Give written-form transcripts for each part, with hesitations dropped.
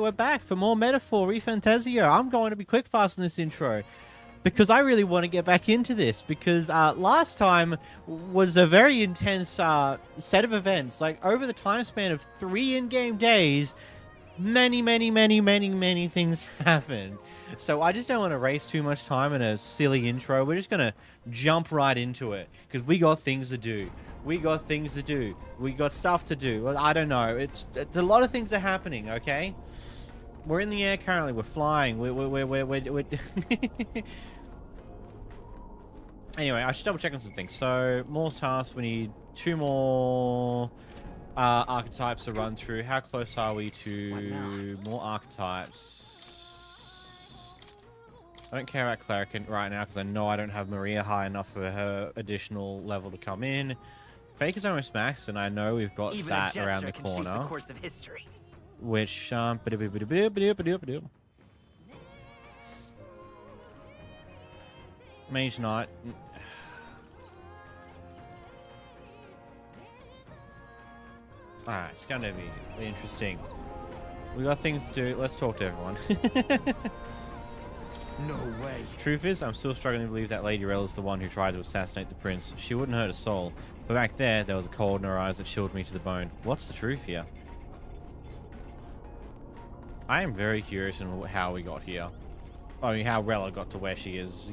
We're back for more Metaphor ReFantazio. I'm going to be quick fast in this intro because I really want to get back into this because last time was a very intense set of events. Like over the time span of 3 in-game days, many things happen. So I just don't want to waste too much time in a silly intro. We're just going to jump right into it because we got things to do. We got things to do. We got stuff to do. Well, I don't know. It's a lot of things are happening, okay? We're in the air currently. We're flying. We're Anyway, I should double check on some things. So, Moore's task, we need 2 more archetypes to run through. How close are we to more archetypes? I don't care about Cleric right now because I know I don't have Maria high enough for her additional level to come in. Fake is almost max, and I know we've got even that around the corner. The course of history. Which, Mage Knight. Alright, it's gonna be interesting. We got things to do. Let's talk to everyone. No way. Truth is, I'm still struggling to believe that Lady Rella is the one who tried to assassinate the prince. She wouldn't hurt a soul. But back there was a cold in her eyes that chilled me to the bone. What's the truth here? I am very curious in how we got here. I mean, how Rella got to where she is.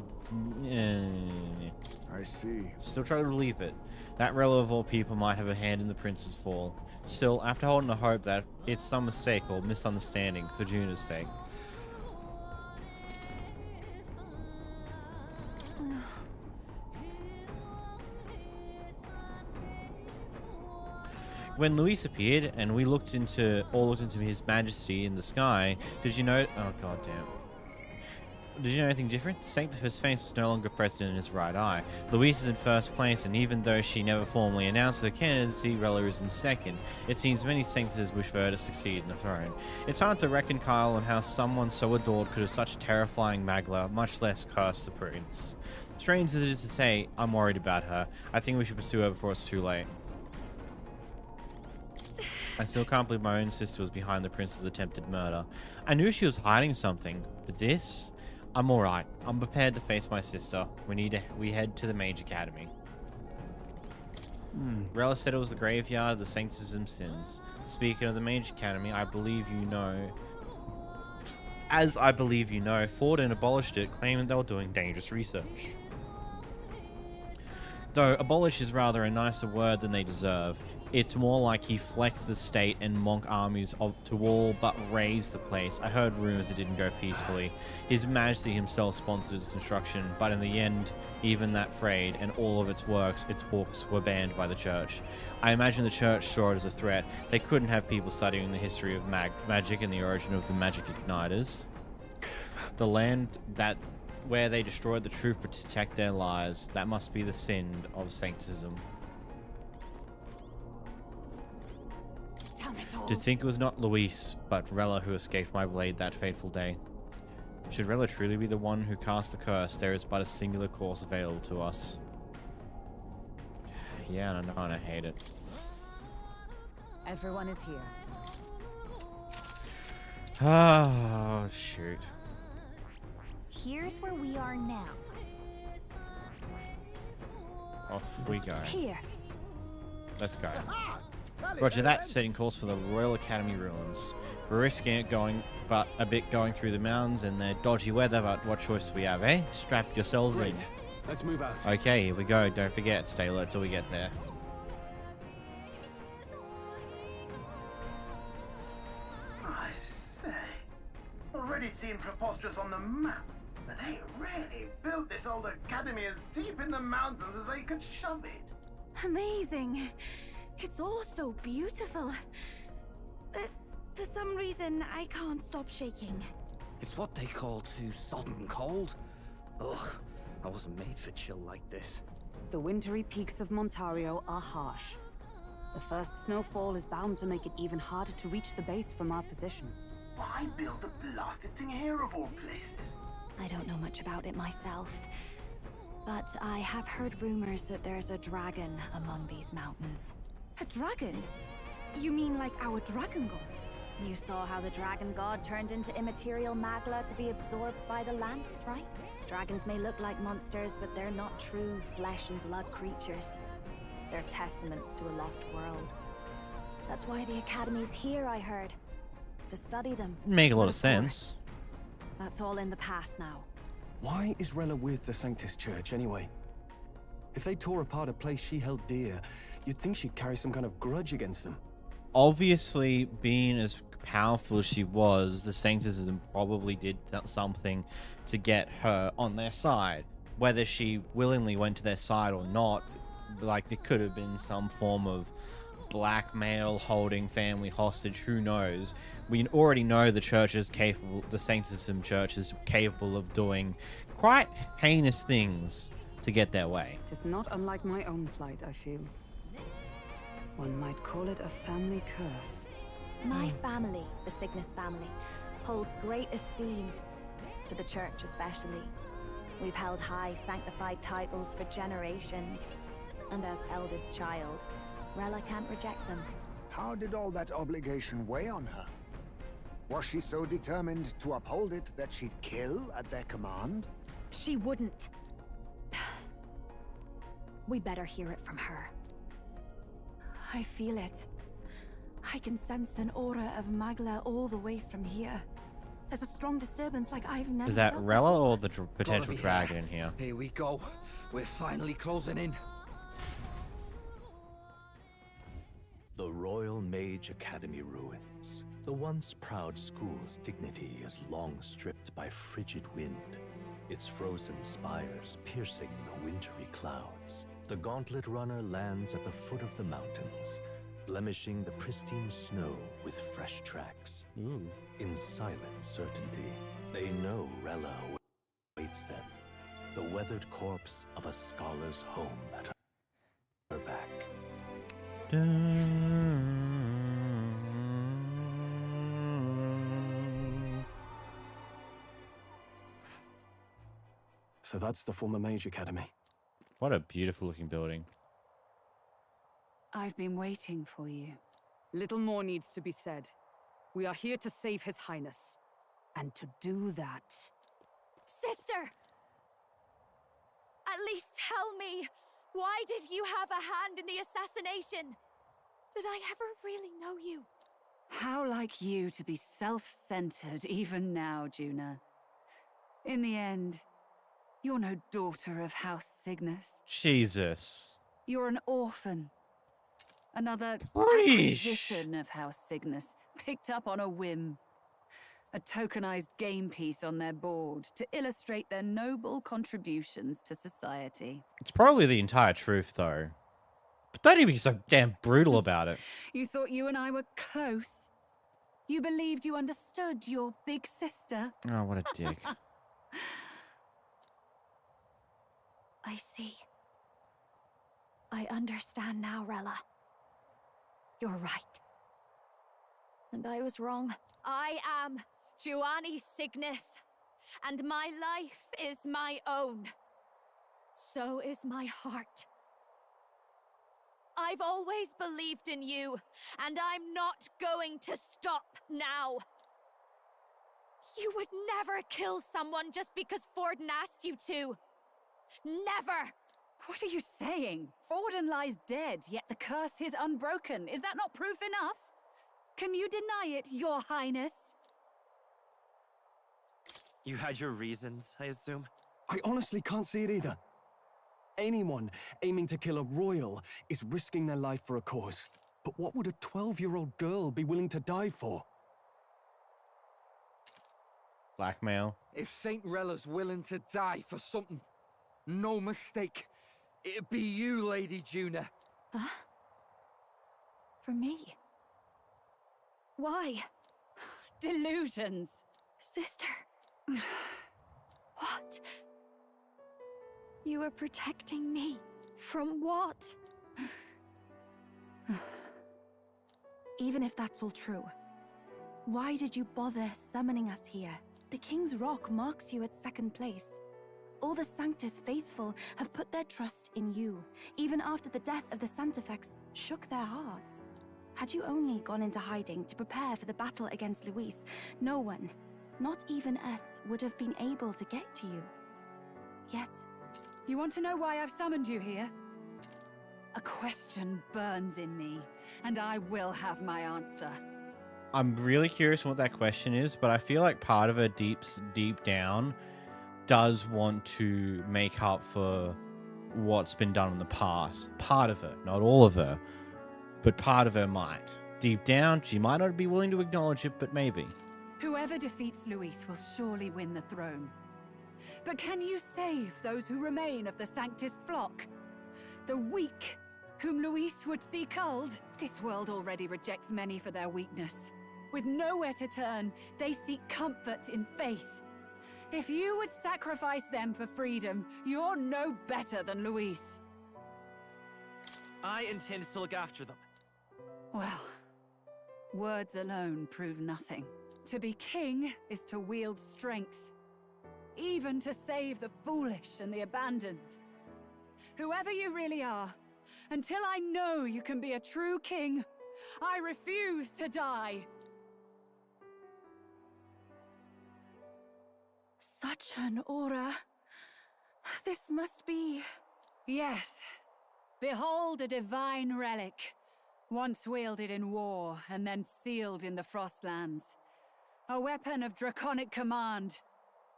I see. Still trying to believe it. That Rella of all people might have a hand in the prince's fall. Still, after holding a hope that it's some mistake or misunderstanding for Juna's sake. When Luis appeared and we all looked into His Majesty in the sky, did you know? Oh god damn! Did you know anything different? Sanctifer's face is no longer present in his right eye. Luis is in first place, and even though she never formally announced her candidacy, Rella is in second. It seems many Sanctitors wish for her to succeed in the throne. It's hard to reconcile on how someone so adored could have such a terrifying Magla, much less curse the prince. Strange as it is to say, I'm worried about her. I think we should pursue her before it's too late. I still can't believe my own sister was behind the prince's attempted murder. I knew she was hiding something, but this? I'm alright. I'm prepared to face my sister. We head to the Mage Academy. Rella said it was the graveyard of the Sanctism sins. Speaking of the Mage Academy, I believe you know, Forden abolished it, claiming they were doing dangerous research. Though abolish is rather a nicer word than they deserve. It's more like he flexed the state and monk armies to all but raise the place. I heard rumors it didn't go peacefully. His Majesty himself sponsored its construction, but in the end, even that frayed, and all of its books were banned by the church. I imagine the church saw it as a threat. They couldn't have people studying the history of magic and the origin of the magic igniters. The land where they destroyed the truth to protect their lies. That must be the sin of sanctism. To think it was not Luis, but Rella who escaped my blade that fateful day. Should Rella truly be the one who cast the curse, there is but a singular course available to us. Yeah, I know, and I hate it. Everyone is here. Oh, shoot. Here's where we are now. Off we go. Here. Let's go. Roger that, setting course for the Royal Academy ruins. We're risking it going through the mountains and the dodgy weather, but what choice do we have, eh? Strap yourselves in. Let's move out. Okay, here we go. Don't forget, stay alert till we get there. I say, already seem preposterous on the map, but they really built this old academy as deep in the mountains as they could shove it. Amazing. It's all so beautiful. But for some reason, I can't stop shaking. It's what they call too sodden cold. Ugh, I wasn't made for chill like this. The wintry peaks of Montario are harsh. The first snowfall is bound to make it even harder to reach the base from our position. Why build the blasted thing here of all places? I don't know much about it myself, but I have heard rumors that there's a dragon among these mountains. A dragon? You mean like our dragon god? You saw how the dragon god turned into immaterial magla to be absorbed by the lamps, right? Dragons may look like monsters, but they're not true flesh and blood creatures. They're testaments to a lost world. That's why the Academy's here, I heard. To study them. Make a lot But of sense. course, that's all in the past now. Why is Rella with the Sanctus Church anyway? If they tore apart a place she held dear, you'd think she'd carry some kind of grudge against them. Obviously, being as powerful as she was, the Sanctusism probably did something to get her on their side. Whether she willingly went to their side or not, like, there could have been some form of blackmail, holding family hostage, who knows. We already know the church is capable, the Sanctusism Church is capable of doing quite heinous things to get their way. It is not unlike my own plight, I feel. One might call it a family curse. My family, the Cygnus family, holds great esteem, to the church especially. We've held high sanctified titles for generations, and as eldest child, Rella can't reject them. How did all that obligation weigh on her? Was she so determined to uphold it that she'd kill at their command? She wouldn't. We better hear it from her. I feel it. I can sense an aura of Magla all the way from here. There's a strong disturbance like I've never Is that felt Rella before. or the potential be dragon in here? Here we go. We're finally closing in. The Royal Mage Academy ruins. The once proud school's dignity is long stripped by frigid wind, its frozen spires piercing the wintry clouds. The Gauntlet Runner lands at the foot of the mountains, blemishing the pristine snow with fresh tracks. Ooh. In silent certainty, they know Rella awaits them, the weathered corpse of a scholar's home at her back. So that's the former Mage Academy. What a beautiful looking building. I've been waiting for you. Little more needs to be said. We are here to save His Highness. And to do that... Sister! At least tell me, why did you have a hand in the assassination? Did I ever really know you? How like you to be self-centered even now, Juna. In the end, you're no daughter of House Cygnus. Jesus. You're an orphan. Another Preesh. acquisition of House Cygnus, picked up on a whim. A tokenized game piece on their board to illustrate their noble contributions to society. It's probably the entire truth, though. But don't even be so damn brutal about it. You thought you and I were close? You believed you understood your big sister? Oh, what a dick. I see. I understand now, Rella. You're right. And I was wrong. I am Giovanni Cygnus, and my life is my own. So is my heart. I've always believed in you, and I'm not going to stop now. You would never kill someone just because Forden asked you to. Never! What are you saying? Forden lies dead, yet the curse is unbroken. Is that not proof enough? Can you deny it, Your Highness? You had your reasons, I assume? I honestly can't see it either. Anyone aiming to kill a royal is risking their life for a cause. But what would a 12-year-old girl be willing to die for? Blackmail. If Saint Rella's willing to die for something, no mistake, it'd be you, Lady Juna. Huh? For me? Why? Delusions. Sister. What? You are protecting me from what? Even if that's all true, why did you bother summoning us here? The King's Rock marks you at second place. All the Sanctus faithful have put their trust in you, even after the death of the Santafex shook their hearts. Had you only gone into hiding to prepare for the battle against Luis, no one, not even us, would have been able to get to you. Yet... You want to know why I've summoned you here? A question burns in me, and I will have my answer. I'm really curious what that question is, but I feel like part of her deep down does want to make up for what's been done in the past. Part of her, not all of her, but part of her might. Deep down, she might not be willing to acknowledge it, but maybe. Whoever defeats Luis will surely win the throne. But can you save those who remain of the Sanctist flock? The weak, whom Luis would see culled? This world already rejects many for their weakness. With nowhere to turn, they seek comfort in faith. If you would sacrifice them for freedom, you're no better than Luis. I intend to look after them. Well, words alone prove nothing. To be king is to wield strength, even to save the foolish and the abandoned. Whoever you really are, until I know you can be a true king, I refuse to die. Such an aura. This must be... Yes. Behold a divine relic, once wielded in war and then sealed in the Frostlands. A weapon of draconic command,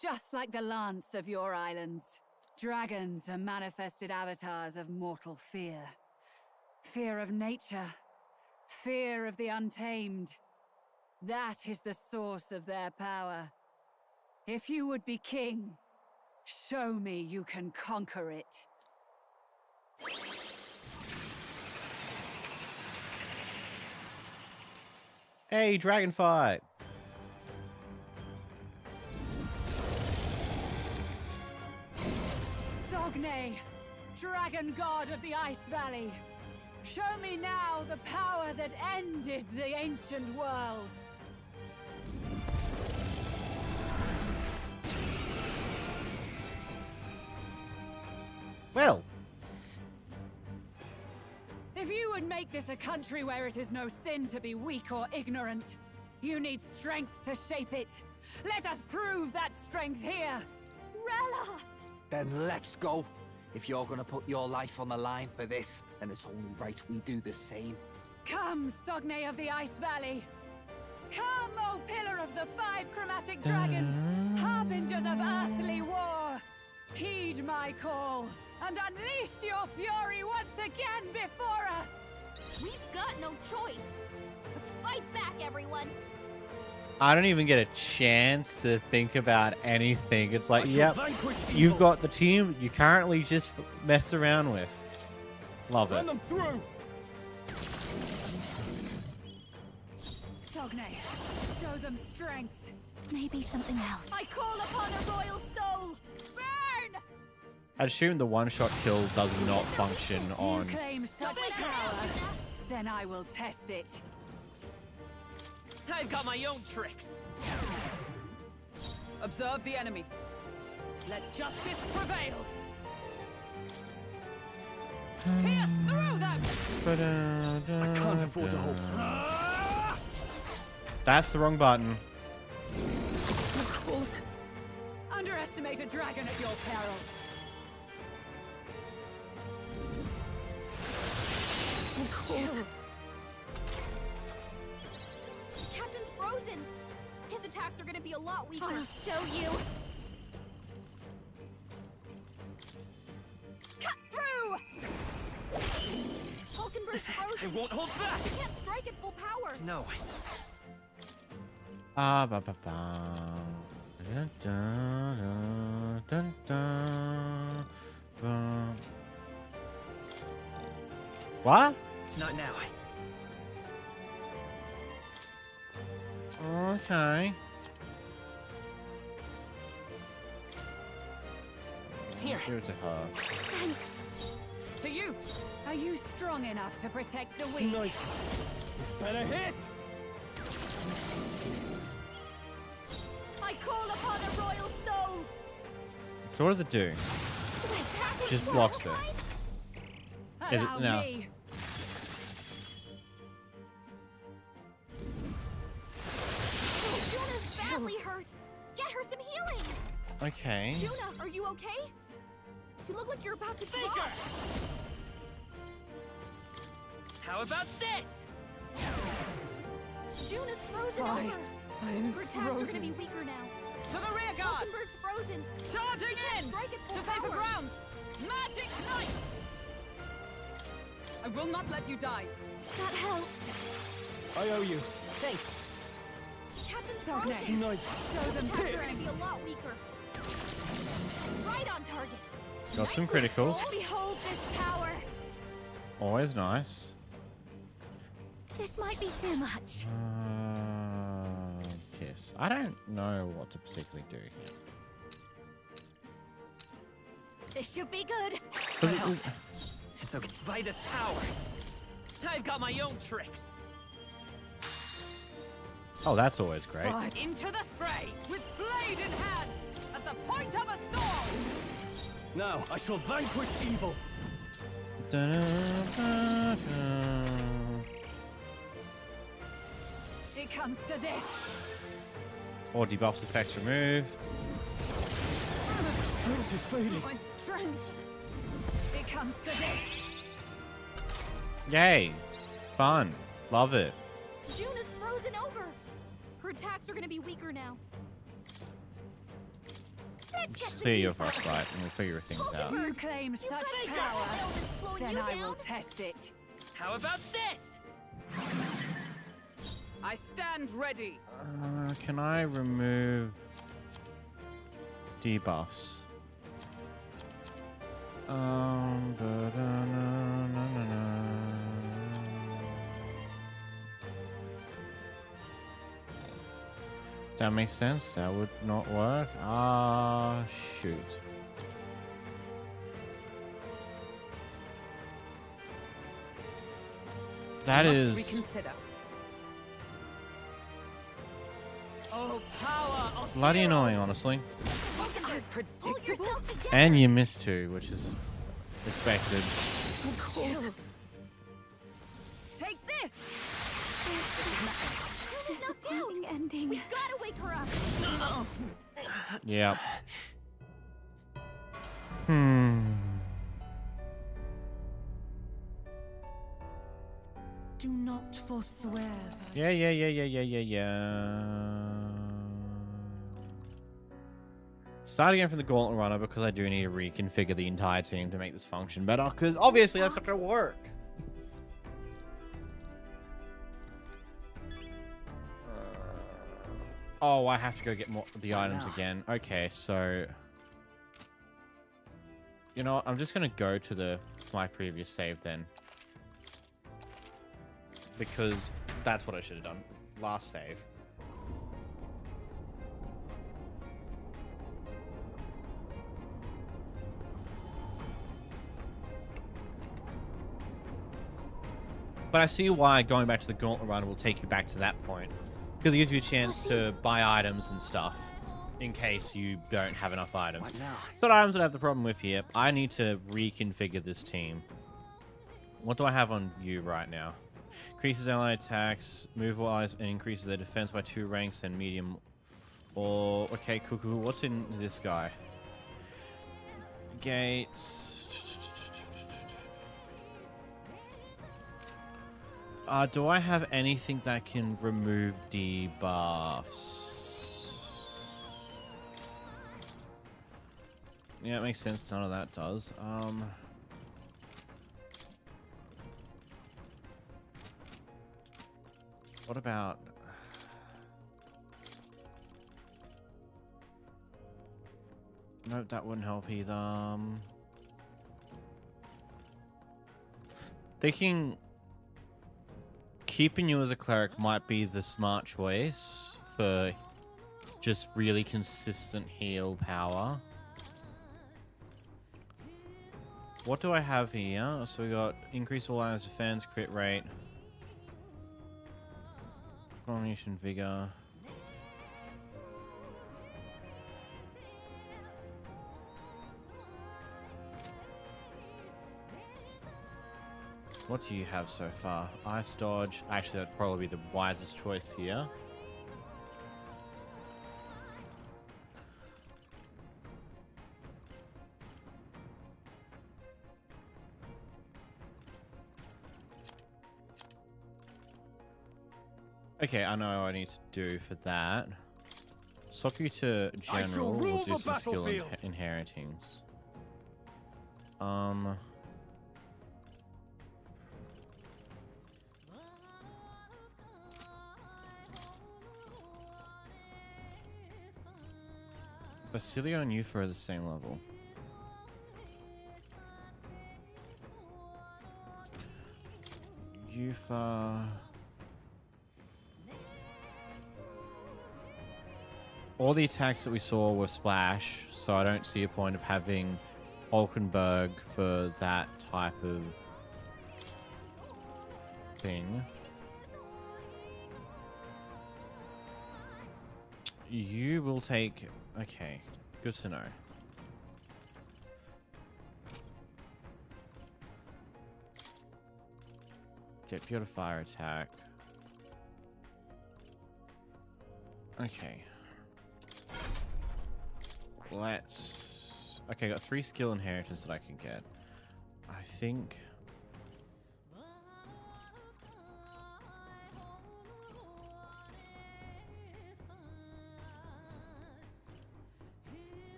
just like the lance of your islands. Dragons are manifested avatars of mortal fear. Fear of nature, fear of the untamed. That is the source of their power. If you would be king, show me you can conquer it. Hey, dragon fight! Sogne, dragon god of the Ice Valley. Show me now the power that ended the ancient world. Well, if you would make this a country where it is no sin to be weak or ignorant, you need strength to shape it. Let us prove that strength here. Rella! Then let's go. If you're gonna put your life on the line for this, then it's only right we do the same. Come, Sogne of the Ice Valley. Come, O pillar of the 5 chromatic dragons, harbingers of earthly war. Heed my call, and unleash your fury once again before us! We've got no choice! Let's fight back, everyone! I don't even get a chance to think about anything. It's like, yep, you've got the team you currently just mess around with. Love it. Run them through! Sogne, show them strength. Maybe something else. I call upon a royal soul! Burn! I'd assume the one-shot kill does not function on... You claim such power, then I will test it. I've got my own tricks. Observe the enemy. Let justice prevail. Pierce through them! I can't afford to hold. That's the wrong button. Underestimate a dragon at your peril. Captain's frozen! His attacks are gonna be a lot weaker. I'll show you. Cut through! Hulkenberg's frozen! It won't hold back! He can't strike at full power! No. Ah, ba ba ba. Dun, dun, dun, dun, dun. What? Not now. Okay. Here. Give it to her. Thanks. To you. Are you strong enough to protect the weak? This better hit! I call upon a royal soul. So what does it do? Just blocks it. Is it Allow no? me. hurt. Get her some healing. Okay. Juna, are you okay? You look like you're about to drop. How about this? Juna's frozen Fine. over. I'm Her attacks are gonna frozen. be weaker now. To the rear guard! Hulkenberg's frozen. Charging in! Strike at full To safer power. ground! Magic Knight! I will not let you die. That helped. I owe you. Thanks. Captain So frozen. Snipe. Show them Attacks are gonna pigs. be a lot weaker. Right on target. Got some Nicely criticals. rolled. Behold this power. Always nice. This might be too much. Yes. I don't know what to particularly do here. This should be good. It's okay. By this power, I've got my own tricks. Oh, that's always great. Right into the fray with blade in hand as the point of a sword. Now I shall vanquish evil. It comes to this. Or debuffs effects remove. Strength is fading. My strength. It comes to this. Yay. Fun. Love it. Juna's frozen over. Her attacks are gonna be weaker now. Let's get Just some clear your use first out of fight it. and we'll figure things out. You claim You such could've said power. that Eldon's slowing Then you I will down. test it. How about this? I stand ready. Can I remove debuffs? That makes sense. That would not work. Ah, shoot. That Must is reconsider. Oh, power of bloody heroes. annoying, honestly. Wasn't it Pull predictable? yourself together. And you missed two, which is expected. Take this. Juna's knocked out. Ending. We gotta wake her up. Yeah. Hmm. Do not forswear that. Yeah. Start again from the Gauntlet Runner because I do need to reconfigure the entire team to make this function better, because obviously that's not going to work. Oh, I have to go get more the items again. Okay, so you know what? I'm just going to go to my previous save then, because that's what I should have done. Last save. But I see why going back to the Gauntlet Run will take you back to that point, because it gives you a chance to buy items and stuff in case you don't have enough items. It's not items that I have the problem with here. I need to reconfigure this team. What do I have on you right now? Increases ally attacks, move allies, and increases their defense by 2 ranks and medium. Or okay, cool. What's in this guy? Gates. Do I have anything that can remove debuffs? Yeah, it makes sense. None of that does. What about... Nope, that wouldn't help either. Thinking keeping you as a cleric might be the smart choice for just really consistent heal power. What do I have here? So we got increase all allies defense, crit rate, formation vigor. What do you have so far? Ice dodge. Actually, that'd probably be the wisest choice here. Okay, I know what I need to do for that. Swap you to general. We'll do some skill inheritings. Basilio and Euphor are the same level. Euphor. All the attacks that we saw were splash, so I don't see a point of having Hulkenberg for that type of thing. You will take... Okay, good to know. Get pure fire attack. Okay. Let's... Okay, got 3 skill inheritance that I can get. I think...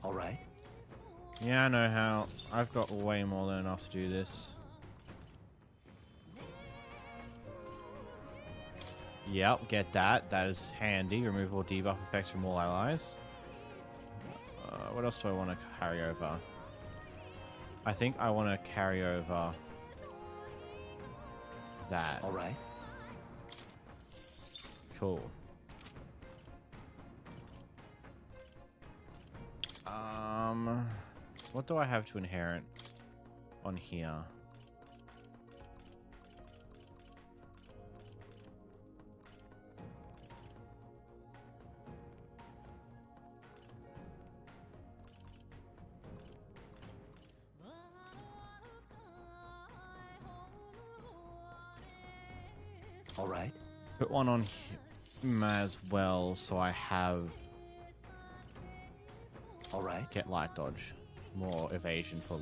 All right. Yeah, I know how. I've got way more than enough to do this. Yep, get that. That is handy. Remove all debuff effects from all allies. What else do I want to carry over? I think I want to carry over that. All right. Cool. What do I have to inherit on here? All right. Put one on him as well, so I have... All right. Get light dodge. More evasion for...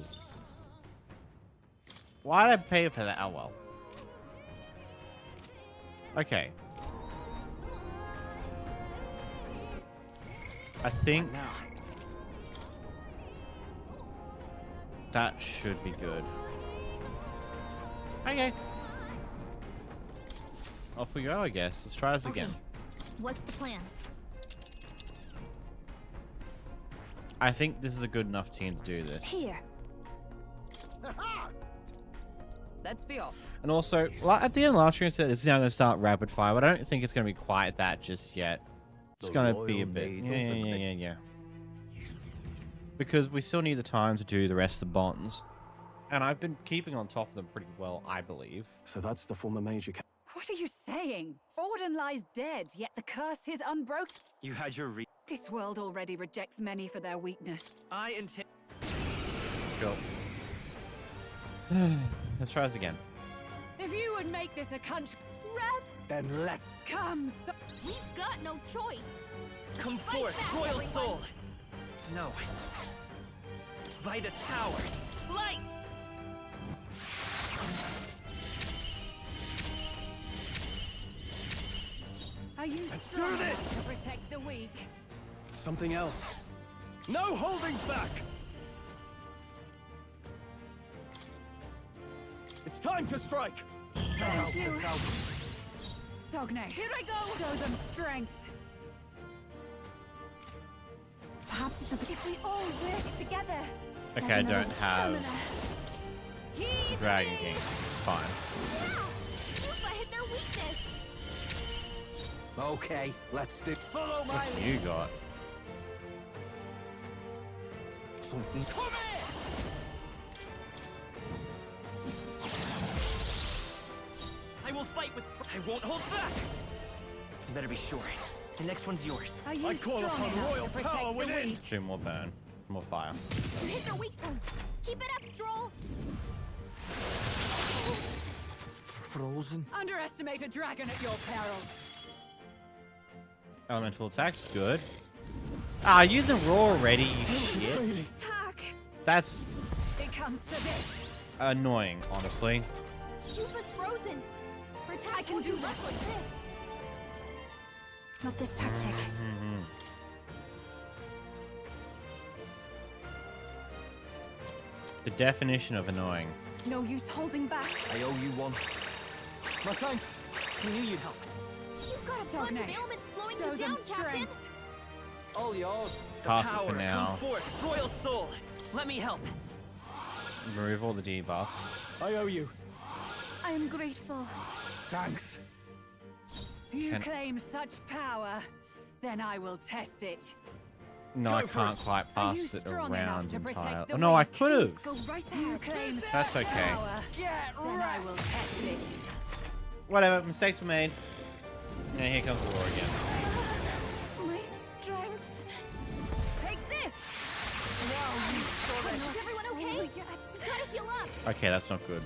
Why did I pay for that? Oh, well. Okay. I think... that should be good. Okay. Off we go, I guess. Let's try this again. What's the plan? I think this is a good enough team to do this. Here. Let's be off. And also, at the end of last year, I said it's now going to start rapid fire, but I don't think it's going to be quite that just yet. It's going to be a bit. Yeah. Because we still need the time to do the rest of the bonds. And I've been keeping on top of them pretty well, I believe. So that's the former major. What are you saying? Forden lies dead, yet the curse is unbroken. You had your This world already rejects many for their weakness. I intend... Cool. Let's try this again. If you would make this a country... Then let... Come, so... We've got no choice. Come Fight forth, back, royal everyone. soul! No. By this power, light! Are you Let's strong do this! enough to protect the weak? Something else. No holding back! It's time to strike! Thank you. Sogne, here I go! Show them strength! Perhaps it's something if we all work together. Okay, I don't have Dragon King. It's fine. Yufa hit their weakness. Okay, let's do... Follow my What you got? something. Come here! I will fight with... I won't hold back! You better be sure. The next one's yours. Are you I call strong upon enough royal to protect power the within. weak? Do more burn. More fire. You hit their weak point. Keep it up, Stroll. Frozen? Underestimate a dragon at your peril. Elemental attacks, good. Ah, using raw already, you shit. Attack. That's It comes to this. annoying, honestly. Yufa's frozen. Her attack I can won't do do less this. like this. Not this tactic. The definition of annoying. No use holding back. I owe you one. My thanks. We knew you'd help. You've got a bunch of ailments slowing Show you them down, Captain. strength. All yours. Pass it Power, for now. come forth, royal soul. Let me help. Remove all the debuffs. I owe you. I am grateful. Thanks. You Can- claim such power, then I will test it. No, Go I for can't it. quite Are you pass it strong enough around to protect entirely. the Oh, no, I weak? could have. Go right You ahead. claim That's such okay. power, then I will test it. Whatever, mistakes were made. And here comes the war again. My strength. Take this! Is everyone okay? Try to heal up. Okay, that's not good.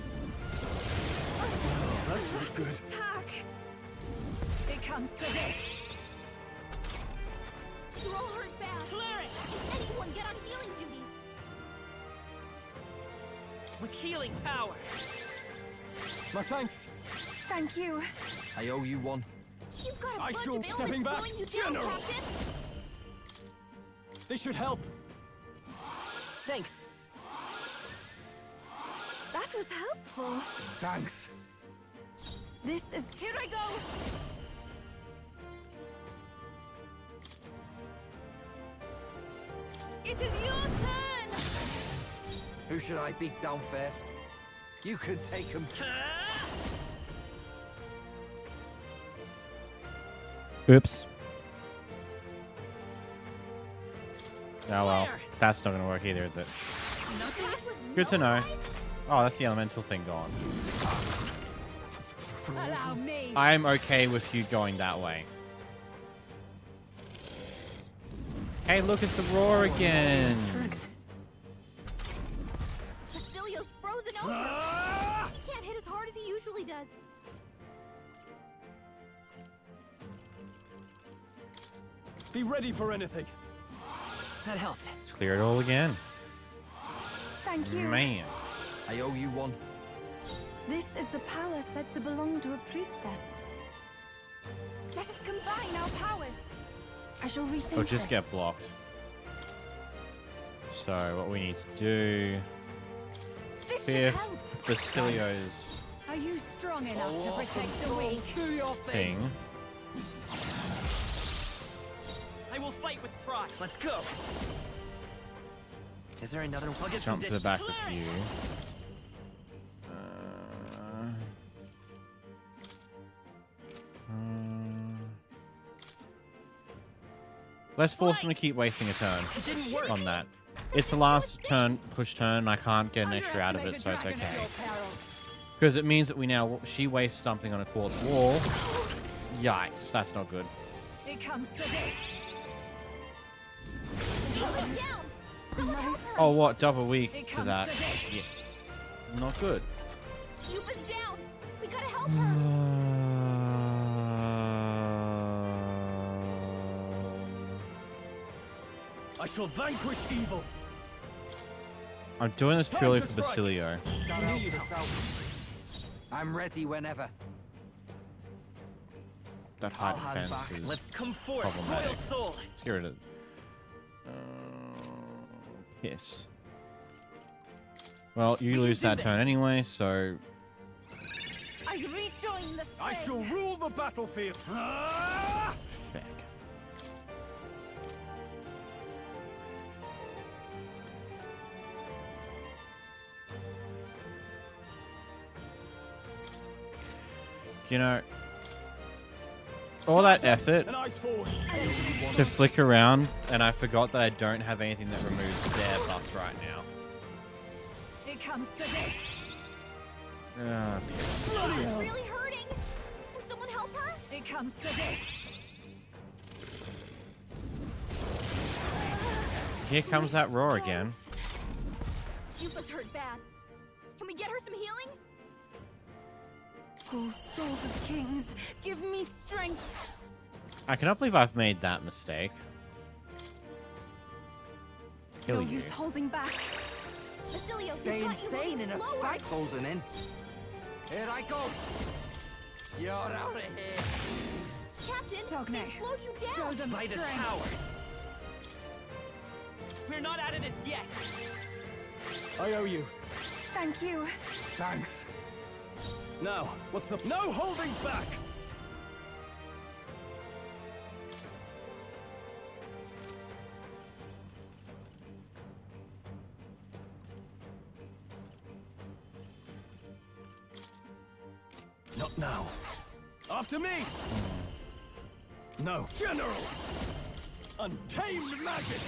That's not good. Attack. It comes to this. You're all hurt bad. Clear it! Can anyone get on healing duty? With healing power. My thanks. Thank you. I owe you one. You've got a I bunch shall of stepping ailments back. slowing you down, General. Captain. This should help. Thanks. That was helpful. Thanks. This is. Here I go. It is your turn. Who should I beat down first? You can take him. Oops. Oh well, that's not gonna work either, is it? Good to know. Oh, that's the elemental thing gone. Allow me. I'm okay with you going that way. Hey, look, it's the roar again. Basilio's frozen over. He can't hit as hard as he usually does. Be ready for anything. That helped. Let's clear it all again. Thank you. Man. I owe you one. This is the power said to belong to a priestess. Let us combine our powers. I shall rethink Or just this. get blocked. So, what we need to do... This should Fifth help. Basilio's Are you strong enough to protect the soul, weak? do your thing. thing. I will fight with pride. Let's go. Is there another one? I'll get Jump some to the back distance. of you. Let's force him to keep wasting a turn It didn't work. on that. It's the last turn, push turn. I can't get an extra out of it, Underestimate so a it's dragon at okay. your peril. Because it means that we now, she wastes something on a quartz wall. Yikes, that's not good. It comes to this. He's down. Someone help her. Oh, what? Double weak It to comes that. to this. Shit. Not good. Yuba's down. We gotta help her. I shall vanquish evil. I'm doing this purely to for strike. Basilio. Gotta help this out. I'm ready whenever. That high I'll hand defense back. is Let's come forth, problematic. royal soul. Let's get rid of Kiss. Well, you lose do that this. turn anyway, so... I rejoin the fray. I shall rule the battlefield. Feck. You know, all that effort An ice forward. to flick around, and I forgot that I don't have anything that removes their buffs right now. It comes to this. Ah, piss. She's really hurting. Can someone help her? It comes to this. Here comes that roar again. Yuba's hurt bad. Can we get her some healing? Oh, souls of kings, give me strength. I cannot believe I've made that mistake. Kill No you. use holding back. Basilio, Stay you've got you insane moving in a slower. fight. Closing in. Here I go. You're out of here. Captain, Sogne, they slowed you down. show them By this strength. power. We're not out of this yet. I owe you. Thank you. Thanks. Now, what's the... No holding back! Not now. After me! No. General! Untamed magic!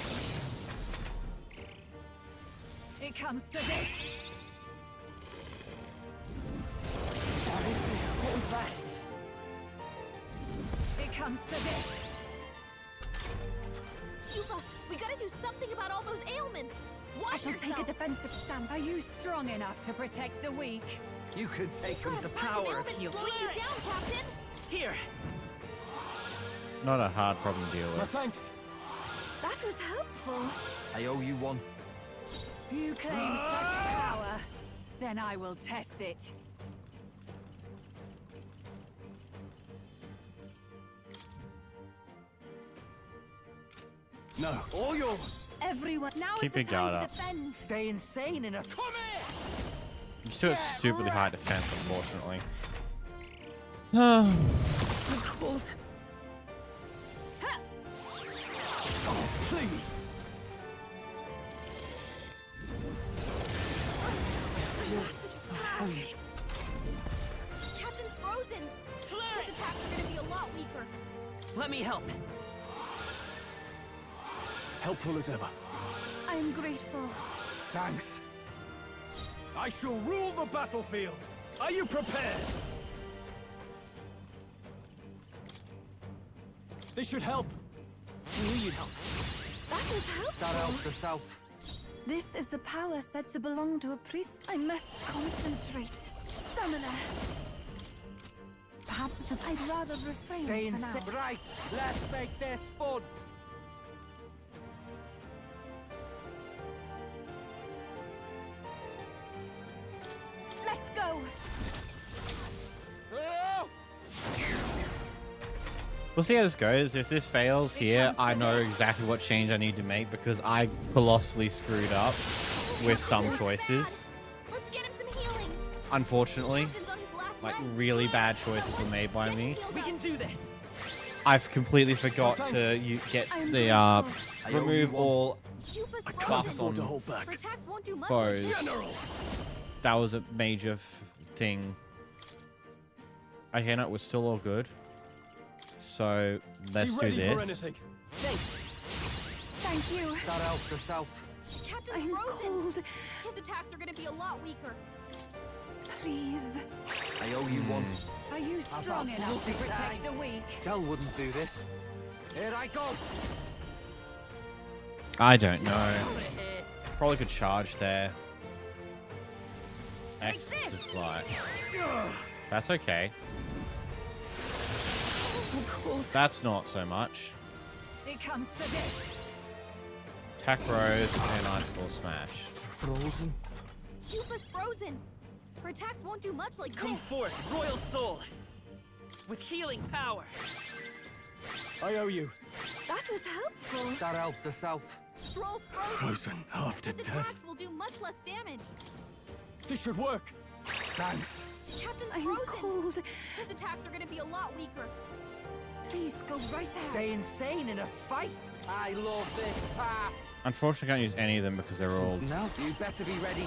It comes to this. What is this? What was that? It comes to this. Yufa, we gotta do something about all those ailments. Watch I shall yourself. take a defensive stance. Are you strong enough to protect the weak? You could take them. God, the a bunch of power of ailments heal. slowing you down, Captain. Here. Not a hard problem to deal My with. thanks. That was helpful. I owe you one. You claim such power, then I will test it. No, all yours. Everyone, now Keep is the your guard time to up. defend. Stay insane in a... Come here! You still got stupidly high defense, unfortunately. I'm cold. Oh, please. Captain's frozen. His attacks are gonna be a lot weaker. Let me help. Helpful as ever. I'm grateful. Thanks. I shall rule the battlefield. Are you prepared? This should help. I knew you'd help. That was helpful. That helped us out. This is the power said to belong to a priest. I must concentrate. Summoner. Perhaps it's I'd rather refrain Stay for insane. now. Right, let's make this fun. Let's go. We'll see how this goes. If this fails here, I know exactly what change I need to make because I colossally screwed up with some choices. Let's get him some healing. Unfortunately, Captain's on his last like leg. really bad choices were made by me. We can do this. I've completely forgot to get the remove all Yufa's I frozen. can't afford to hold back. Her attacks won't do much like bows. this. General! That was a major thing. Okay, no, we're still all good. So let's Be do ready for this. anything. Thank you. That helped us out. Captain's I'm frozen. cold. His attacks are gonna be a lot weaker. Please. I owe you one. Are you strong about enough to bloody protect time? the weak? Tell wouldn't do this. Here I go. I don't know. Out of here. Probably could charge there. Take X this. is like that's okay. I'm cold. That's not so much. It comes to this. Attack Rose and Icicle Smash. Frozen. Yufa's frozen. Her attacks won't do much like Come this. forth, Royal Soul. With healing power. I owe you. That was helpful. That helped us out. Stroll's frozen. Frozen half to His death. attacks will do much less damage. This should work. Thanks. Captain's I'm frozen. cold. His attacks are gonna be a lot weaker. Please go right ahead. Stay insane in a fight. I love this pass. Unfortunately, I can't use any of them because they're all. Now you better be ready.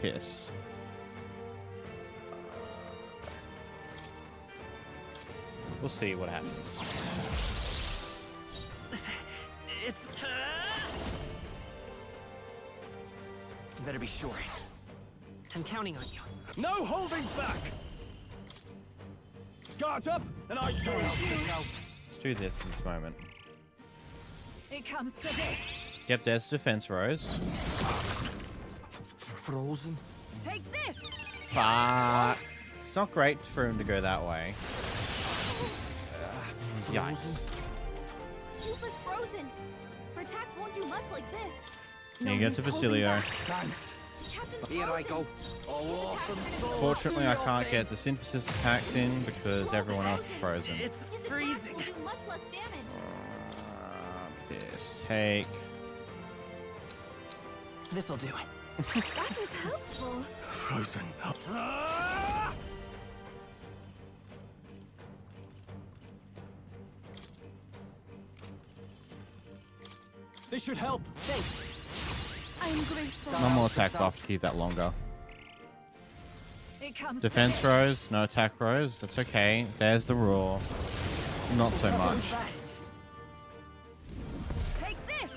Piss. We'll see what happens. It's... Better be sure. I'm counting on you. No holding back. Guards up, and I go. Let's do this in this moment. It comes to this. Yep, there's defense Rose. Frozen. Take this. But it's not great for him to go that way. Yikes. Yufa's frozen. Her attacks won't do much like this. Here you go to Basilio. Thanks. Here I go. Oh, awesome sword. Fortunately, I can't get the synthesis attacks in because everyone else is frozen. It's His attacks freezing. will do much less damage. Yes, take. This'll do it. That was helpful. Frozen. This should help. I'm grateful. One more attack buff to keep that longer. It comes Defense rose, no attack rose. That's okay. There's the rule. Not so much. Take this!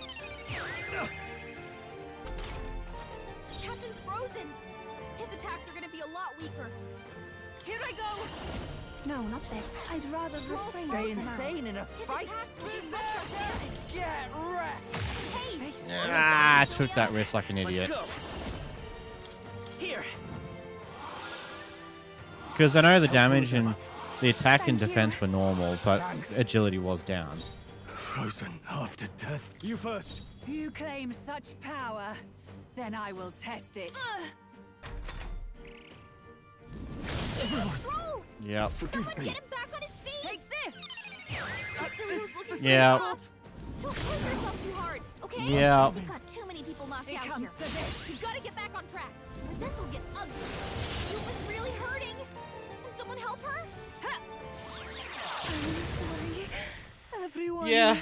Captain's frozen. His attacks are gonna be a lot weaker. Here I go. No, not this. I'd rather refrain Stay for now. insane in a His fight. attacks will do much less damage. Get wrecked. Hey! Ah, I took that risk like an Let's idiot. go. Here. Because I know the damage and the attack and defense were normal, but agility was down. Frozen after death. You first. You claim such power, then I will test it. Stroll! Yep. Someone get him back on his feet! Take this! Cthulhu's looking so Yeah. tough. Don't push yourself too hard, okay? Yeah. We've got too many people knocked It out comes here. to this. We've got to get back on track, or this will get ugly. She was really hurting. Can someone help her? I'm sorry, everyone. Yeah.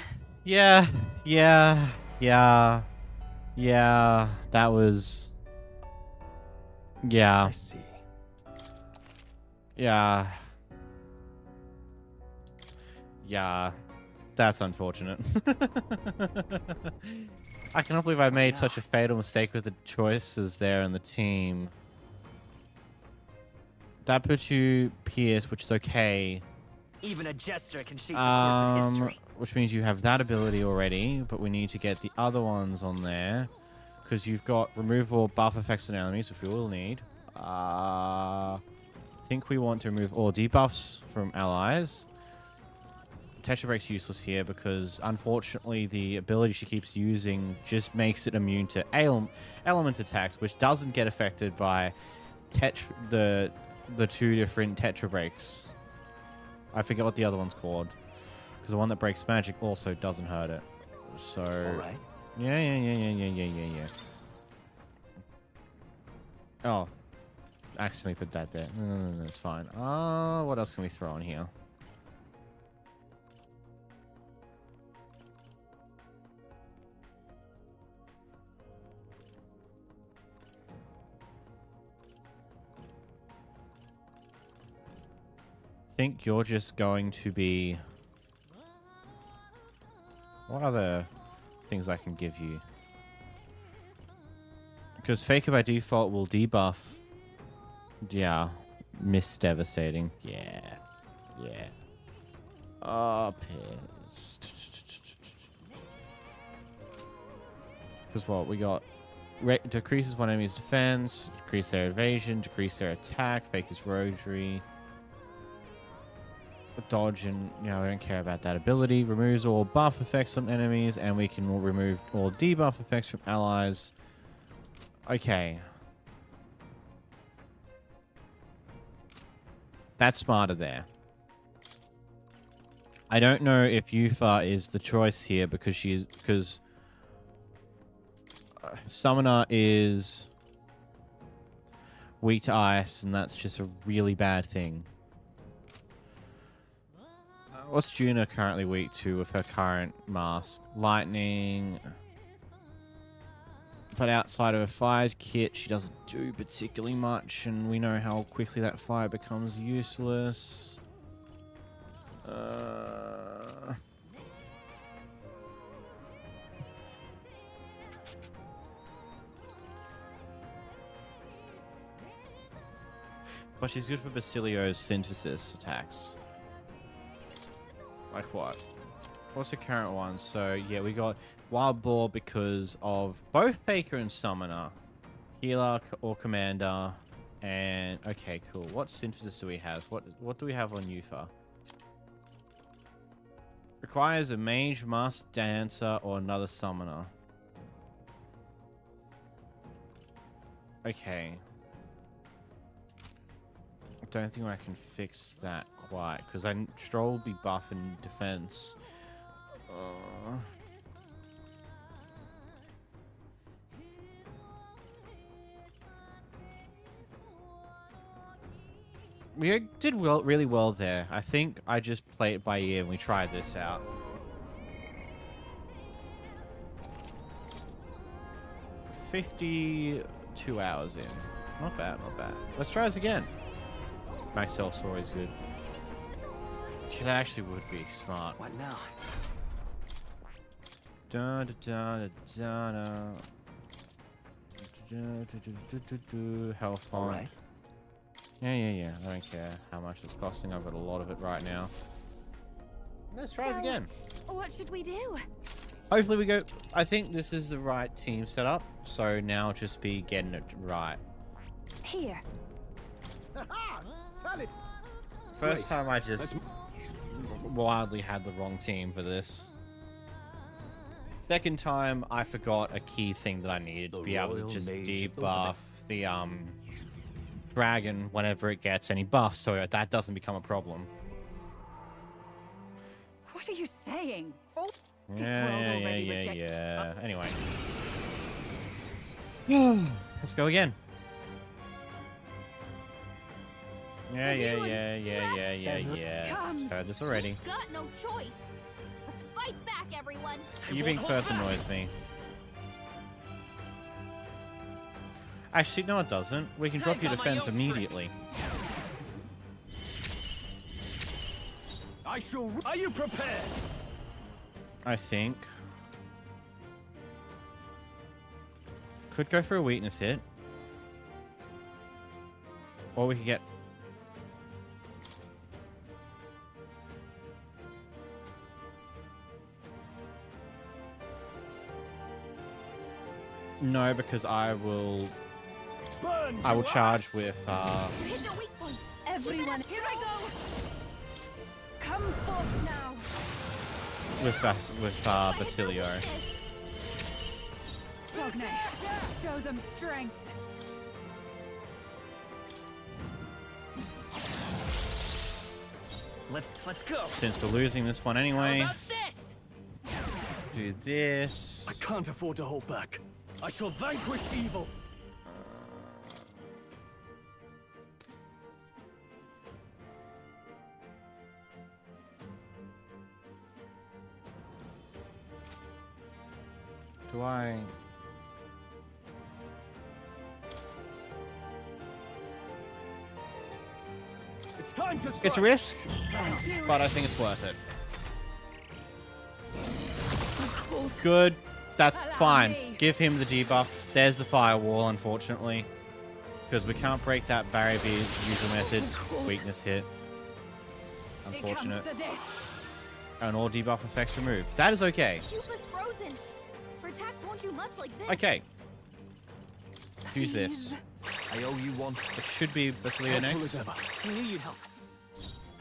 That was. Yeah. I see. Yeah. That's unfortunate. I cannot believe I made such a fatal mistake with the choices there in the team. That puts you Pierce, which is okay. Even a jester can shape the course of history. Which means you have that ability already, but we need to get the other ones on there. Because you've got remove all buff effects on enemies, which we will need. I think we want to remove all debuffs from allies. Tetra Break's useless here because, unfortunately, the ability she keeps using just makes it immune to element attacks, which doesn't get affected by the two different Tetra Breaks. I forget what the other one's called. Because the one that breaks magic also doesn't hurt it. So... Alright. Yeah. Oh. Accidentally put that there. No, it's fine. What else can we throw in here? I think you're just going to be... What other things I can give you? Because Faker by default will debuff. Yeah. Miss Devastating. Yeah. Because what? We got... decreases one enemy's defense, decrease their evasion, decrease their attack, Faker's Rosary. Dodge and, we don't care about that ability. Removes all buff effects on enemies, and we can remove all debuff effects from allies. Okay. That's smarter there. I don't know if Yufa is the choice here because Summoner is weak to ice, and that's just a really bad thing. What's Juna currently weak to with her current mask? Lightning. But outside of a fire kit, she doesn't do particularly much, and we know how quickly that fire becomes useless. But she's good for Bastilio's synthesis attacks. Like what? What's the current one? So, yeah, we got Wild Boar because of both Faker and Summoner. Healer or Commander. And, okay, cool. What synthesis do we have? What do we have on Yufa? Requires a Mage, Master Dancer, or another Summoner. Okay. I don't think I can fix that quite, because Stroll will be buffing defense. We did really well there. I think I just play it by ear and we try this out. $52 hours in. Not bad, not bad. Let's try this again. Max health's always good. Yeah, that actually would be smart. What now? Da da da da da. Health on. Alright. Yeah. I don't care how much it's costing. I've got a lot of it right now. Let's try it again. What should we do? Hopefully we go... I think this is the right team setup. So now just be getting it right. Here. First time I just wildly had the wrong team for this. Second time I forgot a key thing that I needed to be able to just debuff the dragon whenever it gets any buffs, so that doesn't become a problem. What are you saying? Yeah. Anyway. Let's go again. Yeah. I've heard this already. We've got no choice. Let's fight back, everyone. You being first annoys me. Actually, no, it doesn't. We can drop your defense immediately. I shall. Are you prepared? I think. Could go for a weakness hit. Or we could get... No, because I will charge with Everyone, here I go. Come forth now. with Basilio. Sogne, show them strength. Let's go. Since we're losing this one anyway. How about this? Do this. I can't afford to hold back. I shall vanquish evil. Do I... It's time to strike. It's a risk, but I think it's worth it. Good. That's fine. Give him the debuff. There's the firewall, unfortunately. Because we can't break that barrier via usual methods. Weakness hit. Unfortunate. And all debuff effects removed. That is okay. Cupa's frozen. Her attacks won't do much like this. Okay. Use this. I owe you one. It should be Basilio next. I knew you'd help.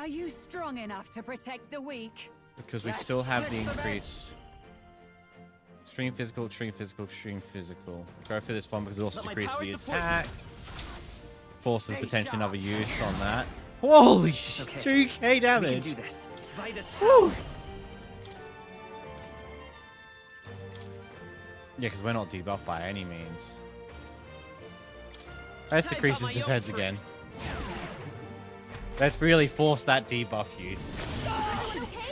Are you strong enough to protect the weak? Because we still have the increased... Extreme physical, extreme physical, extreme physical. Go for this one because it also decreases the attack. Forces potentially another use on that. Holy shit, 2k damage. We can do this. Woo. Yeah, because we're not debuffed by any means. Let's decrease his defense again. Let's really force that debuff use.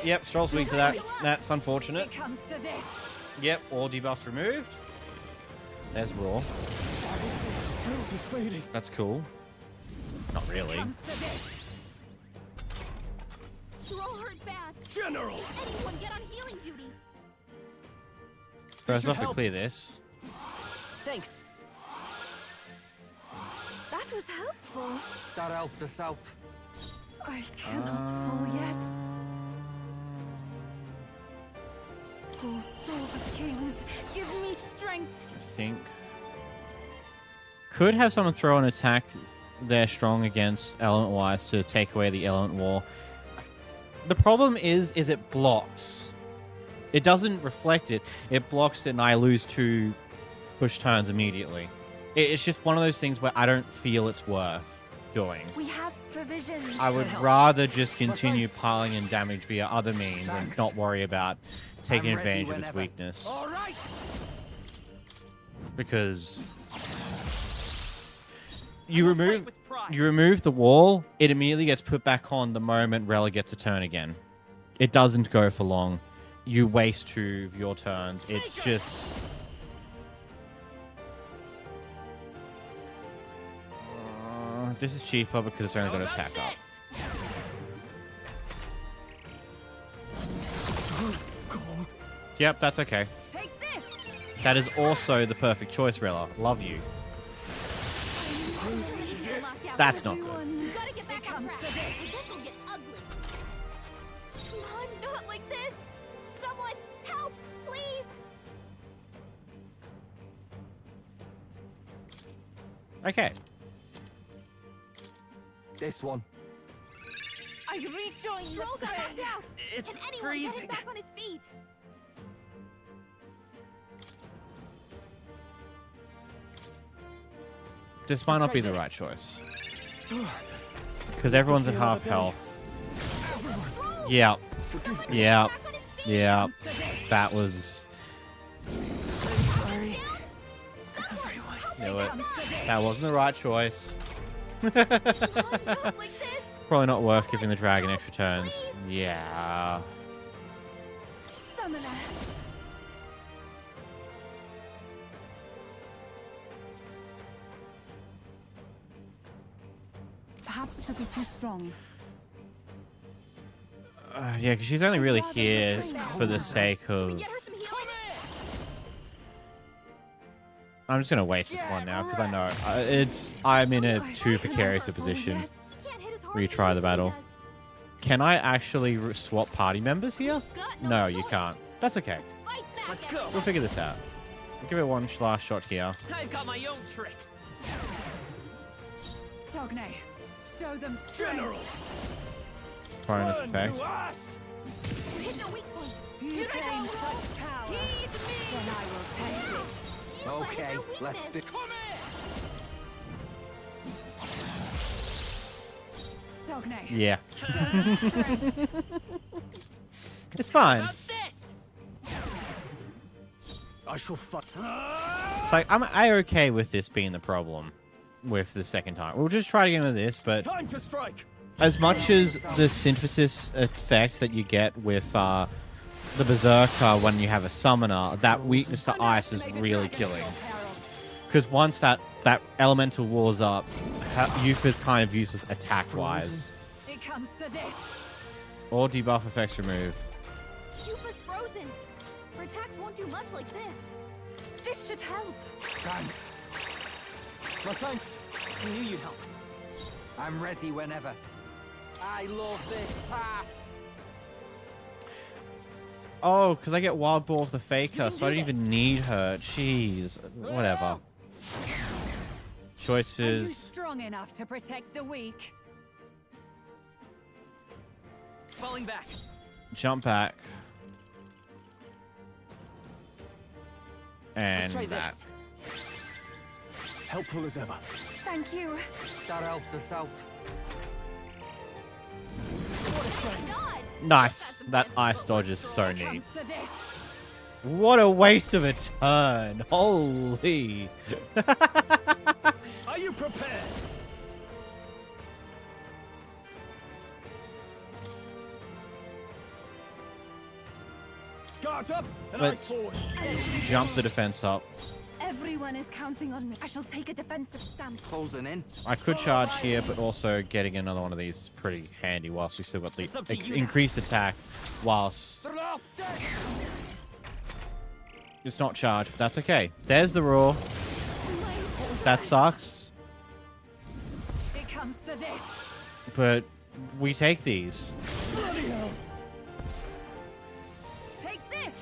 Yep, Stroll's weak to that. That's unfortunate. Yep, all debuffs removed. There's Raw. That's cool. Not really. You're all hurt bad. General! Anyone get on healing duty. First off, we clear this. Thanks. That was helpful. That helped us out. I cannot fall yet. Oh, souls of kings, give me strength. I think. Could have someone throw an attack there strong against Element Wise to take away the Element War. The problem is it blocks. It doesn't reflect it. It blocks it and I lose 2 push turns immediately. It's just one of those things where I don't feel it's worth doing. We have provisions. I would rather just continue piling in damage via other means and not worry about taking I'm ready advantage of its whenever. weakness. All right. Because you remove the wall, it immediately gets put back on the moment Rella gets a turn again. It doesn't go for long. You waste 2 of your turns. It's just... this is cheaper because it's only got attack up. Yep, that's okay. Take this. That is also the perfect choice, Rella. Love you. That's not good. You gotta get back on track. This'll get ugly. Come on, not like this. Someone, help, please. Okay. This one. I rejoin the Troll got knocked out. It's Can anyone freezing. get him back on his feet? This might not be the right choice. Because everyone's at half health. Yeah. Yeah. Yeah. That was... Knew it. That wasn't the right choice. Probably not worth giving the dragon extra turns. Yeah. Summoner. Perhaps this will be too strong. Yeah, because she's only really here for the sake of... I'm just going to waste this one now, because I know I'm in a too precarious a position. Retry the battle. Can I actually swap party members here? No, you can't. That's okay. Let's go. We'll figure this out. We'll give it one last shot here. I've got my own tricks. Sogne, show them strength. Bonus effect. Hit the weak point. You claim such power. Then I will test it. Okay, let's do. Sogne. Yeah. It's fine. I shall fuck. It's like, I'm A-okay with this being the problem with the second time. We'll just try to get into this, but Time to strike. as much as the synthesis effect that you get with the Berserker when you have a summoner, that weakness to ice is really killing. Because once that elemental war's up, Yuffie's kind of useless attack-wise. It comes to this. Or debuff effects remove. Yuffie's frozen. Her attacks won't do much like this. This should help. Thanks. No thanks. I knew you'd help. I'm ready whenever. I love this part. Oh, because I get Wild Ball of the Faker, so I don't even need her. Jeez. Whatever. Are you Choices. strong enough to protect the weak? Falling back. Jump back. And Let's try that. this. Helpful as ever. Thank you. That helped us out. Nice. That ice dodge is so It neat. comes to this. What a waste of a turn. Holy. Are you prepared? Guards up and eyes Let's forward. jump the defense up. Everyone is counting on me. I shall take a defensive stance. Closing in. I could charge here, but also getting another one of these is pretty handy whilst we still got the It's up to you now. increased attack whilst it's not charged, but that's okay. There's the roar. That sucks, It comes to this. but we take these. Take this.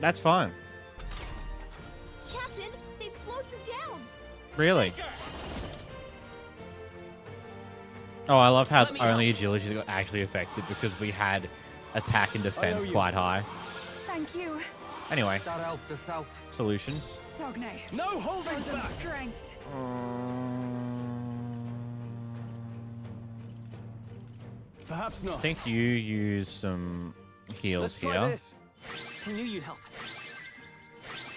That's fine. Captain, they've slowed you down. Really? Oh, I love how it's only agility that actually affects it because we had attack and defense quite high. Thank you. Anyway, That helped us out. solutions. Sogne. No holding Show them back. strength. Perhaps I not. think you use some heals Let's here. try this. I knew you'd help.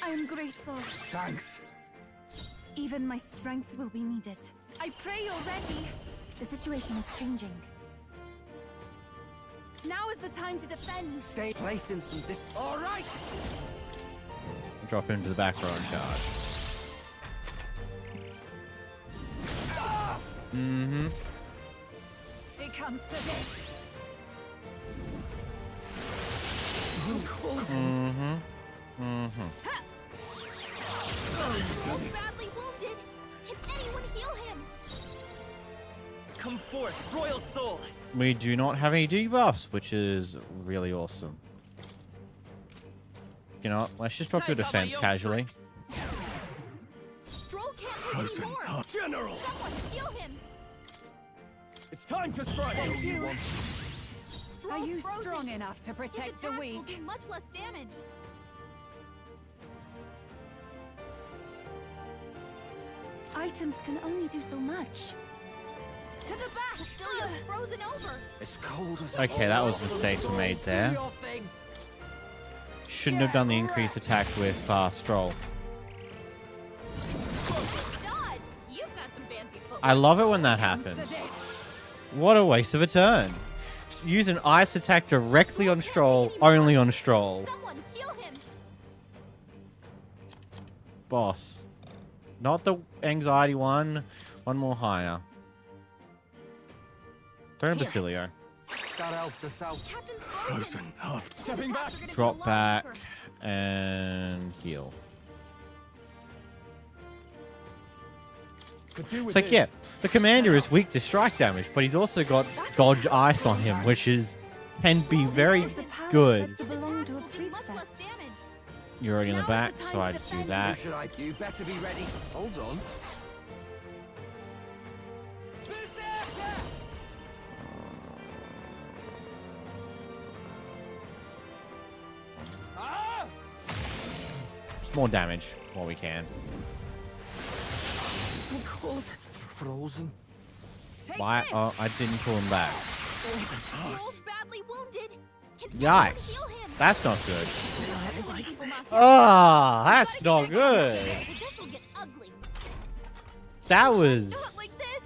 I am grateful. Thanks. Even my strength will be needed. I pray you're ready. The situation is changing. Now is the time to defend. Stay placing some All right. Drop into the back row and charge. Mm-hmm. It comes to this. Mm-hmm. Mm-hmm. Wolf badly wounded. Can anyone heal him? Come forth, Royal Soul. We do not have any debuffs, which is really awesome. You know what? Let's just drop your defense casually. Stroll can't take anymore. General, Someone heal him. it's time to strike. Thank you. Are Stroll's you frozen. strong enough to His protect the attacks will weak? do much less damage. Items can only do so much. To the back. Cecilia's frozen over. It's cold as Okay, that was mistakes were made there. Shouldn't have done the increased attack with Stroll. Dodge. You've got some fancy footwork. I love it when that happens. What a waste of a turn. Use an ice attack directly on Stroll, only on Stroll. Someone heal him. Boss. Not the anxiety one. One more higher. Turn Basilio. That helped us out. Captain's Frozen. Half. Stepping back. Drop back and heal. Could do with It's like, this. yeah, the commander is weak to strike damage, but he's also got dodge ice on him, which can be very This is the power good. said to belong to a will do much less priestess. damage. You're already in the Now is back, the so time I to just do defend. that. Should I do? Better be ready. Hold on. Just more damage while we can. So cold. Frozen. Why? Oh, I didn't pull him back. Stroll's badly wounded. Can Yikes. anyone heal him? That's not good. People must- Ah, that's not good. This'll get ugly. That Not was... like this.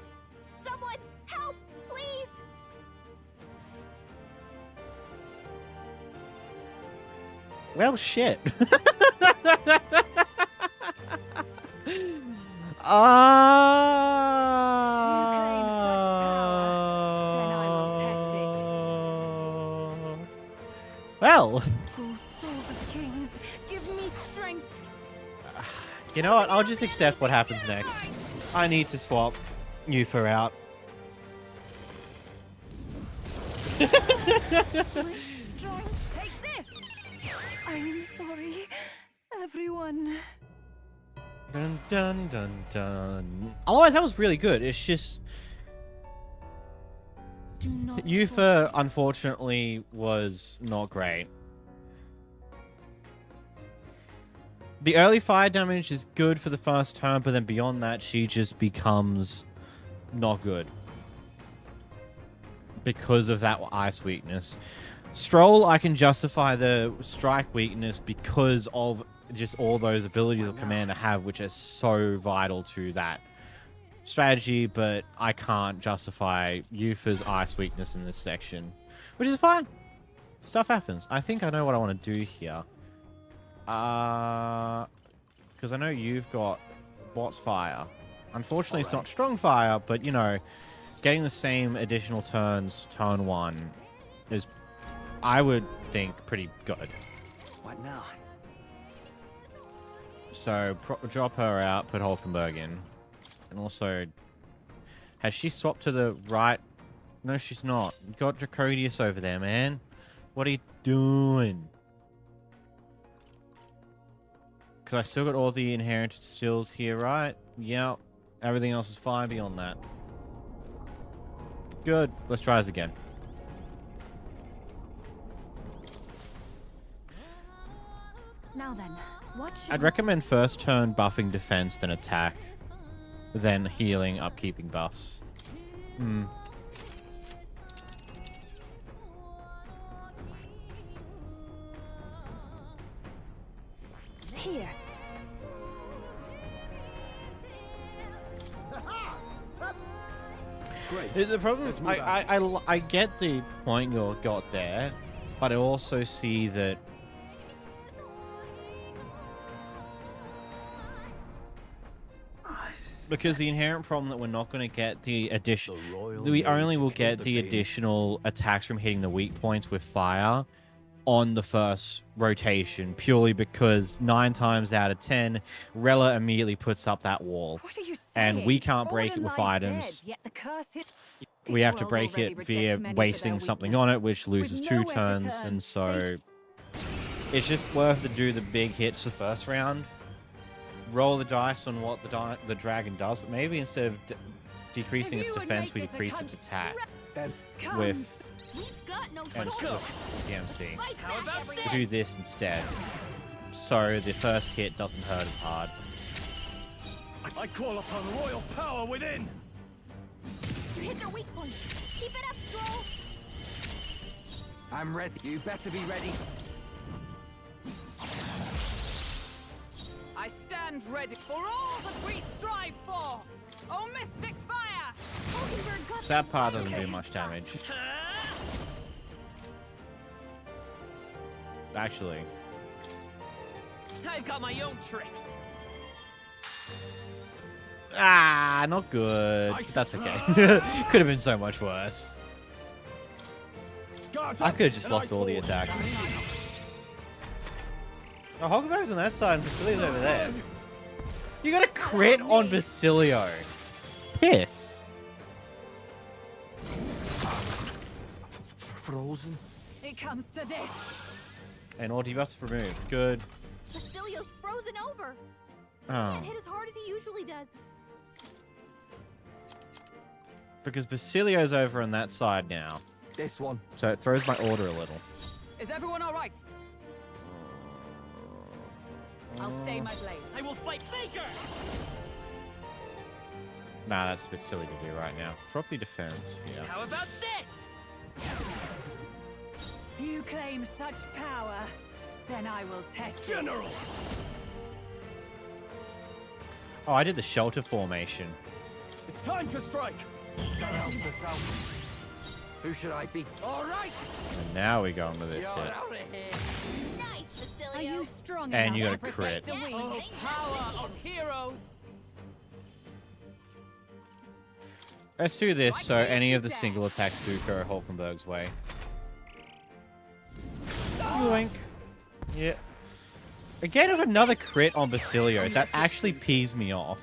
Someone help, please. Well, shit. claim such power, then I will test it. Well, Oh, souls of kings, give me strength. you know what? I'll just accept what happens next. I need to swap Yufa out. Strength. Take this. I'm sorry, everyone. Dun dun dun dun. Otherwise, that was really good. It's just Do not Yufa, unfortunately, was not great. The early fire damage is good for the first turn, but then beyond that, she just becomes not good because of that ice weakness. Stroll, I can justify the strike weakness because of just all those abilities the commander have, which are so vital to that strategy, but I can't justify Yufa's ice weakness in this section, which is fine. Stuff happens. I think I know what I want to do here. Because I know you've got what's fire. Unfortunately, it's not strong fire, but you know, getting the same additional turns, turn one, is, I would think, pretty good. What now? So drop her out, put Hulkenberg in, and also, has she swapped to the right? No, she's not. You got Dracodius over there, man. What are you doing? Because I still got all the inherited stills here, right? Yeah. Everything else is fine beyond that. Good. Let's try this again. Now then, what should I'd we recommend first turn buffing defense, then attack, then healing, upkeeping buffs. Here. Great. The problem, Let's move out. I get the point you got there, but I also see that because the inherent problem that we're not going to get the addition, we only will get the additional attacks from hitting the weak points with fire on the first rotation, purely because 9 times out of 10, Rella immediately puts up that wall. What are you And saying? we can't break it Fallen with lies items. dead, yet the curse hit. We This have to world break already it rejects via many for wasting their something weakness. on it, which loses With 2 nowhere to turns, turn, and so it's just worth to do the big hits the first round. Roll the dice on what the dragon does, but maybe instead of decreasing If its you would defense, make we this a decrease its country- attack Comes. with We've got no with the MC. Fight How back, about everyone. We'll do this instead, so the first hit doesn't hurt as hard. I call upon royal power within! You hit their weak point. Keep it up, Stroll. I'm ready. You better be ready. I stand ready for all that we strive for. Oh, mystic fire! Hulkenberg got So that part doesn't do much damage. Actually, I've got my own tricks. not good. That's okay. Could have been so much worse. I could have just lost all the attacks. Oh, Hulkenberg's on that side and Basilio's over there. You got a crit on Basilio. Piss. Frozen? It comes to this. And all debuffs removed. Good. Basilio's frozen over. Oh. Can't hit as hard as he usually does. Because Basilio's over on that side now. This one. So it throws my order a little. Is everyone all right? I'll stay my blade. I will fight Faker! Nah, that's a bit silly to do right now. Drop the defense. Yeah. How about this? You claim such power, then I will test it. General! Oh, I did the shelter formation. It's time to strike! That helps us out. Who should I beat? All right! And now we go into this You're hit. out of here! Nice, Are Basilio. you strong And enough you to got a protect crit. the weak? Oh, Power of heroes. Let's do this so any of the single attacks do go Hulkenberg's way. Yoink. Yeah. Again with another crit on Basilio. That actually pees me off.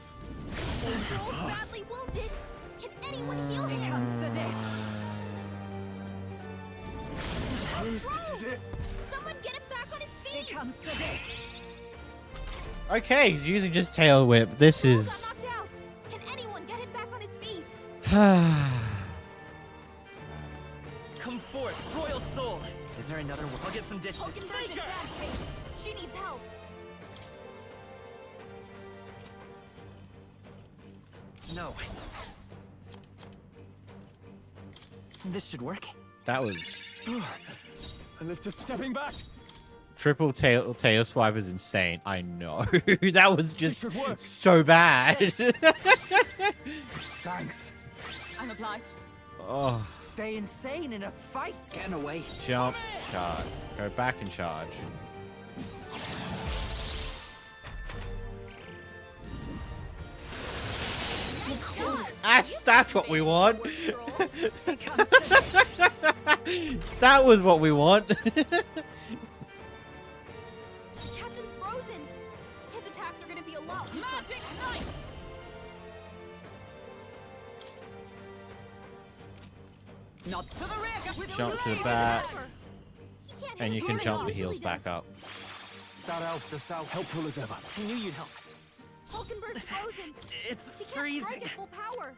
Joel's badly wounded. Can anyone heal It him? comes to this. This is it! Someone get him back on his It feet. comes to this. Okay, he's using just tail whip. This Joel is got knocked out. Can anyone get him back on his feet? Come forth, Royal Soul! Is there another one? I'll get some distance. Hulkenberg's in bad shape. She needs help. No. This should work. that was And lift just stepping back! triple tail swipe is insane. I know. That was just should work. so bad. Thanks. I'm obliged. Oh, Stay insane in a fight! Get away! jump, charge. Go back and charge. That's what we want. It comes to this. That was what we want. Captain's frozen. His attacks are going to be a lot weaker. Magic Knight. Not to the rear. With Jump to the rear. back, He can't and hit you can as jump hard the as he heels usually back does. up. That helped us out. Helpful as ever. I knew you'd help. Hulkenberg's frozen. It's She can't freezing. strike at full power.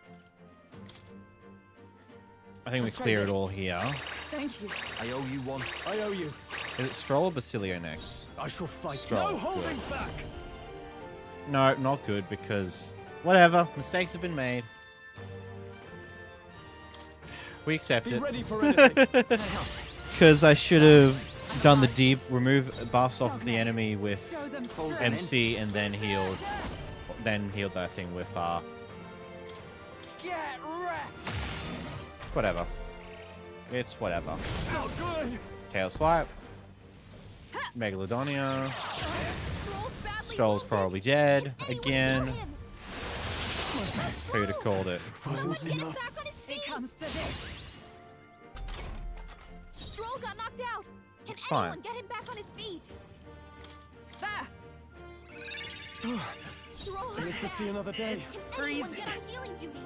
I think we clear it all here. Thank you. I owe you one. I owe you. Is it Stroll or Basilio next? I shall fight. Stroll. No holding Good. back. No, not good because whatever. Mistakes have been made. We accept Be it. ready for anything. Because I should have done the deep remove buffs off of the enemy with MC and then healed that thing with Get wrecked. whatever. It's whatever. Not good. Tail swipe. Megalodonia. Stroll's probably dead again. Who'd have called it? It comes to this. Stroll got knocked out. Can It's anyone fine. get him back on his feet? There. Stroll, Live to see another day. can anyone get on healing duty?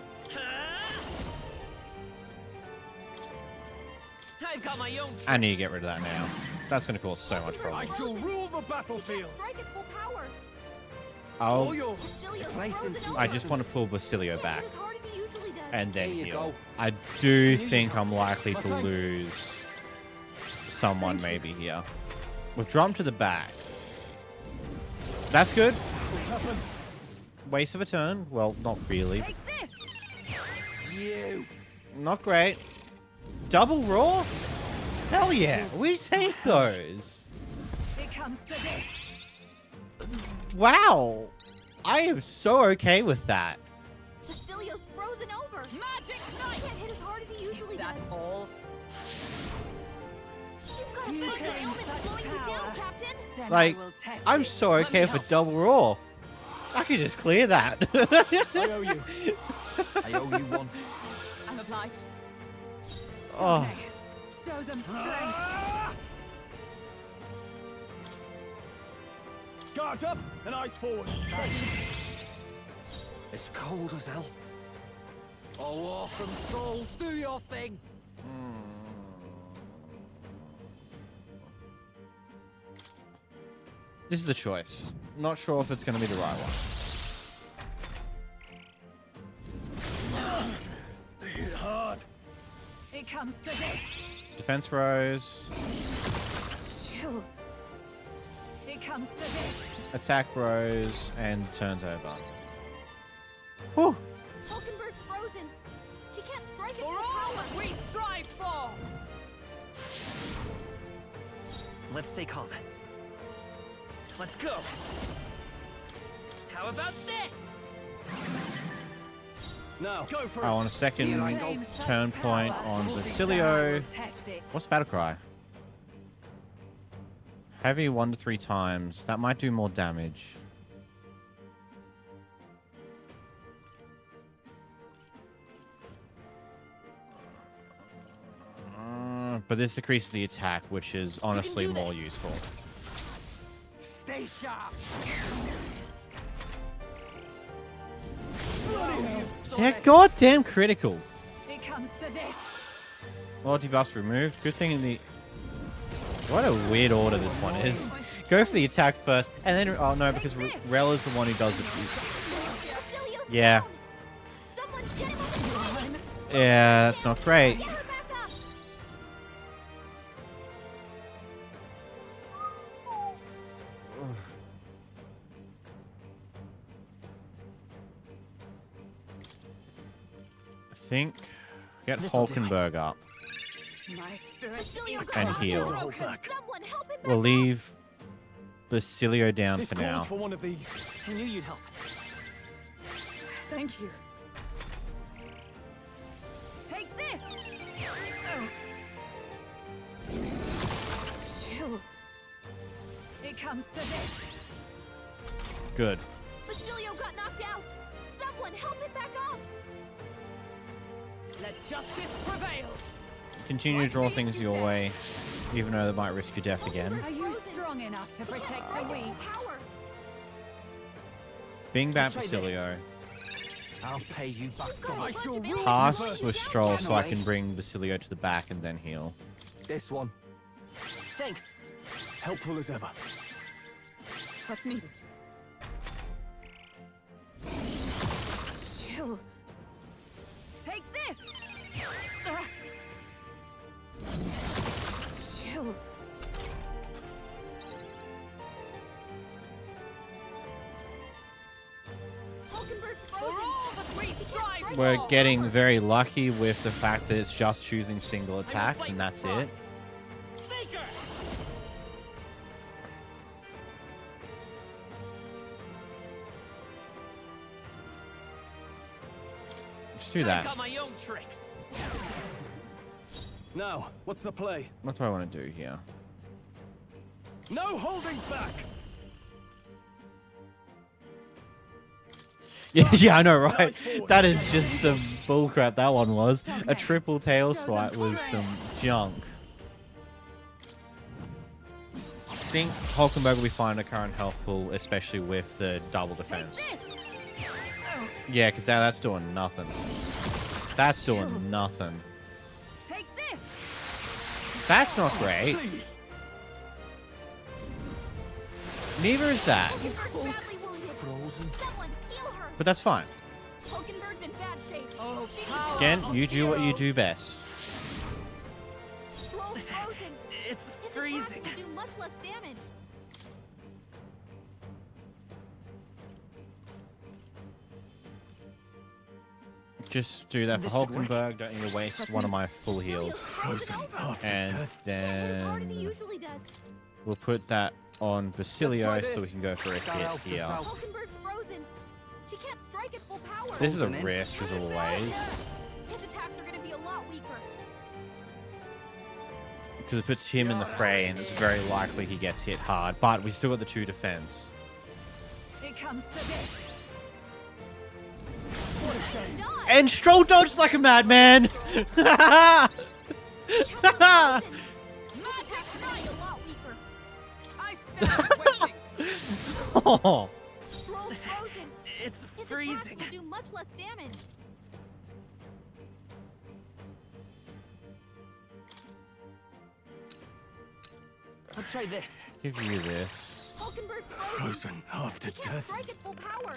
I've got my own. I need to get rid of that now. That's going to cause so much I problems. shall rule the battlefield. Strike at full power. All Oh, yours. Basilio's Places- frozen I over. just want to pull Basilio Can't back hit as hard as he usually does. and then There you heal. go. I do think I'm likely to lose someone maybe here. We've dropped to the back. That's good. What's happened? Waste of a turn. Well, not really. Take this. You. Not great. Double raw? Hell yeah. We take those. It comes to this. Wow. I am so okay with that. Basilio's frozen over. Magic He knife. can't hit as hard as he usually does. all? You've got a You physical claim ailment such slowing you down, power. Captain. Then Like, I will test I'm it. so Let me okay with help. double raw. I could just clear that. I owe you. I owe you one. I'm obliged. Oh. Show them strength. Ah! Guards up and eyes forward. It's cold as hell. Oh, awesome souls, do your thing. This is the choice. Not sure if it's going to be the right one. They hit hard. It comes to this. Defense rose. Chill. It comes to this. Attack rose and turns over. Whew. Hulkenberg's frozen. She can't strike at For full all power. we strive for. Let's stay calm. Let's go. How about this? Now, go for I it. want a second Here I go. Claim such turn point power. on I Basilio. will test it. What's battle cry? Heavy 1 to 3 times. That might do more damage. But this decreases the attack, which is honestly do more this. useful. Stay sharp. Yeah, goddamn critical. It comes to this. Loyalty buffs removed. Good thing in the... What a weird order this one is. Go for the attack first, and then... Oh, no, because Rella's the one who does it. Basilio's Yeah. down. Someone get him on the floor. Yeah, that's not great. Get her back up. I think... Get This'll do it. Hulkenberg up. My spirit Basilio is got And knocked heal. out. Hold back. Someone help him We'll back leave Basilio down This for calls now. for one of these. I knew you'd help. Thank you. Take this. Chill. It comes to this. Good. Basilio got knocked out. Someone help him back up. Let justice prevail. Continue to draw things your way, even though they might risk your death again. Are you strong enough to protect the Strike at weak? full power. Bing back Let's try this. Basilio. I'll pay you back. Got a I bunch shall of rule Pass first. with Stroll so I can bring Basilio to the back and then heal. This one. Thanks. Helpful as ever. What's needed? Chill. Take this. Chill. We're getting very lucky with the fact that it's just choosing single attacks, and that's it. Just do that. Now, what's the play? What do I want to do here? No holding back! Yeah, I know, right? That is just some bullcrap. That one was. A triple tail swipe was some junk. I think Hulkenberg will be fine at current health pool, especially with the double defense. Yeah, because that's doing nothing. That's doing nothing. Take this. That's not great. Neither is that. But that's fine. Hulkenberg's in bad shape. Again, you do what you do best. Stroll's frozen. It's His freezing. attacks will do much less damage. Just do that for Hulkenberg. Don't need to waste one of my full heals. And As hard as he then usually does. we'll put that on Basilio so we can go for a hit here. Hulkenberg's frozen. She can't strike at full power. This is a risk as always. His attacks are going to be a lot weaker. Because it puts him in the fray and it's very likely he gets hit hard. But we still got the 2 defense. It comes to this. And Stroll dodged like a madman! His attacks are going to be a lot weaker. I stand waiting. Oh. Stroll's frozen. It's His freezing. attacks will do much less damage. Let's try this. Give you this. Hulkenberg's frozen. Frozen after He can't death. strike at full power.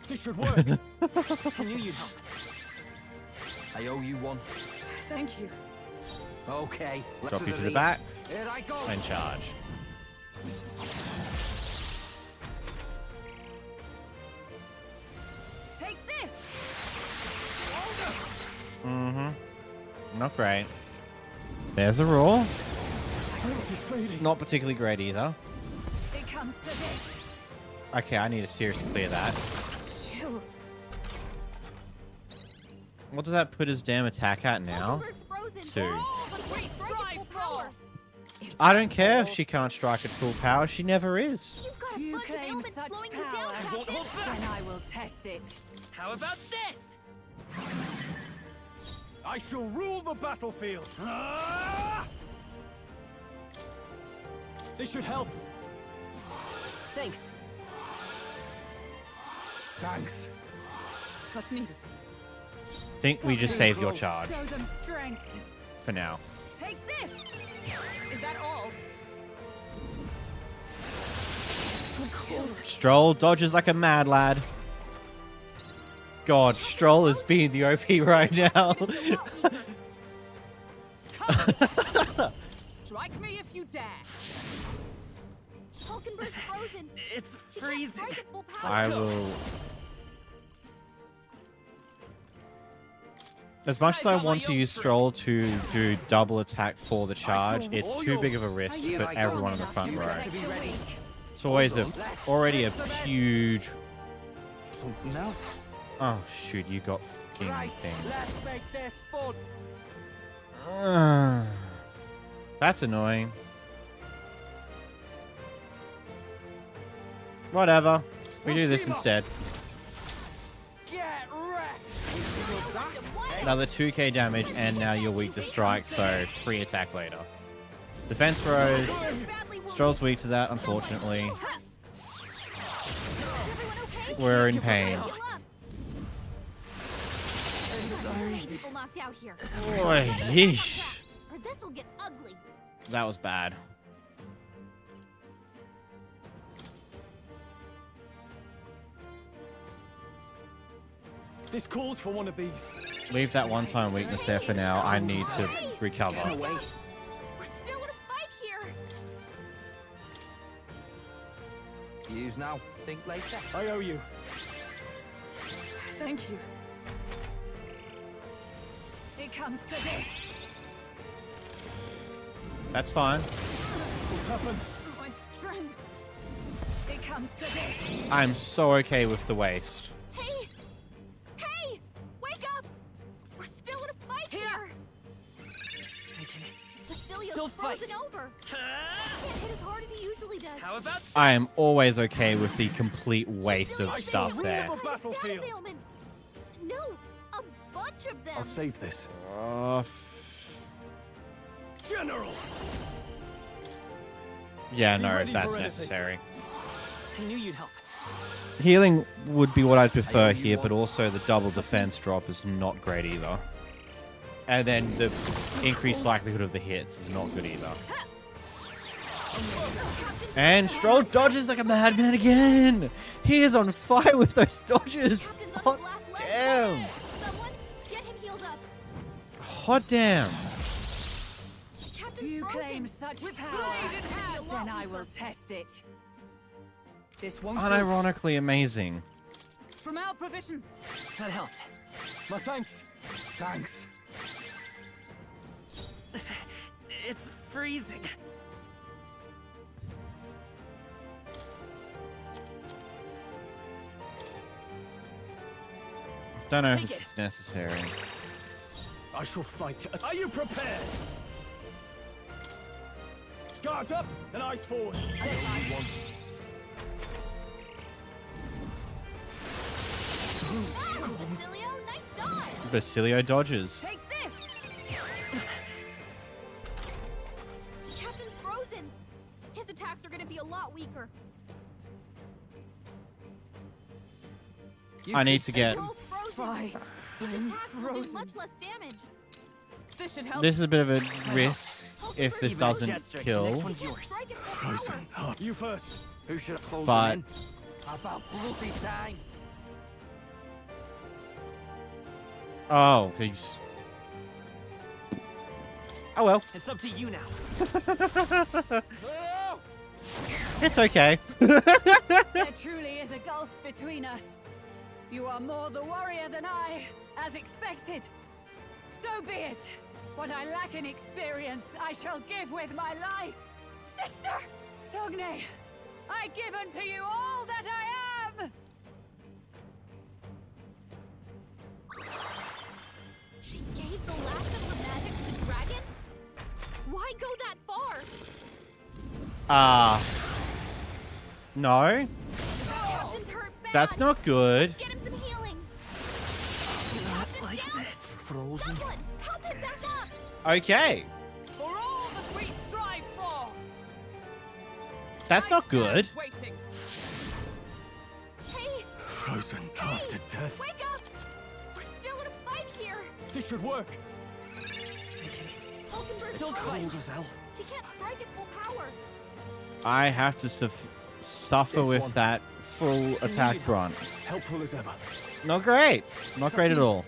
This should work. I knew you'd help. I owe you one. Thank you. Okay, let's Drop you to the lead. back Here I go. and charge. Take this. Mm-hmm. Not great. There's a roll. Strength is fading. Not particularly great either. It comes to this. Okay, I need to seriously clear that. Chill. What does that put his damn attack at now? Hulkenberg's frozen. 2. Oh, but he can't strike at full power. I don't care if she can't strike at full power. She never is. You've got a You bunch of claim ailments such slowing power. you down, I won't Captain. hold back. Then I will test it. How about this? I shall rule the battlefield. Ah! This should help. Thanks. Thanks. What's needed? Think we just saved your charge Show them strength. for now. Take this. Is that all? Stroll dodges like a mad lad. God, Stroll is being the OP right now. Strike me if you dare. Hulkenberg's frozen. It's She can't freezing. strike at full power. I will... As much as I want to use Stroll to do double attack for the charge, it's too big of a risk to put everyone in the front row. It's always already a huge... Something else. Oh shoot, you got fucking thing. Let's make this fun. That's annoying. Whatever. We do this instead. Get wrecked. Another 2k damage, and now you're weak to strike, so free attack later. Defense rose. Stroll's weak to that, unfortunately. We're in pain. People knocked out here. Boy, yeesh. Or this'll get ugly. That was bad. This calls for one of these. Leave that one-time weakness there for now. I need to recover. We're still in a fight here. Use now. Think later. I owe you. Thank you. It comes to this. That's fine. What's happened? My strength. It comes to this. I'm so okay with the waste. Hey! Hey! Wake up! We're still in a fight here! Basilios Still fight. frozen over. Can't hit as hard as he usually does. How about I am always okay with the complete waste of stuff there. Kind of status ailment. No, a bunch of them. I'll save this. General! Yeah, Be no, ready that's for anything. necessary. I knew you'd help. Healing would be what I'd prefer here, but also the double defense drop is not great either. And then the increased likelihood of the hits is not good either. And Stroll dodges like a madman again! He is on fire with those dodges! Hot damn! Someone get him healed up. Hot damn! You claim such power, then I will test it. This won't do. Unironically amazing. From our provisions. That helped. My thanks. Thanks. It's freezing. Don't know if Take this it. is necessary. I shall fight. Are you prepared? Guards up and eyes forward. Basilio, nice dodge. Basilio dodges. Take this. Captain's frozen. His attacks are going to be a lot weaker. I need to get... Control's frozen. His attacks will do much less damage. This should help. This is a bit of a risk if this Even doesn't gesture. kill. Next one's yours. Strike it full power. You first. Who should have closed But- them in? About bloody time. Oh, he's... Oh well. It's up to you now. It's okay. There truly is a gulf between us. You are more the warrior than I, as expected. So be it. What I lack in experience, I shall give with my life. Sister! Sogne, I give unto you all that I am! She gave the last of her magic to the dragon? Why go that far? No. Captain's hurt bad. That's not good. Get him some healing. Captain's down. Frozen. Someone, help him back up. Okay. For all that we strive for! That's not good. Waiting. Hey, Frozen after death. wake up. We're still in a fight here. This should work. Hulkenberg's Still frozen. Cold as hell. She can't strike at full power. I have to suffer This with one. that full attack brunt. Helpful as ever. Not great. Not great at all.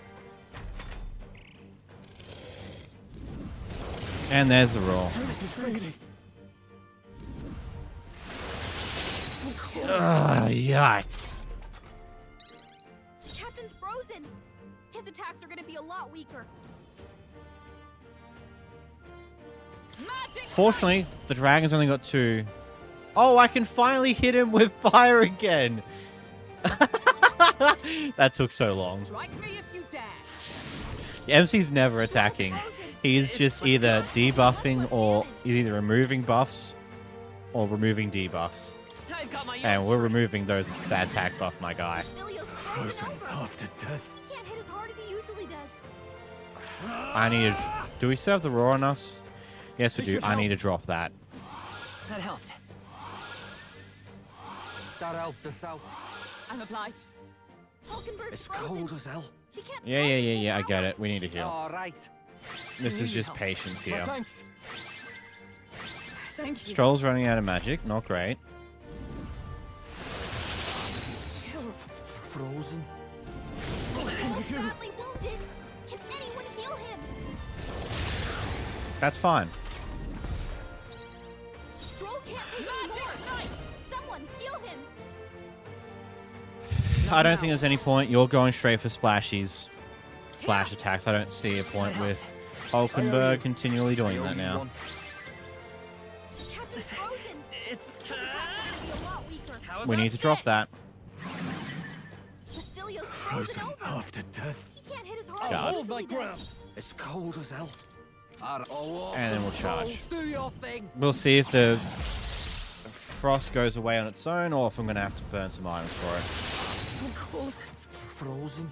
And there's the roll. This is fading. Yikes. Captain's frozen. His attacks are going to be a lot weaker. Magic! Fortunately, the dragon's only got 2. Oh, I can finally hit him with fire again. That took so long. Strike me if you dare. MC's never attacking. He's just either debuffing or he's either removing buffs or removing debuffs. I've got my And we're removing those with that attack buff, my guy. Basilio's frozen Frozen over. after death. He can't hit as hard as he usually does. I need to... Do we still have the roar on us? Yes, we do. I need to drop that. That helped. That helped us out. I'm obliged. Hulkenberg's It's frozen. cold as hell. She can't Yeah, strike yeah, at yeah, full yeah. I get power. it. We need to heal. All right. This is just patience My here. thanks. Thank you. Stroll's running out of magic. Not great. Frozen. He's badly wounded. Can anyone heal him? That's fine. Stroll can't take any more. Someone heal him. I don't think there's any point. You're going straight for splashies. Splash attacks. I don't see a point with Hulkenberg continually doing that now. We need to drop that. Frozen after death. He can't hit his heart. God. Hold my ground. It's cold as hell. And then we'll charge. Do your thing. We'll see if the frost goes away on its own or if I'm going to have to burn some items for it. I'm cold. Frozen.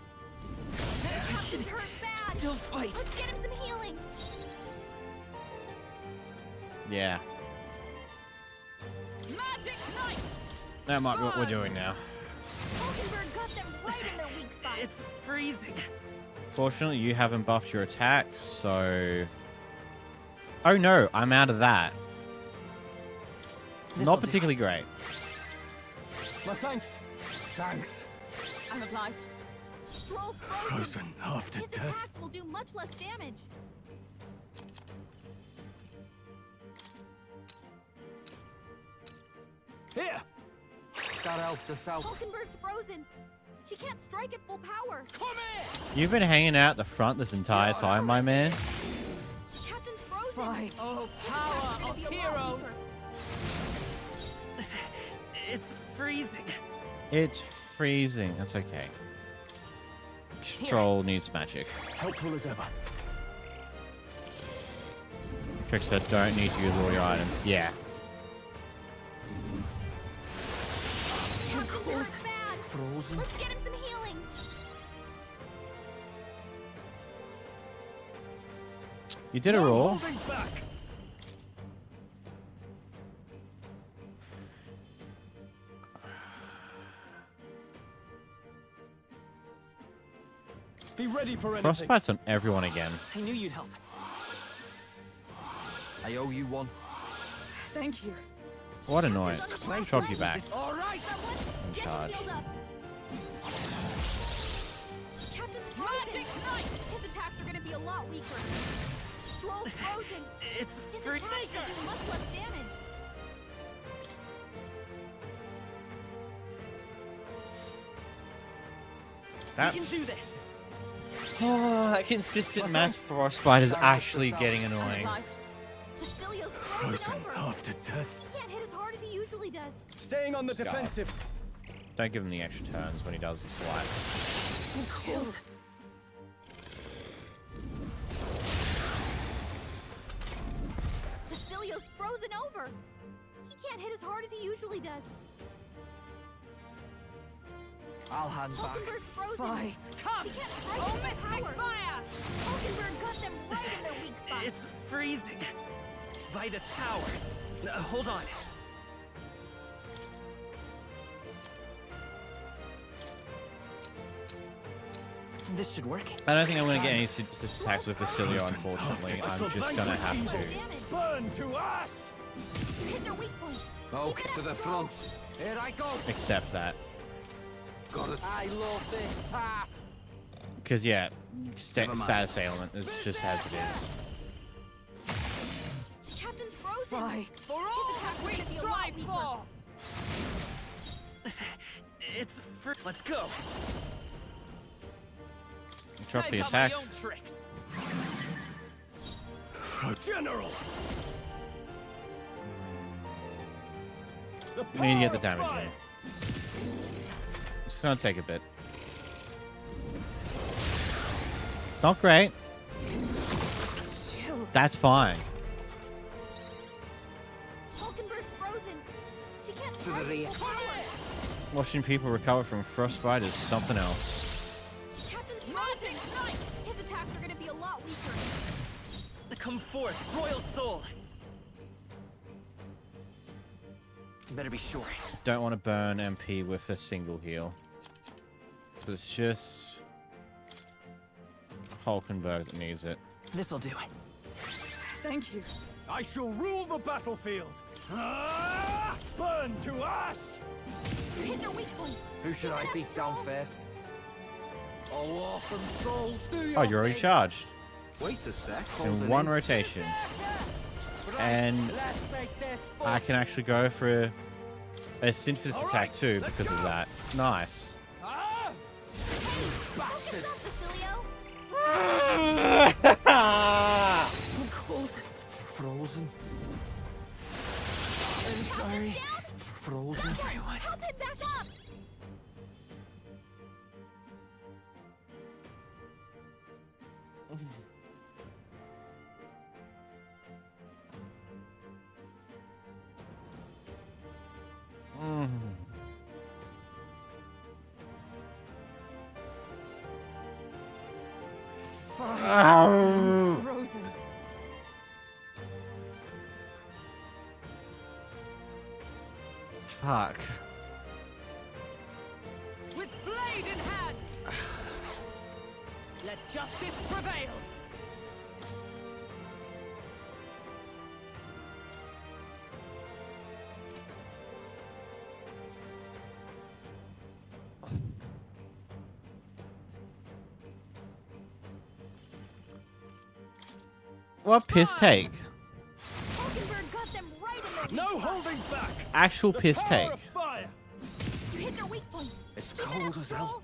Captain's hurt bad. Still fight. Let's get him some healing. Yeah. Magic Knight! That might be what we're doing now. Hulkenberg got them right in their weak spots. It's freezing. Fortunately, you haven't buffed your attack, so... Oh no, I'm out of that. Not particularly great. My thanks. Thanks. I'm obliged. Stroll's Frozen after His death. attacks will do much less damage. Here. That helped us out. Hulkenberg's frozen. She can't strike at full power. Come here. You've been hanging out the front this entire time, my man. Captain's frozen. Fight. Oh, His attacks are power gonna of be a lot heroes! weaker. It's freezing. It's freezing. That's okay. Stroll needs magic. Helpful as ever. Trickster, don't need to use all your items. Yeah. Captain's hurt bad. Frozen. Let's get him some healing. You did a roll. Holding back. Be ready for anything. Frostbite's on everyone again. I knew you'd help. I owe you one. Thank you. What annoyance. Shot you back. All right. Someone, And get charge. him healed up. Captain's frozen. Magic Knight! His attacks are gonna be a lot weaker. Stroll's frozen. It's His freezing. attacks will do much less damage. That, We can do this. oh, that consistent mass frostbite is actually getting annoying. Bastilio's Frozen frozen over. after death. He can't hit as hard as he usually does. Staying on the Scar. defensive. Don't give him the extra turns when he does the swipe. I'm cold. Bastilio's frozen over. He can't hit as hard as he usually does. I'll hand back. Hulkenberg's frozen. Fight. Come! She can't strike Oh, with mystic power. fire! Hulkenberg got them right in their weak spots. It's freezing. By this power. Hold on. This should work. I don't think I'm going to get any synthesis attacks with Bastilio, unfortunately. I'm just going to have to. Burn to ash. You hit their weak point. Okay, to the front. Here I go. Accept that. Got it. I love this path. Because, yeah, status ailment is just as it is. Captain's frozen. Fight for all His that attacks we are gonna be a lot strive weaker. for! It's free. Let's go. Drop I the got attack. my own tricks. General. The We need to get the power of damage fire. in. It's going to take a bit. Not great. That's fine. Hulkenberg's frozen. She can't the strike rear. at full power. Watching people recover from frostbite is something else. Captain's Magic frozen. Knight! His attacks are gonna be a lot weaker. Come forth, royal soul. Better be sure. Don't want to burn MP with a single heal. But it's just Hulkenberg that needs it. This'll do. Thank you. I shall rule the battlefield. Ah! Burn to ash. You hit their weak point. Who should I beat down first? Oh, awesome souls, do you? Oh, you're already charged. Wait a sec. In one rotation. And Let's make this I can actually go for a synthesis attack too because of that. Nice. I'm frozen. Fuck. With blade in hand. Let justice prevail. What piss take? Hulkenberg got them right in their No weak spot. holding back! Actual piss take. Fire! You hit their weak point. It's Keep it cold up, as hell. Stroll.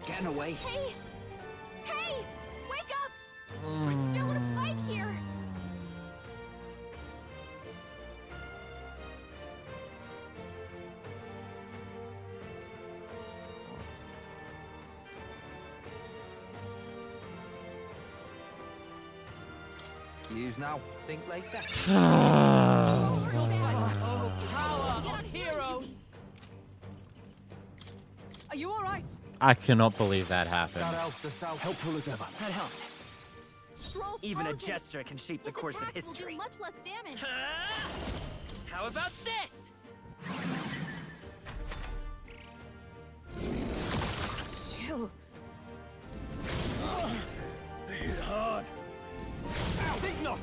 Getting away. Hey! Hey! Wake up! We're still in a fight here. Use now, think later. Oh, power of heroes. Are you all right? I cannot believe that happened. That helped us out. Helpful as ever. That helped. Stroll's Even a frozen. gesture can shape the His course of attacks will history. do much less damage. How about this? Chill. They hit hard. Think not.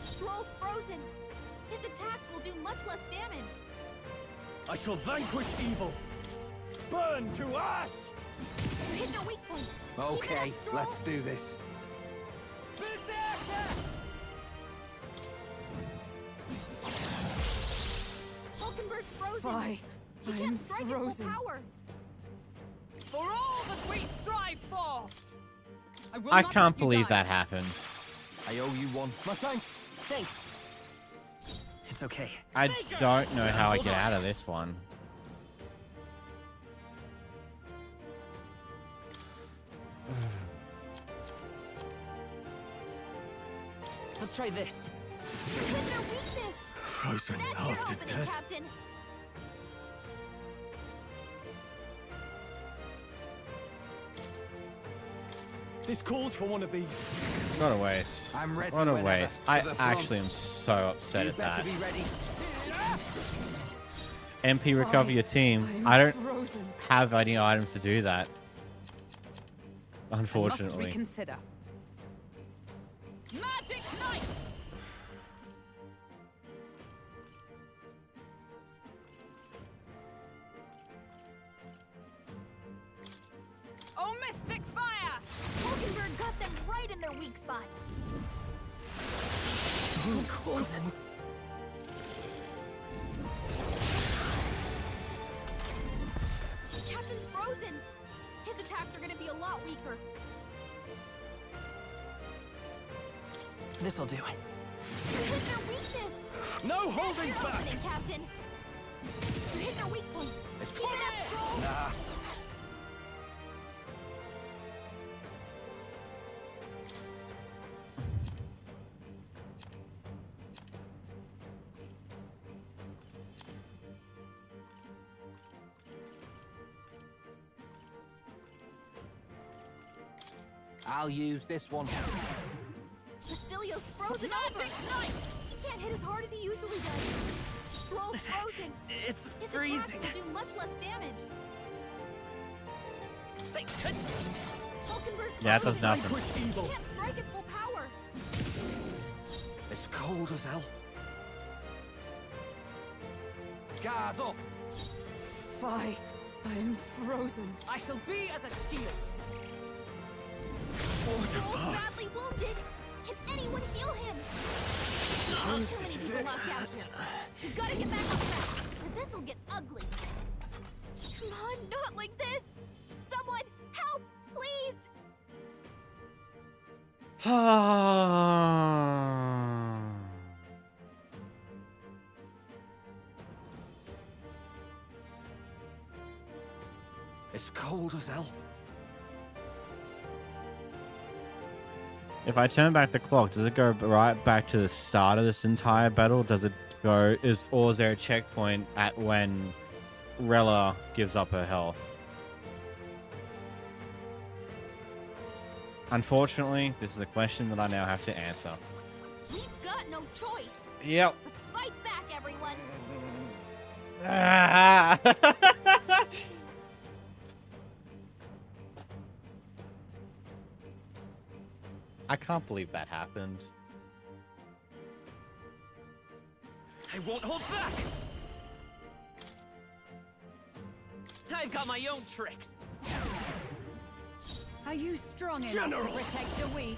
Stroll's frozen. His attacks will do much less damage. I shall vanquish evil. Burn to ash. You hit their weak point. Keep Okay, it up, Stroll. let's do this. Hulkenberg's frozen. Fine. She I'm can't strike at full frozen. power. For all that we strive for. Will I not can't let you believe die. that happened. I owe you one. My thanks. Thanks. It's okay. I don't know how I get out of this one. Let's try this. You hit their weakness. Frozen That's your after opening, death. Captain. This calls for one of these. What a waste. I'm ready What a whenever. waste. To I the front. actually am so upset You at better that. be ready. MP, recover your team. I'm I don't frozen. have any items to do that. Must Unfortunately. reconsider. Magic Knight! Oh, Mystic Fire! Hulkenberg got them right in their weak spot. Cold. Captain's frozen. His attacks are going to be a lot weaker. This'll do. You hit their weakness. No That's holding your back. opening, Captain. You hit their weak point. Keep it up, Stroll. Nah. I'll use this one. Basilio's frozen over. Magic Knight! He can't hit as hard as he usually does. Stroll's frozen. It's His freezing. attacks will do much less damage. Say, Hulkenberg's Yeah, it frozen. does nothing. Vanquish He evil. can't strike at full power. It's cold as hell. Guards up. Fie. I'm frozen. I shall be as a shield. Stroll's badly wounded. Can anyone heal him? Too many people locked out here. We've got to get back on track, or this'll get ugly. Come on, not like this. Someone, help, please. It's cold as hell. If I turn back the clock, does it go right back to the start of this entire battle? Does it go, or is there a checkpoint at when Rella gives up her health? Unfortunately, this is a question that I now have to answer. We've got no choice. Yep. Let's fight back, everyone. I can't believe that happened. I won't hold back! I've got my own tricks. Are you strong enough to protect the weak?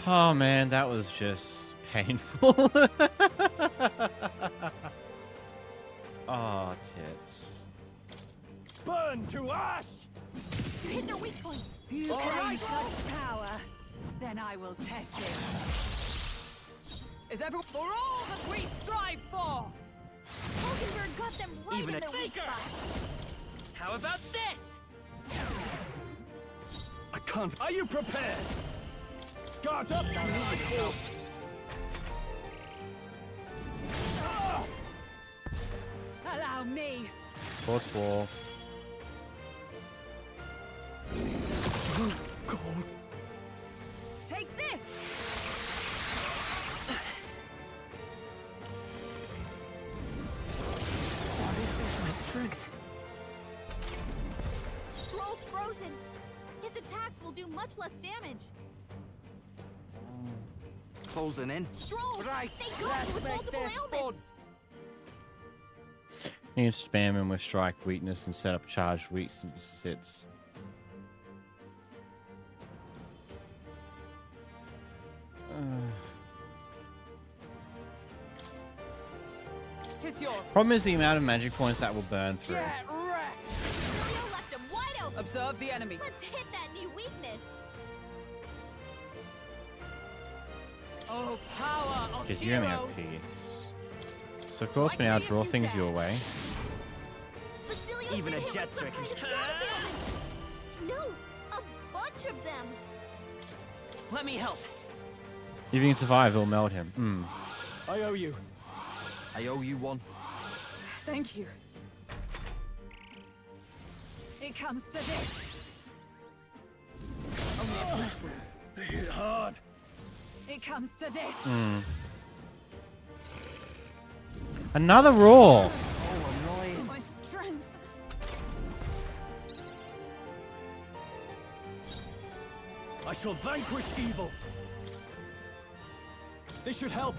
Oh man, that was just painful. Oh, tits. Burn to ash! You hit their weak point. You claim such power, then I will test it. Is everyone for all that we strive for? Hulkenberg got them right Even in a their weak faker. spot. How about this? I can't. Are you prepared? Guards up! Allow me. Force wall. So cold. Take this. What is this? My strength. Stroll's frozen. His attacks will do much less damage. Closing in. Stroll! Right, They got you with multiple ailments! You can spam him with strike weakness and set up charged weak sits. Tis yours. Problem is the amount of magic points that will burn through. Get wrecked. Julio left him wide open! Observe the enemy. Let's hit that new weakness! Oh, power of Because you only have heroes. peace. So of course, may I draw things your way. Basilios Even been a hit with jester some can- kind of strong ailment. No! A bunch of them! Let me help. If you can survive, it'll melt him. I owe you. I owe you one. Thank you. It comes to this. Only a flesh wound. They hit hard. It comes to this. Another roar. My strength. I shall vanquish evil. This should help.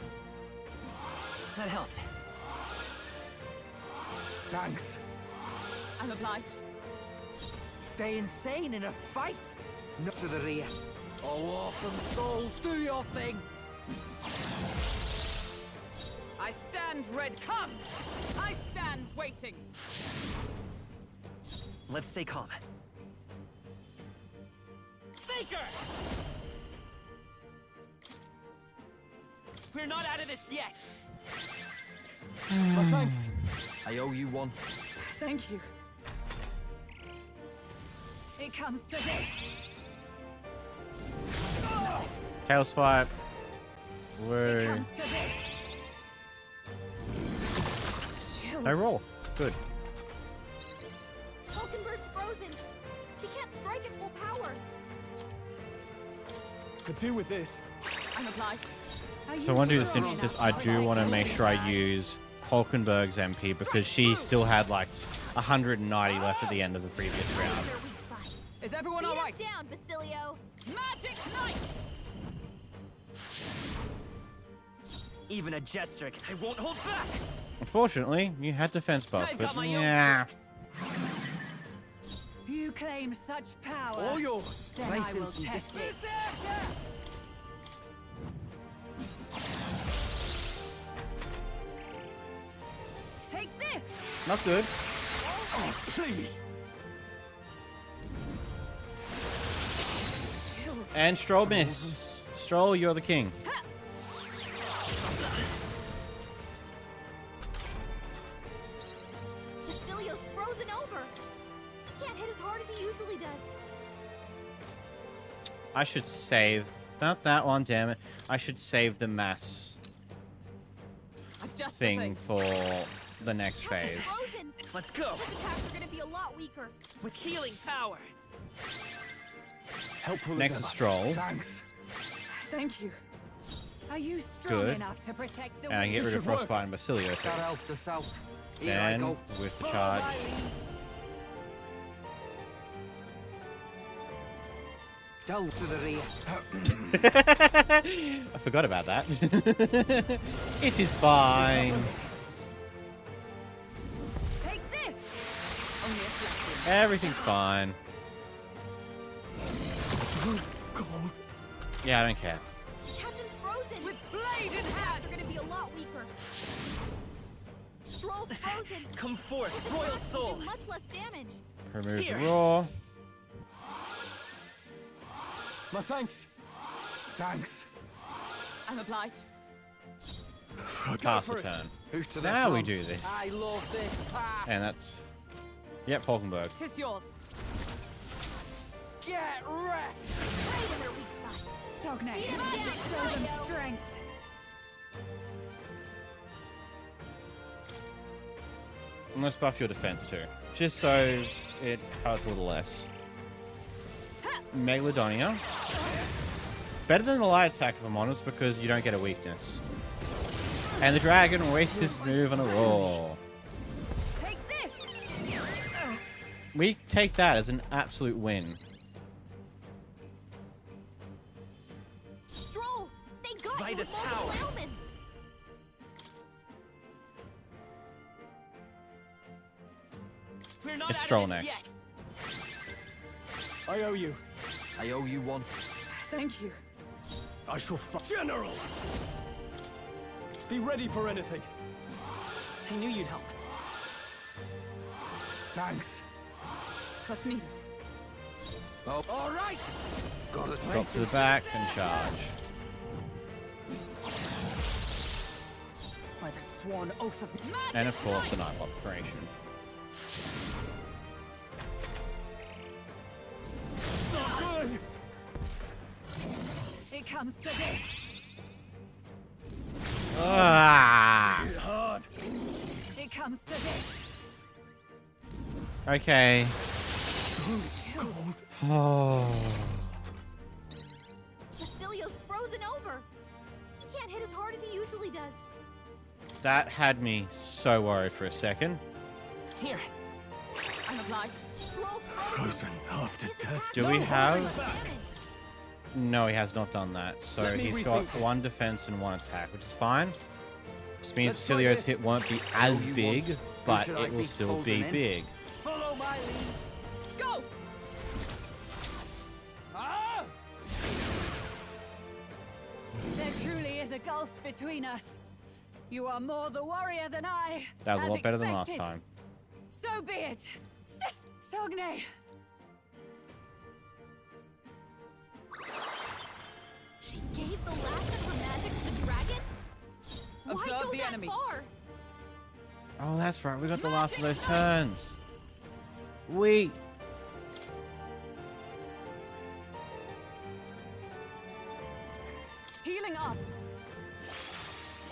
That helped. Thanks. I'm obliged. Stay insane in a fight. Not to the rear. Oh, awesome souls, do your thing. I stand red. Come. I stand waiting. Let's stay calm. Faker! We're not out of this yet. My thanks. I owe you one. Thank you. It comes to this. Chaos fight. It Whoa. comes to this. They roll. Good. Hulkenberg's frozen. She can't strike at full power. Could do with this. I'm obliged. So I want to do the synthesis. I do want to make sure I use Hulkenberg's MP because she still had like 190 left at the end of the previous round. Their weak spot. Is everyone Beat all it right? down, Basilio. Magic Knight! Even a jester can- I won't hold back! Unfortunately, you had defense buffs, I've but got my own yeah. tricks. You claim such power. All yours. Then Place I in will some test it. Not good. Oh, please. And Stroll miss. Stroll, you're the king. Basilio's frozen over. He can't hit as hard as he usually does. I should save. Not that one, damn it. I should save the mass thing for the next phase. Frozen. Let's go. His attacks are gonna be a lot weaker. With healing power. Helpful Next as is ever. Stroll. Thanks. Thank you. Are you strong Good. enough to protect the And I can get rid of should work. Frostbite and Basilio too. That helped us out. Here I Then, go. with the charge. Tell to the rear. I forgot about that. It is fine. Take this. Only a flash. Everything's fine. Gold. Yeah, I don't care. Captain's frozen. With blade in hand. Are gonna be a lot weaker. Stroll's frozen. Come forth, His Royal attacks will Soul. do much less damage. Remove Here. the raw. My thanks. Thanks. I'm obliged. Cast a turn. Who's to the Now we front? do this. I love this part. And that's... Yep, Falkenberg. Tis yours. Get wrecked. Right in their weak spot. Sogne. Beat him Magic down, show them Mario. strength. And let's buff your defense too. Just so it hurts a little less. Megalodonia. Better than the light attack if I'm honest, because you don't get a weakness. And the dragon wastes his move on a roar. Take this. We take that as an absolute win. Stroll, they got Light you with is multiple power. ailments. We're not It's out of Stroll this next. yet. I owe you. I owe you one. Thank you. I shall fight. General! Be ready for anything. I knew you'd help. Thanks. Twas needed. Oh, all right. Got it. Drop to the back and charge. By the sworn oath of magic. And of course, the Nightlock creation. Good. It comes to this. Ah! Hit hard. It comes to this. Okay. Gold. Oh. Basilio's frozen over. He can't hit as hard as he usually does. That had me so worried for a second. Here. I'm obliged. Stroll's frozen. Frozen after His death. attacks Do will we do have- much damage. No, he has not done that. So Let me he's rethink got this. one defense and one attack, which is fine. Just means Let's try Basilio's this. hit won't be as you big, want? but should I it will be still be closing in? big. Follow my lead. Go. Ah! There truly is a gulf between us. You are more the warrior than I. That was a as lot better than last expected. time. So be it. Sogne. She gave the last of her magic to the dragon? Why Observe go the that enemy. far? Oh, that's right. We got the last of those turns. We. Healing arts.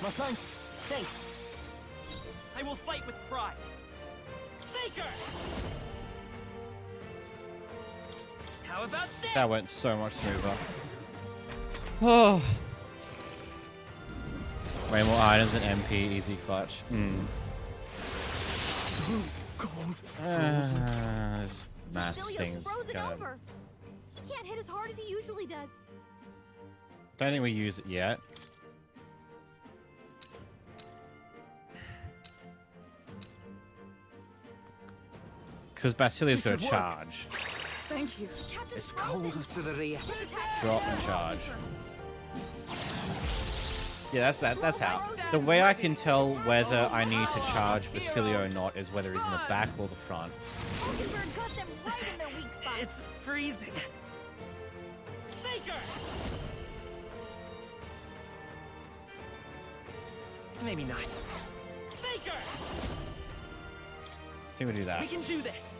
My thanks. Thanks. I will fight with pride. Faker! How about this? That went so much smoother. Oh. Way more items than MP, easy clutch. Gold. This mass Basilio's thing's frozen gonna... over. He can't hit as hard as he usually does. Don't think we use it yet. Because Basilio's got to should work. charge. Thank you. Captain's It's frozen. cold to the rear. His attacks Drop will and be charge. weaker. Yeah, that's how. The way I can tell whether I need to charge Basilio or not is whether he's in the back or the front. Hulkenberg got them right in their weak spot. It's freezing. Faker! Maybe not. Faker! I think we do that. We can do this.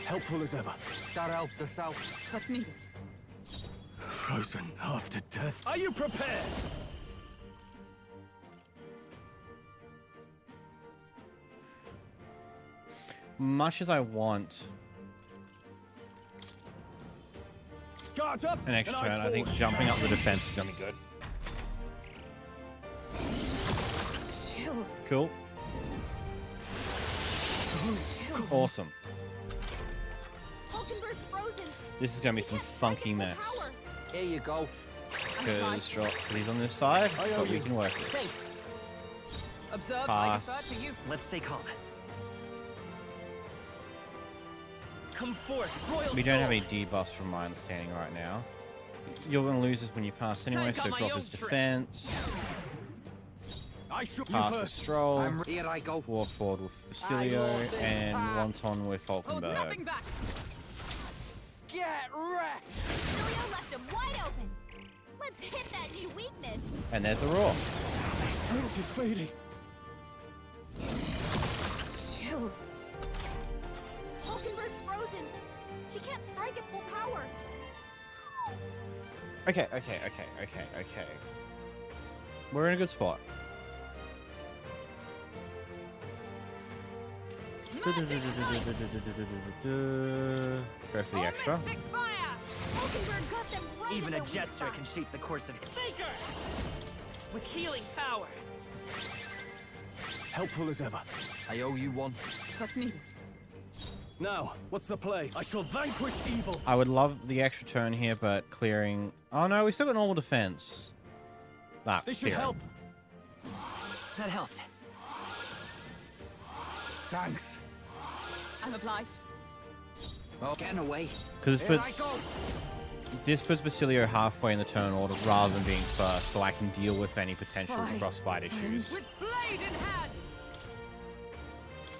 Helpful as ever. That helped us out. What's needed? Frozen after death. Are you prepared? Much as I want Guards up. an extra turn, I think jumping up the defense is gonna be good. Cool. Awesome. Hulkenberg's frozen. This is gonna be some funky mess. Here you go. Because he's on this side, but we can work this. Observe, Pass. to you. Let's stay calm. Come forth, royal We don't have soul. any debuffs from my understanding right now. You're gonna lose this when you pass anyway, so drop his defense. I shook you Pass with first. Stroll. Here I go. Walk forward with Basilio, and Wonton with Falkenberg. back. Get wrecked. Basilio left him wide open. Let's hit that new weakness. And there's the roar. Strength is fading. Hulkenberg's frozen. She can't strike at full power. Okay. We're in a good spot. Go for the extra. Hulkenberg got them right Even in a their weak gesture spot. can shape the course of Faker! With healing power. Helpful as ever. I owe you one. What's needed? Now, what's the play? I shall vanquish evil. I would love the extra turn here, but clearing... Oh no, we still got normal defense. Ah, This should clearing. help. That helped. Thanks. I'm obliged. Oh, getting away. Because Here I go. this puts Basilio halfway in the turn order rather than being first, so I can deal with any potential Fine. frostbite issues. With blade in hand.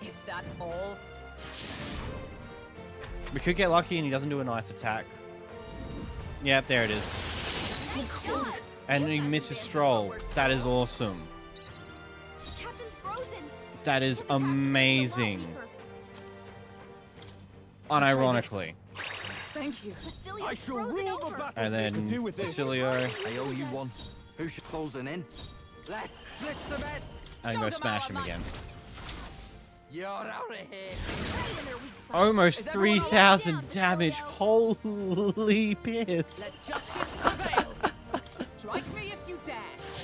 Is that all? We could get lucky and he doesn't do a nice attack. Yep, there it is. And he misses Stroll. That is awesome. Captain's frozen. That is His attack's gonna be a lot amazing. weaker. Unironically. Thank you. Basilio's I shall frozen rule the over. battle. And then do with this. Basilio, I owe you one. Who should closing in? Let's split some heads. and Show go them smash our him might. again. You're out of here. Right in their weak spot. Almost Is everyone 3,000 down, damage. Holy piss. Let justice prevail. Strike me if you dare.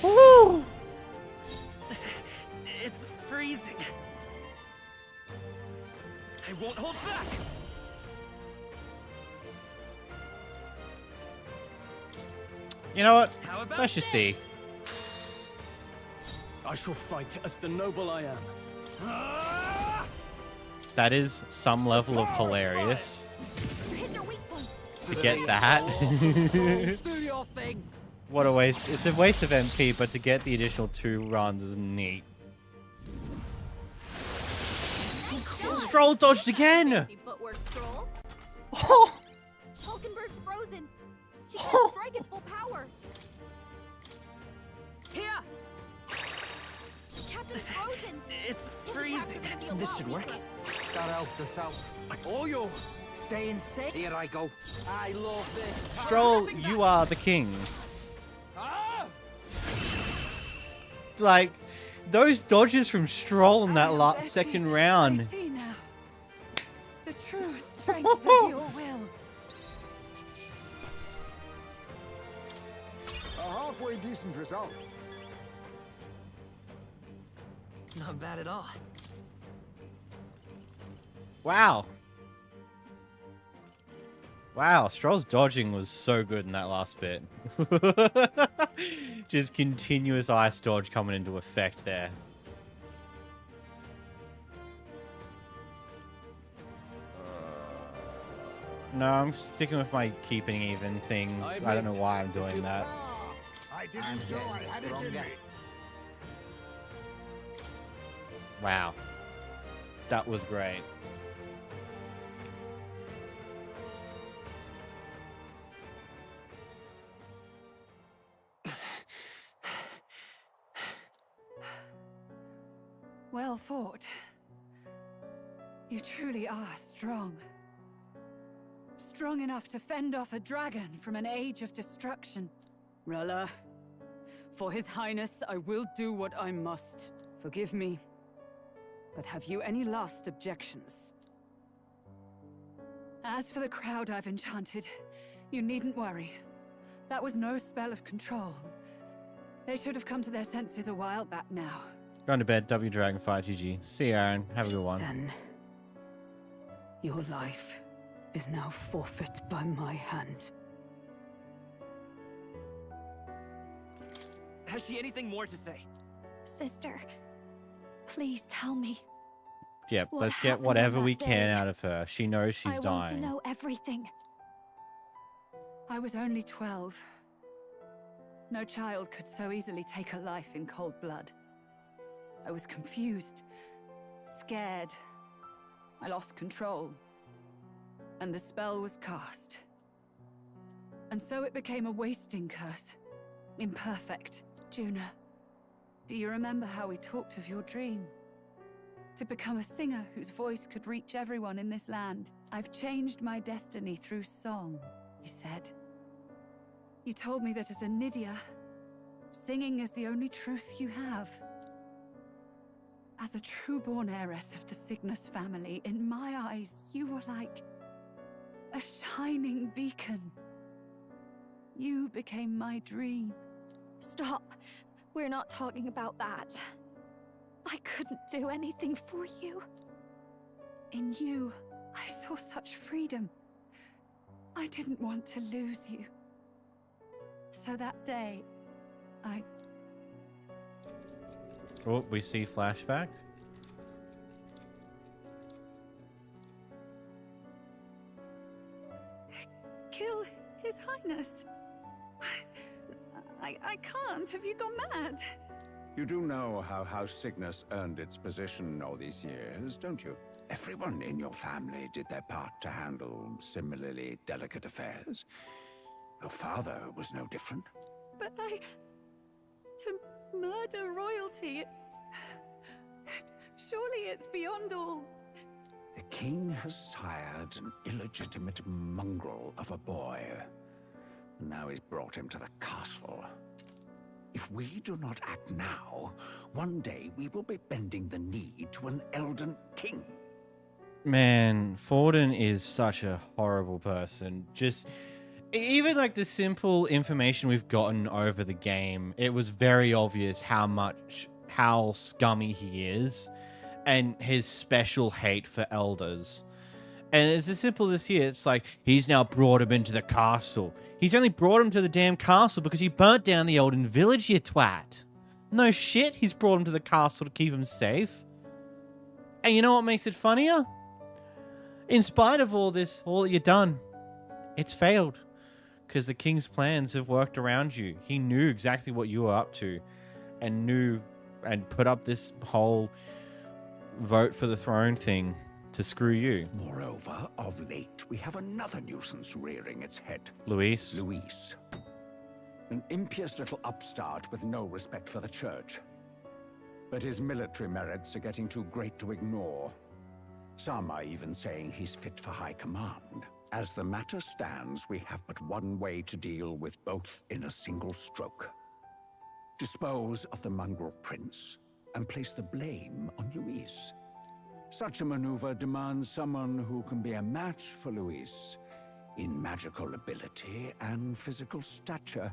Woo! It's freezing. I won't hold back. You know what? How about Let's just see. I shall fight as the noble I am. Ah! That is some level of hilarious. You hit their weak point. To get that. Do your thing. What a waste. It's a waste of MP, but to get the additional 2 runs is neat. Stroll dodged again! Fancy footwork, Stroll. Oh, Hulkenberg's frozen. She can't strike at full power. Here. Captain's frozen. It's His freezing. attacks are gonna be a This lot should work. weaker. That helped us out. All yours. Staying safe. Here I go. I love this. Stroll, you are the king. Ah! Like, those dodges from Stroll in that second I round. see now. The true strength of your will. A halfway decent result. Not bad at all. Wow. Wow, Stroll's dodging was so good in that last bit. Just continuous ice dodge coming into effect there. No, I'm sticking with my keeping even thing. I don't know why I'm doing that. I I didn't know I had it in me. Wow. That was great. Well fought. You truly are strong. Strong enough to fend off a dragon from an age of destruction. Rella, for His Highness, I will do what I must. Forgive me. But have you any last objections? As for the crowd I've enchanted, you needn't worry. That was no spell of control. They should have come to their senses a while back now. Going to bed, W Dragonfire GG. See you, Aaron. Have a good one. Then, your life is now forfeit by my hand. Has she anything more to say? Sister, please tell me. Yep, What let's get happened on whatever that we can day? out of her. She knows she's I dying. want to know everything. I was only 12. No child could so easily take a life in cold blood. I was confused, scared. I lost control. And the spell was cast. And so it became a wasting curse. Imperfect. Juna, do you remember how we talked of your dream? To become a singer whose voice could reach everyone in this land. I've changed my destiny through song, you said. You told me that as a Nydia, singing is the only truth you have. As a true-born heiress of the Cygnus family, in my eyes, you were like a shining beacon. You became my dream. Stop. We're not talking about that. I couldn't do anything for you. In you, I saw such freedom. I didn't want to lose you. So that day, Oh, we see flashback. Kill His Highness. I can't. Have you gone mad? You do know how House Cygnus earned its position all these years, don't you? Everyone in your family did their part to handle similarly delicate affairs. Your father was no different. But to murder royalty, surely it's beyond all. The king has sired an illegitimate mongrel of a boy. Now he's brought him to the castle. If we do not act now, one day we will be bending the knee to an Elden king. Man, Forden is such a horrible person. Just, even like the simple information we've gotten over the game, it was very obvious how scummy he is and his special hate for elders. And it's as simple as here. It's like, he's now brought him into the castle. He's only brought him to the damn castle because he burnt down the Elden village, you twat. No shit, he's brought him to the castle to keep him safe. And you know what makes it funnier? In spite of all this, all that you've done, it's failed. Because the king's plans have worked around you. He knew exactly what you were up to. And knew and put up this whole vote for the throne thing to screw you. Moreover, of late, we have another nuisance rearing its head. Luis. Luis. An impious little upstart with no respect for the church. But his military merits are getting too great to ignore. Some are even saying he's fit for high command. As the matter stands, we have but one way to deal with both in a single stroke. Dispose of the mongrel prince and place the blame on Luis. Such a maneuver demands someone who can be a match for Luis in magical ability and physical stature.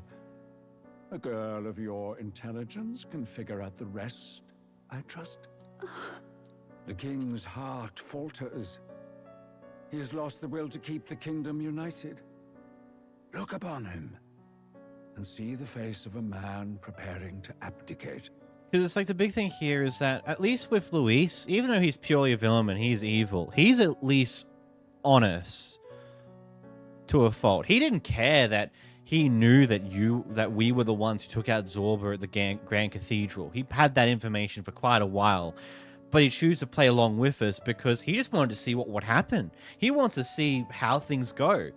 A girl of your intelligence can figure out the rest, I trust. The king's heart falters. He has lost the will to keep the kingdom united. Look upon him and see the face of a man preparing to abdicate. Because it's like the big thing here is that at least with Luis, even though he's purely a villain and he's evil, he's at least honest to a fault. He didn't care that he knew that we were the ones who took out Zorba at the Grand Cathedral. He had that information for quite a while, but he chose to play along with us because he just wanted to see what would happen. He wants to see how things go.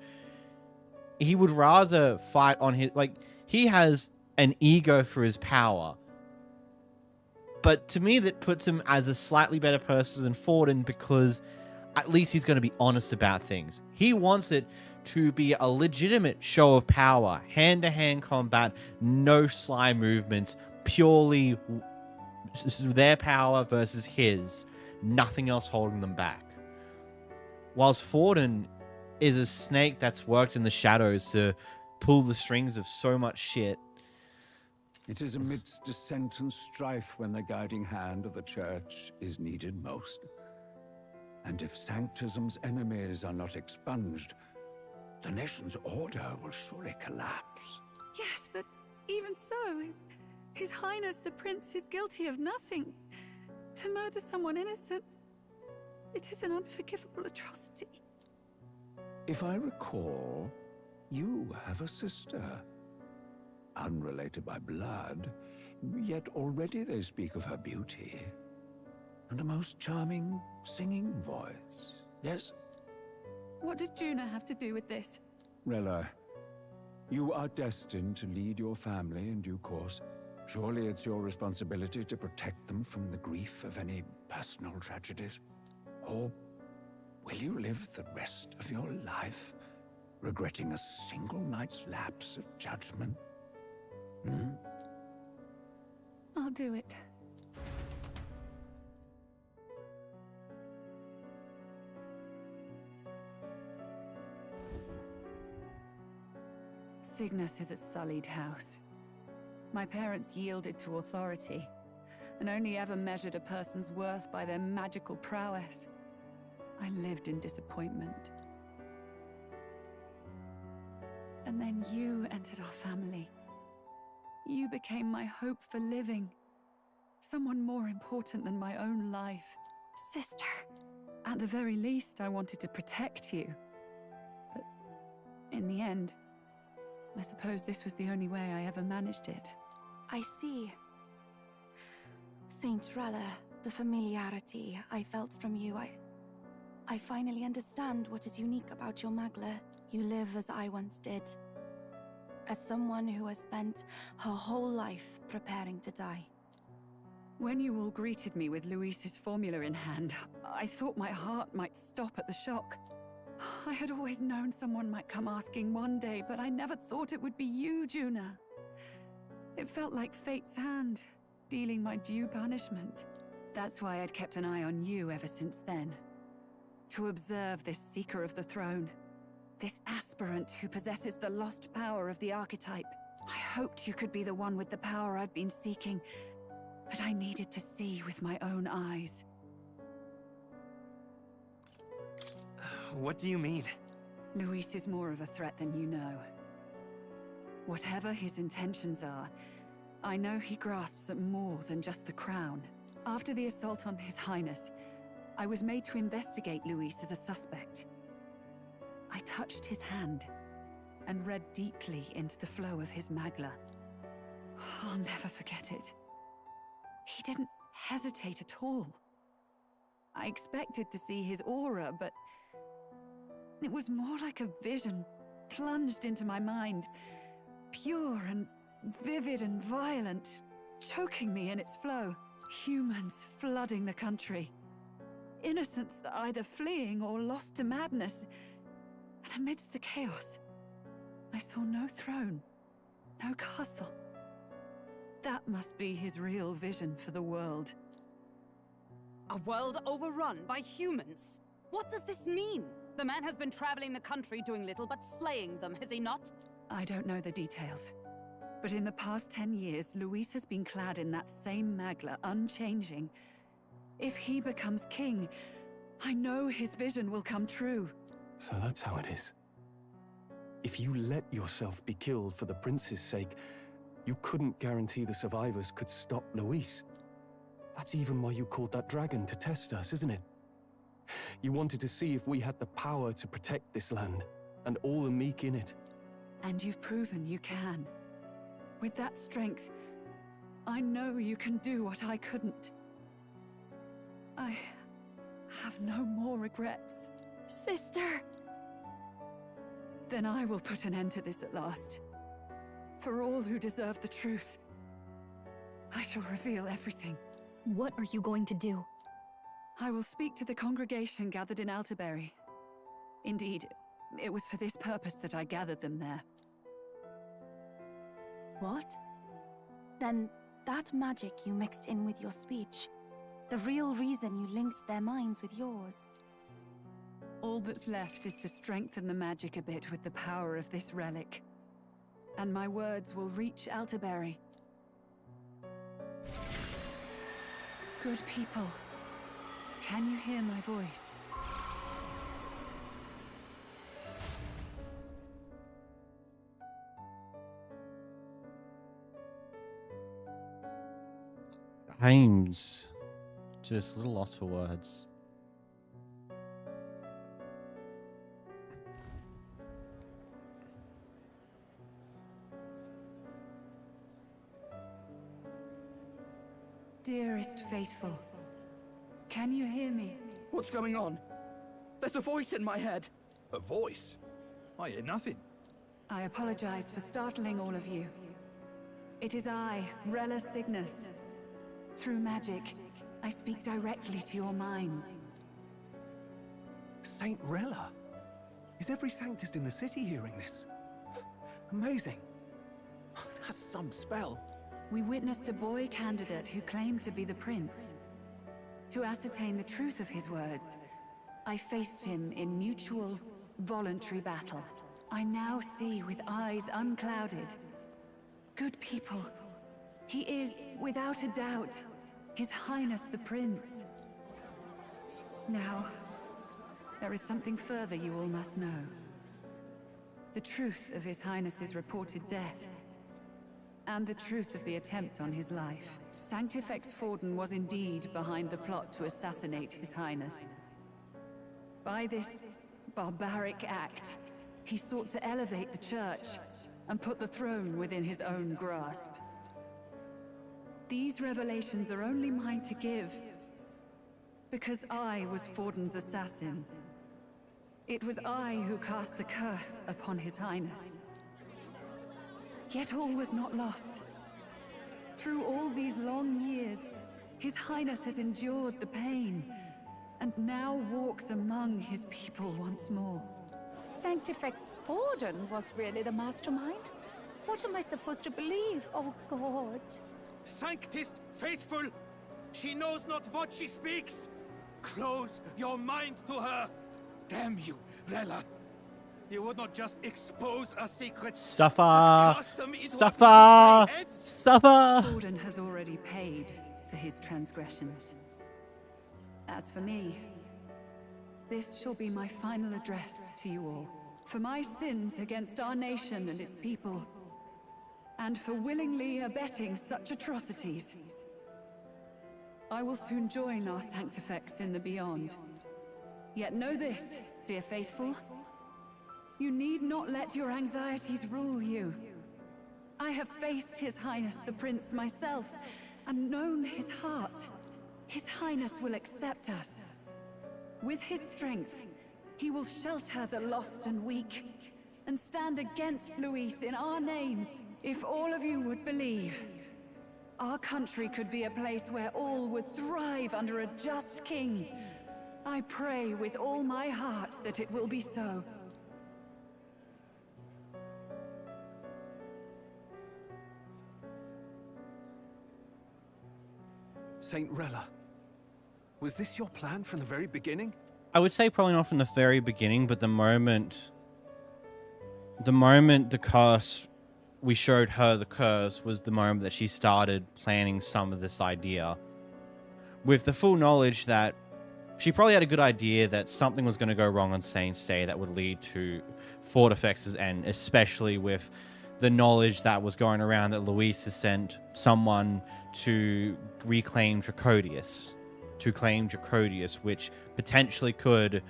He would rather fight on his, like, he has an ego for his power. But to me, that puts him as a slightly better person than Forden because at least he's going to be honest about things. He wants it to be a legitimate show of power, hand-to-hand combat, no sly movements, purely their power versus his, nothing else holding them back. Whilst Forden is a snake that's worked in the shadows to pull the strings of so much shit. It is amidst dissent and strife when the guiding hand of the church is needed most. And if Sanctism's enemies are not expunged, the nation's order will surely collapse. Yes, but even so, His Highness the Prince is guilty of nothing. To murder someone innocent, it is an unforgivable atrocity. If I recall, you have a sister. Unrelated by blood, yet already they speak of her beauty. And a most charming singing voice, yes? What does Juna have to do with this? Rella, you are destined to lead your family in due course. Surely it's your responsibility to protect them from the grief of any personal tragedies. Or will you live the rest of your life regretting a single night's lapse of judgment? I'll do it. Cygnus is a sullied house. My parents yielded to authority, and only ever measured a person's worth by their magical prowess. I lived in disappointment. And then you entered our family. You became my hope for living. Someone more important than my own life. Sister. At the very least, I wanted to protect you. But in the end, I suppose this was the only way I ever managed it. I see. Saint Rella, the familiarity I felt from you, I finally understand what is unique about your Magla. You live as I once did. As someone who has spent her whole life preparing to die. When you all greeted me with Luis's formula in hand, I thought my heart might stop at the shock. I had always known someone might come asking one day, but I never thought it would be you, Juna. It felt like fate's hand, dealing my due punishment. That's why I'd kept an eye on you ever since then. To observe this seeker of the throne. This aspirant who possesses the lost power of the archetype. I hoped you could be the one with the power I've been seeking, but I needed to see with my own eyes. What do you mean? Luis is more of a threat than you know. Whatever his intentions are, I know he grasps at more than just the crown. After the assault on His Highness, I was made to investigate Luis as a suspect. I touched his hand and read deeply into the flow of his Magla. I'll never forget it. He didn't hesitate at all. I expected to see his aura, but it was more like a vision plunged into my mind, pure and vivid and violent, choking me in its flow. Humans flooding the country. Innocents either fleeing or lost to madness. And amidst the chaos, I saw no throne, no castle. That must be his real vision for the world. A world overrun by humans? What does this mean? The man has been traveling the country doing little but slaying them, has he not? I don't know the details. But in the past 10 years, Luis has been clad in that same Magla, unchanging. If he becomes king, I know his vision will come true. So that's how it is. If you let yourself be killed for the prince's sake, you couldn't guarantee the survivors could stop Luis. That's even why you called that dragon to test us, isn't it? You wanted to see if we had the power to protect this land. and all the meek in it. And you've proven you can. With that strength, I know you can do what I couldn't. I have no more regrets. Sister! Then I will put an end to this at last. For all who deserve the truth, I shall reveal everything. What are you going to do? I will speak to the congregation gathered in Alterbury. Indeed, it was for this purpose that I gathered them there. What? Then that magic you mixed in with your speech, the real reason you linked their minds with yours. All that's left is to strengthen the magic a bit with the power of this relic. And my words will reach Alterbury. Good people, can you hear my voice? James, just a little lost for words. Dearest faithful, can you hear me? What's going on? There's a voice in my head. A voice? I hear nothing. I apologize for startling all of you. It is I, Rella Cygnus. Through magic, I speak directly to your minds. Saint Rella? Is every Sanctist in the city hearing this? Amazing. That's some spell. We witnessed a boy candidate who claimed to be the prince. To ascertain the truth of his words, I faced him in mutual, voluntary battle. I now see with eyes unclouded. Good people, he is, without a doubt, His Highness the Prince. Now, there is something further you all must know. The truth of His Highness's reported death, and the truth of the attempt on his life. Sanctifex Forden was indeed behind the plot to assassinate His Highness. By this barbaric act, he sought to elevate the Church and put the throne within his own grasp. These revelations are only mine to give, because I was Forden's assassin. It was I who cast the curse upon His Highness. Yet all was not lost. Through all these long years, His Highness has endured the pain, and now walks among his people once more. Sanctifex Forden was really the mastermind? What am I supposed to believe? Oh, God. Sanctist faithful, she knows not what she speaks. Close your mind to her. Damn you, Rella. You would not just expose a secret. Suffer! Suffer! Suffer! Forden has already paid for his transgressions. As for me, this shall be my final address to you all. For my sins against our nation and its people, and for willingly abetting such atrocities. I will soon join our Sanctifex in the beyond. Yet know this, dear faithful, you need not let your anxieties rule you. I have faced His Highness the Prince myself, and known his heart. His Highness will accept us. With his strength, he will shelter the lost and weak, and stand against Luis in our names. If all of you would believe, our country could be a place where all would thrive under a just king. I pray with all my heart that it will be so. Saint Rella, was this your plan from the very beginning? I would say probably not from the very beginning, but the moment the curse, we showed her the curse, was the moment that she started planning some of this idea. With the full knowledge that she probably had a good idea that something was going to go wrong on Saint's Day that would lead to Fortifex's end, especially with the knowledge that was going around that Luis has sent someone to reclaim Dracodius, which potentially could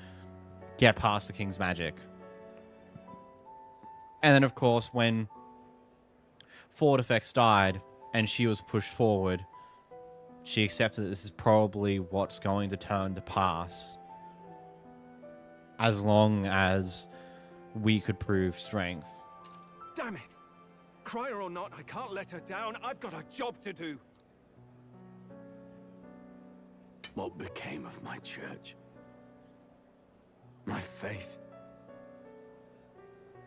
get past the King's magic. And then, of course, when Fortifex died and she was pushed forward, she accepted that this is probably what's going to turn to pass, as long as we could prove strength. Damn it! Crier or not, I can't let her down. I've got a job to do. What became of my church? My faith?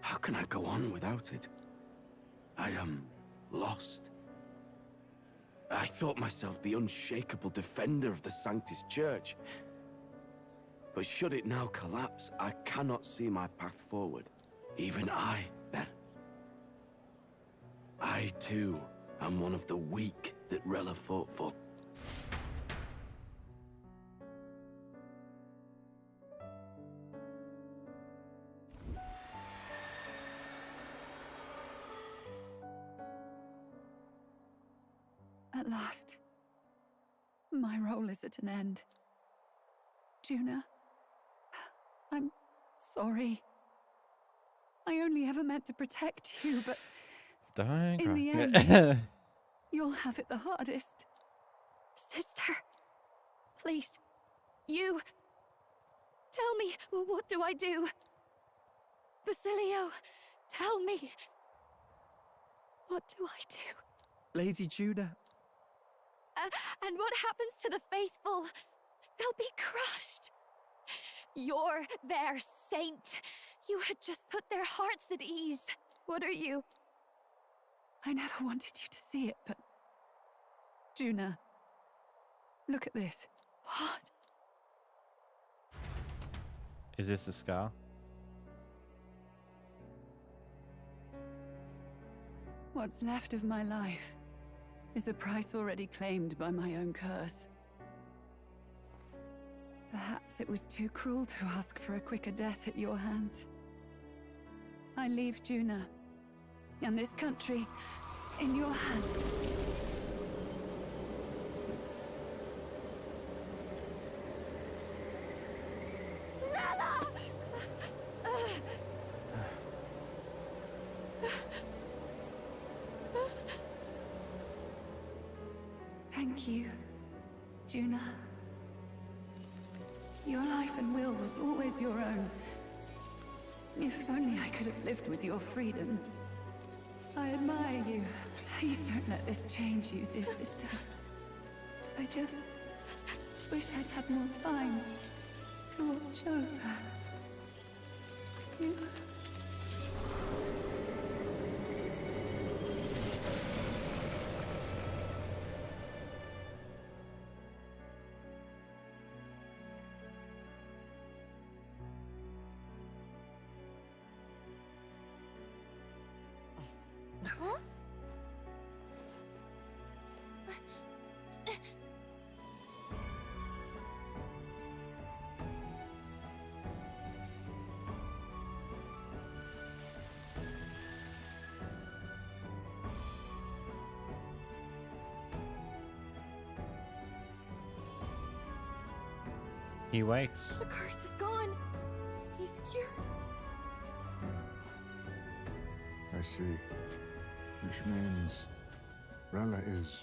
How can I go on without it? I am lost. I thought myself the unshakable defender of the Sanctus Church. But should it now collapse, I cannot see my path forward. Even I, then. I, too, am one of the weak that Rella fought for. At last, my role is at an end. Juna, I'm sorry. I only ever meant to protect you, but Don't in the cry. end, you'll have it the hardest. Sister, please, you... Tell me, what do I do? Basilio, tell me. What do I do? Lady Juna. And what happens to the faithful? They'll be crushed. You're their saint. You had just put their hearts at ease. What are you? I never wanted you to see it, but... Juna, look at this. What? Is this the scar? What's left of my life is a price already claimed by my own curse. Perhaps it was too cruel to ask for a quicker death at your hands. I leave Juna and this country in your hands. Rella! Thank you, Juna. Your life and will was always your own. If only I could have lived with your freedom. I admire you. Please don't let this change you, dear sister. I just wish I'd had more time to watch over you. Huh? He wakes. The curse is gone. He's cured. I see. Which means Rella is...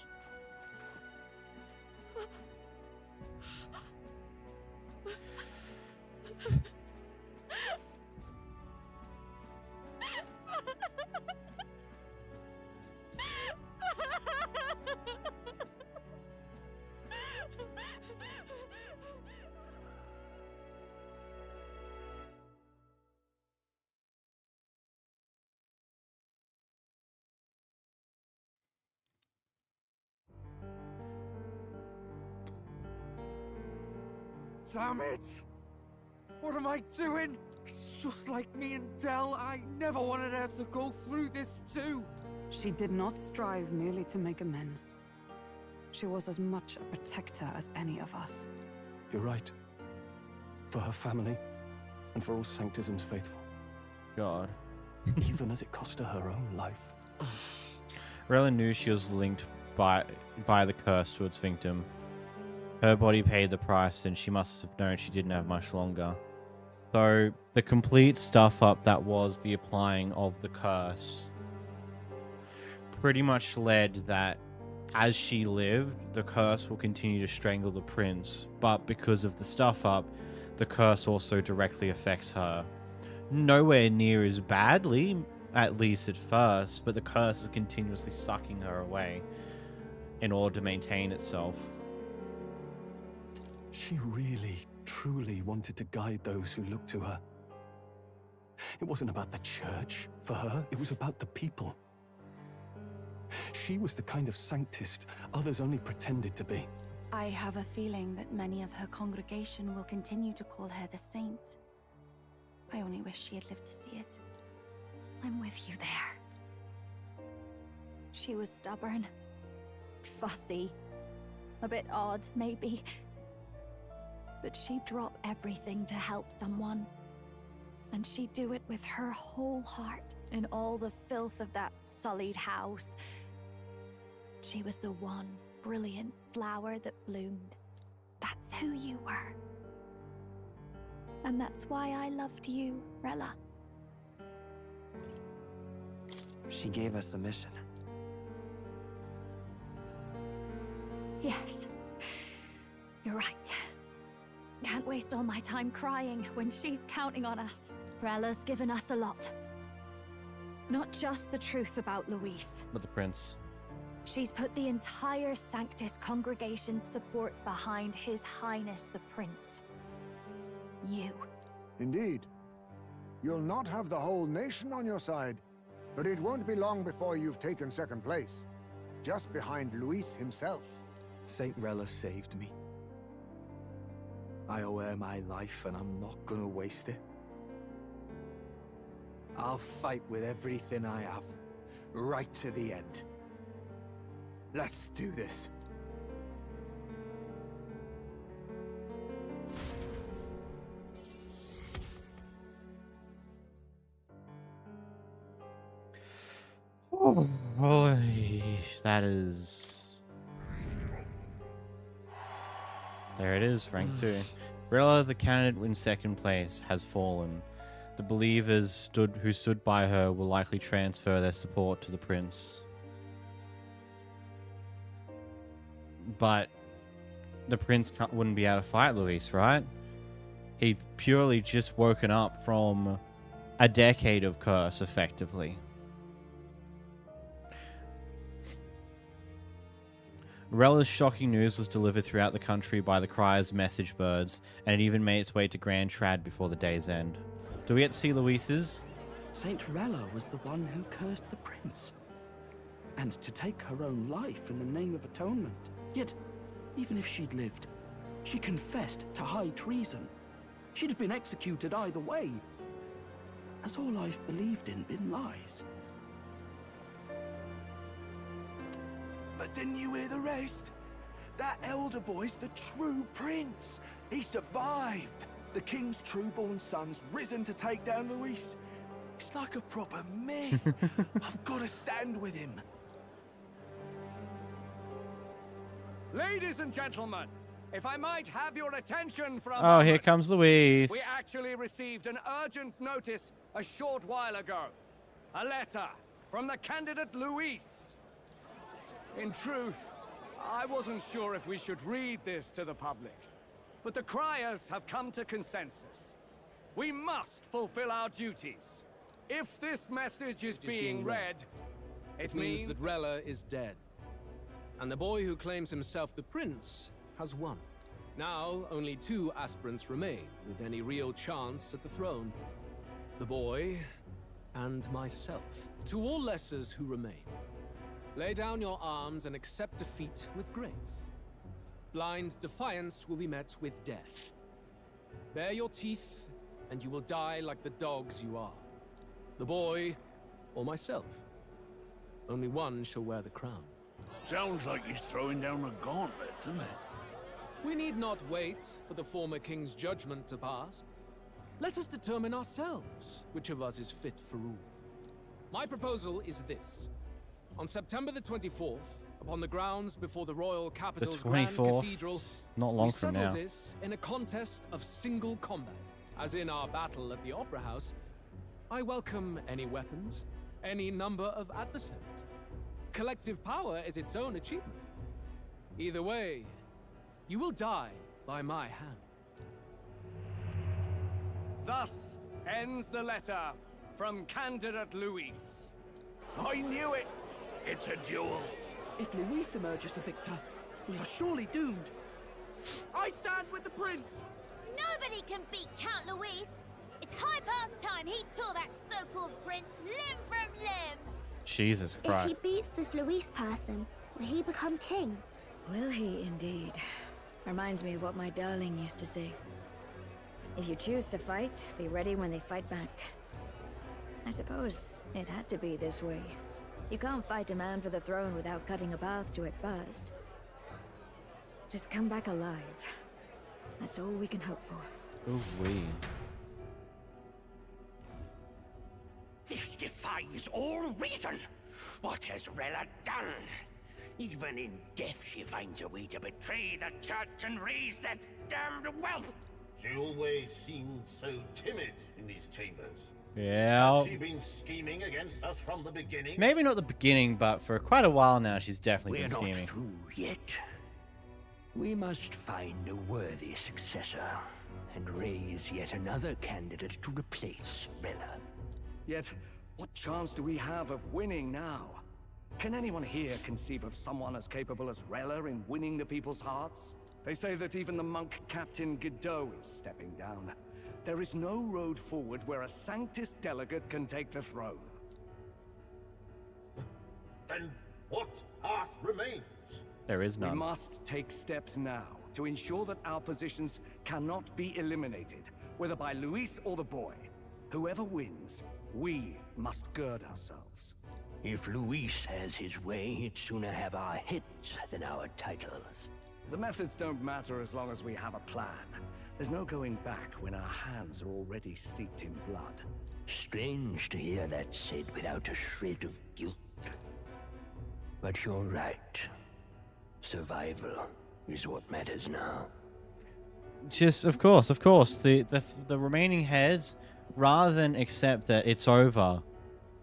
Damn it! What am I doing? It's just like me and Del. I never wanted her to go through this too. She did not strive merely to make amends. She was as much a protector as any of us. You're right. For her family, and for all Sanctism's faithful. God. Even as it cost her her own life. Rella knew she was linked by the curse to its victim. Her body paid the price, and she must have known she didn't have much longer. So the complete stuff up that was the applying of the curse pretty much led that as she lived, the curse will continue to strangle the prince, but because of the stuff up, the curse also directly affects her. Nowhere near as badly, at least at first, but the curse is continuously sucking her away in order to maintain itself. She really, truly wanted to guide those who looked to her. It wasn't about the church for her, it was about the people. She was the kind of sanctist others only pretended to be. I have a feeling that many of her congregation will continue to call her the saint. I only wish she had lived to see it. I'm with you there. She was stubborn, fussy, a bit odd, maybe. But she'd drop everything to help someone. And she'd do it with her whole heart. In all the filth of that sullied house, she was the one brilliant flower that bloomed. That's who you were. And that's why I loved you, Rella. She gave us a mission. Yes. You're right. Can't waste all my time crying when she's counting on us. Rella's given us a lot. Not just the truth about Luis. But the prince. She's put the entire Sanctus congregation's support behind His Highness the Prince. You. Indeed. You'll not have the whole nation on your side, but it won't be long before you've taken second place, just behind Luis himself. Saint Rella saved me. I owe her my life, and I'm not gonna waste it. I'll fight with everything I have, right to the end. Let's do this. Oh, that is... There it is, rank 2. Rella, the candidate in second place, has fallen. The believers who stood by her will likely transfer their support to the prince. But the prince wouldn't be able to fight Luis, right? He'd purely just woken up from a decade of curse, effectively. Rella's shocking news was delivered throughout the country by the Crier's message birds, and it even made its way to Grand Trad before the day's end. Do we get to see Luis's? Saint Rella was the one who cursed the prince. And to take her own life in the name of atonement. Yet, even if she'd lived, she confessed to high treason. She'd have been executed either way. Has all I've believed in been lies? But didn't you hear the rest? That elder boy's the true prince. He survived. The king's true-born son's risen to take down Luis. It's like a proper myth. I've got to stand with him. Ladies and gentlemen, if I might have your attention for a Oh, moment. here comes Luis. We actually received an urgent notice a short while ago. A letter from the candidate Luis. In truth, I wasn't sure if we should read this to the public. But the Criers have come to consensus. We must fulfill our duties. If this message is being read, it means that Rella is dead. And the boy who claims himself the prince has won. Now, only 2 aspirants remain with any real chance at the throne. The boy and myself. To all lessers who remain, lay down your arms and accept defeat with grace. Blind defiance will be met with death. Bare your teeth, and you will die like the dogs you are. The boy, or myself. Only one shall wear the crown. Sounds like he's throwing down a gauntlet, doesn't it? We need not wait for the former king's judgment to pass. Let us determine ourselves which of us is fit for rule. My proposal is this. On September the 24th, upon the grounds before the royal capital's Grand 24th, Cathedral, not long we from settle now. this in a contest of single combat. As in our battle at the Opera House, I welcome any weapons, any number of adversaries. Collective power is its own achievement. Either way, you will die by my hand. Thus ends the letter from Candidate Luis. I knew it! It's a duel. If Luis emerges the victor, we are surely doomed. I stand with the prince! Nobody can beat Count Luis. It's high past time he tore that so-called prince limb from limb. Jesus If Christ. he beats this Luis person, will he become king? Will he indeed? Reminds me of what my darling used to say. If you choose to fight, be ready when they fight back. I suppose it had to be this way. You can't fight a man for the throne without cutting a path to it first. Just come back alive. That's all we can hope for. Ooh wee. This defies all reason. What has Rella done? Even in death she finds a way to betray the church and raise that damned wealth. She always seemed so timid in these chambers. Yeah. Has she been scheming against us from the beginning? Maybe not the beginning, but for quite a while now, she's definitely We're been not scheming. through yet. We must find a worthy successor and raise yet another candidate to replace Rella. Yet, what chance do we have of winning now? Can anyone here conceive of someone as capable as Rella in winning the people's hearts? They say that even the monk Captain Godot is stepping down. There is no road forward where a Sanctus delegate can take the throne. Then what path remains? There is none. We must take steps now to ensure that our positions cannot be eliminated, whether by Luis or the boy. Whoever wins, we must gird ourselves. If Luis has his way, he'd sooner have our heads than our titles. The methods don't matter as long as we have a plan. There's no going back when our hands are already steeped in blood. Strange to hear that said without a shred of guilt. But you're right. Survival is what matters now. Just, of course. The remaining heads, rather than accept that it's over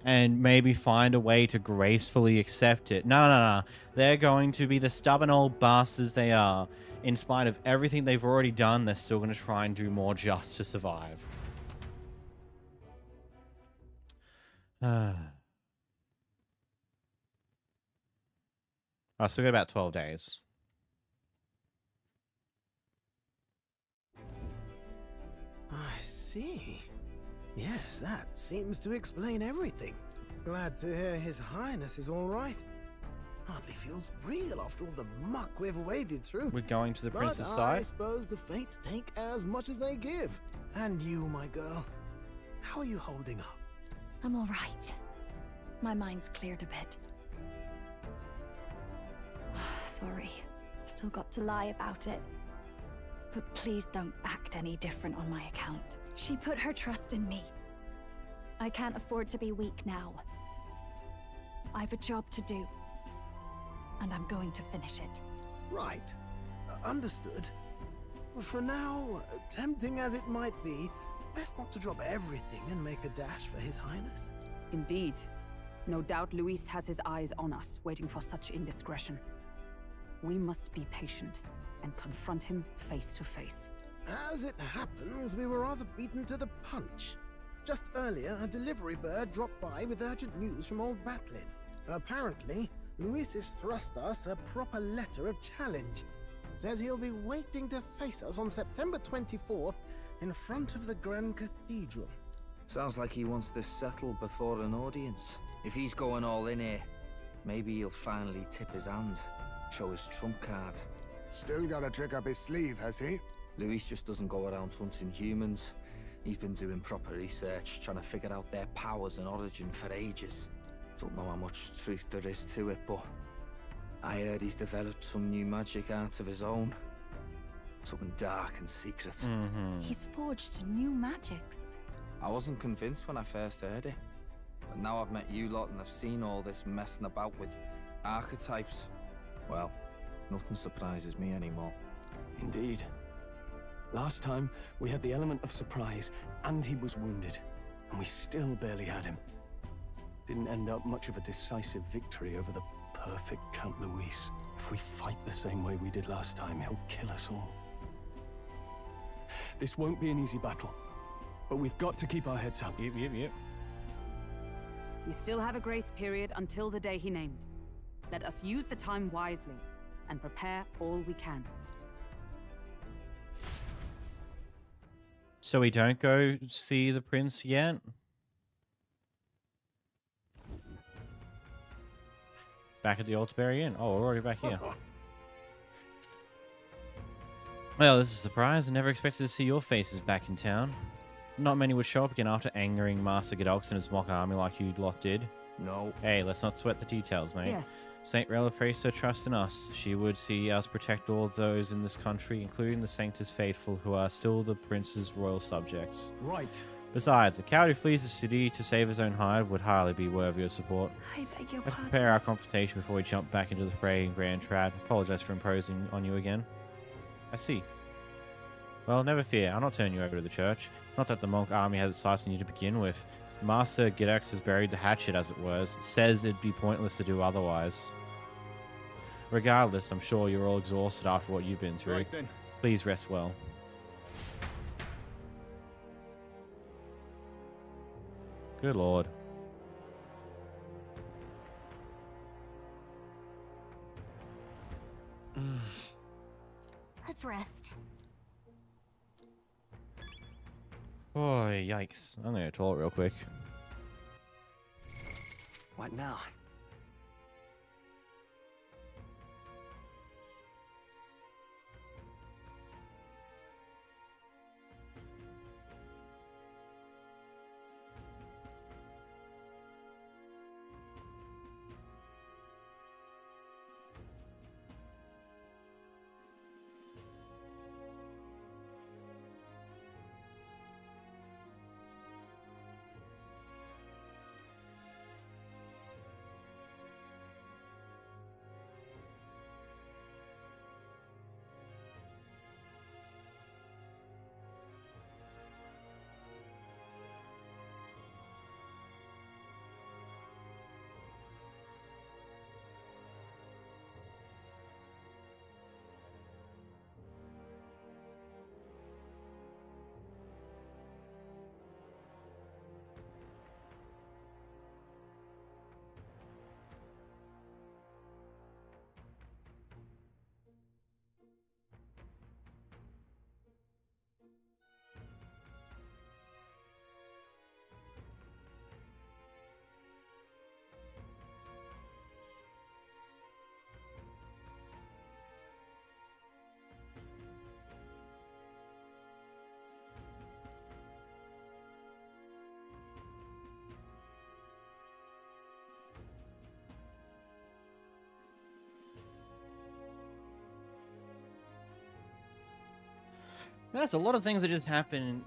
and maybe find a way to gracefully accept it. No. They're going to be the stubborn old bastards they are. In spite of everything they've already done, they're still going to try and do more just to survive. I still got about 12 days. I see. Yes, that seems to explain everything. Glad to hear His Highness is all right. Hardly feels real after all the muck we've waded through. We're going to the prince's But side. I suppose the fates take as much as they give. And you, my girl, how are you holding up? I'm all right. My mind's cleared a bit. Sorry. Still got to lie about it. But please don't act any different on my account. She put her trust in me. I can't afford to be weak now. I've a job to do. And I'm going to finish it. Right. Understood. For now, tempting as it might be, best not to drop everything and make a dash for His Highness. Indeed. No doubt Luis has his eyes on us, waiting for such indiscretion. We must be patient and confront him face to face. As it happens, we were rather beaten to the punch. Just earlier, a delivery bird dropped by with urgent news from old Batlin. Apparently, Luis has thrust us a proper letter of challenge. Says he'll be waiting to face us on September 24th in front of the Grand Cathedral. Sounds like he wants this settled before an audience. If he's going all in here, maybe he'll finally tip his hand, show his trump card. Still got a trick up his sleeve, has he? Luis just doesn't go around hunting humans. He's been doing proper research, trying to figure out their powers and origin for ages. Don't know how much truth there is to it, but I heard he's developed some new magic art of his own. Something dark and secret. He's forged new magics. I wasn't convinced when I first heard it. But now I've met you lot and I've seen all this messing about with archetypes. Well, nothing surprises me anymore. Indeed. Last time, we had the element of surprise, and he was wounded, and we still barely had him. Didn't end up much of a decisive victory over the perfect Count Luis. If we fight the same way we did last time, he'll kill us all. This won't be an easy battle, but we've got to keep our heads up. Yep. We still have a grace period until the day he named. Let us use the time wisely and prepare all we can. So we don't go see the prince yet? Back at the Altaberry Inn. Oh, we're already back here. Well, this is a surprise. I never expected to see your faces back in town. Not many would show up again after angering Master Godolphin and his mock army like you lot did. No. Hey, let's not sweat the details, mate. Yes. Saint Rella placed her trust in us. She would see us protect all those in this country, including the Sanctus Faithful, who are still the prince's royal subjects. Right. Besides, a coward who flees the city to save his own hide would hardly be worthy of support. I beg your Let's pardon. prepare our confrontation before we jump back into the fray in Grand Trad. Apologize for imposing on you again. I see. Well, never fear. I'll not turn you over to the church. Not that the monk army has its sights on you to begin with. Master Gidex has buried the hatchet, as it were. Says it'd be pointless to do otherwise. Regardless, I'm sure you're all exhausted after what you've been through. Right then. Please rest well. Good lord. Let's rest. Oh, yikes. I'm gonna go to the toilet real quick. What now? That's a lot of things that just happened.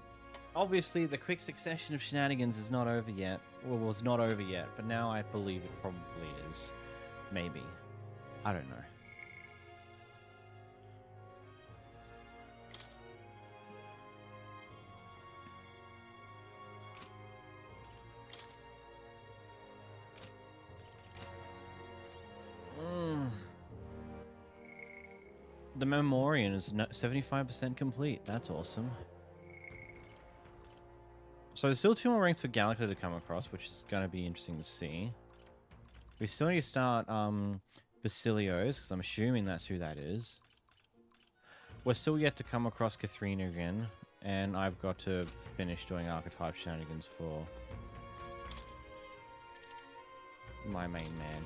Obviously, the quick succession of shenanigans is not over yet. Well, was not over yet, but now I believe it probably is. Maybe. I don't know. The Memorian is 75% complete. That's awesome. So there's still 2 more ranks for Gallica to come across, which is going to be interesting to see. We still need to start Basilios, because I'm assuming that's who that is. We're still yet to come across Katharina again, and I've got to finish doing archetype shenanigans for my main man.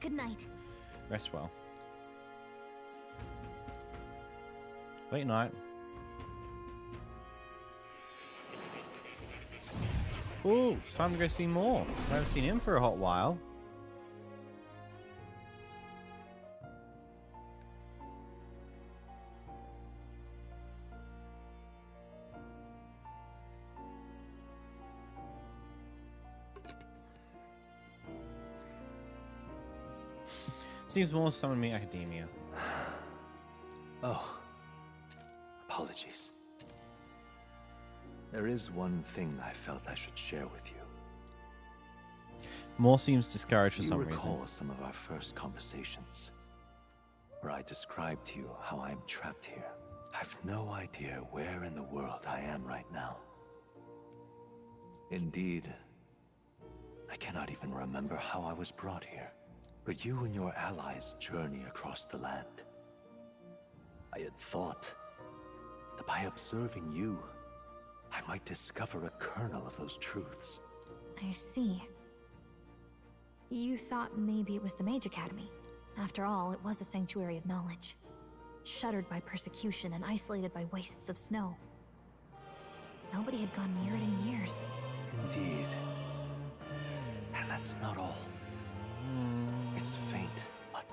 Good night. Rest well. Late night. Ooh, it's time to go see more. I haven't seen him for a hot while. Seems more summon me academia. Oh. apologies. There is one thing I felt I should share with you. Moore seems discouraged for You some recall reason. some of our first conversations, where I described to you how I am trapped here. I've no idea where in the world I am right now. Indeed, I cannot even remember how I was brought here. But you and your allies journey across the land. I had thought that by observing you, I might discover a kernel of those truths. I see. You thought maybe it was the Mage Academy. After all, it was a sanctuary of knowledge. Shuttered by persecution and isolated by wastes of snow. Nobody had gone near it in years. Indeed. And that's not all. It's faint, but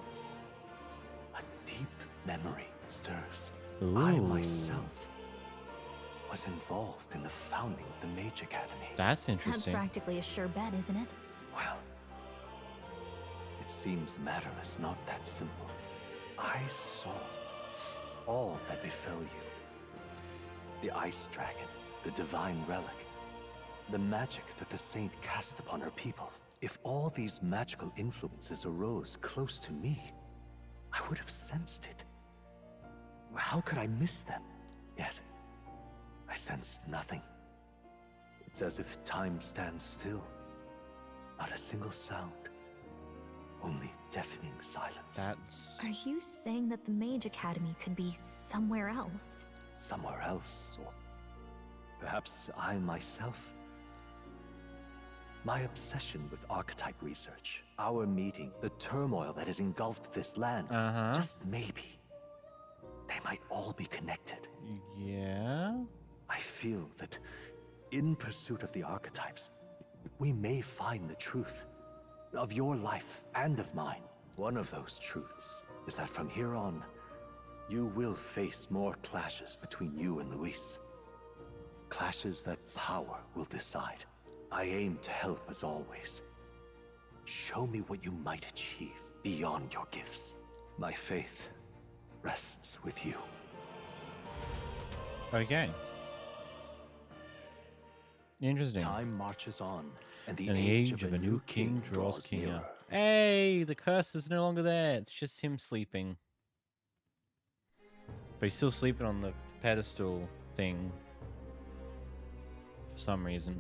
a deep memory stirs. I myself was involved in the founding of the Mage Academy. That's That's interesting. practically a sure bet, isn't it? Well, it seems the matter is not that simple. I saw all that befell you. The ice dragon, the divine relic, the magic that the saint cast upon her people. If all these magical influences arose close to me, I would have sensed it. How could I miss them? Yet, I sensed nothing. It's as if time stands still. Not a single sound. Only deafening silence. That's... Are you saying that the Mage Academy could be somewhere else? Somewhere else, or perhaps I myself. My obsession with archetype research, our meeting, the turmoil that has engulfed this land, just maybe, they might all be connected. Yeah? I feel that in pursuit of the archetypes, we may find the truth of your life and of mine. One of those truths is that from here on, you will face more clashes between you and Luis. Clashes that power will decide. I aim to help as always. Show me what you might achieve beyond your gifts. My faith rests with you. Okay. Interesting. Time marches on, and the, And the age of a new king draws nearer. Hey, the curse is no longer there. It's just him sleeping. But he's still sleeping on the pedestal thing. For some reason.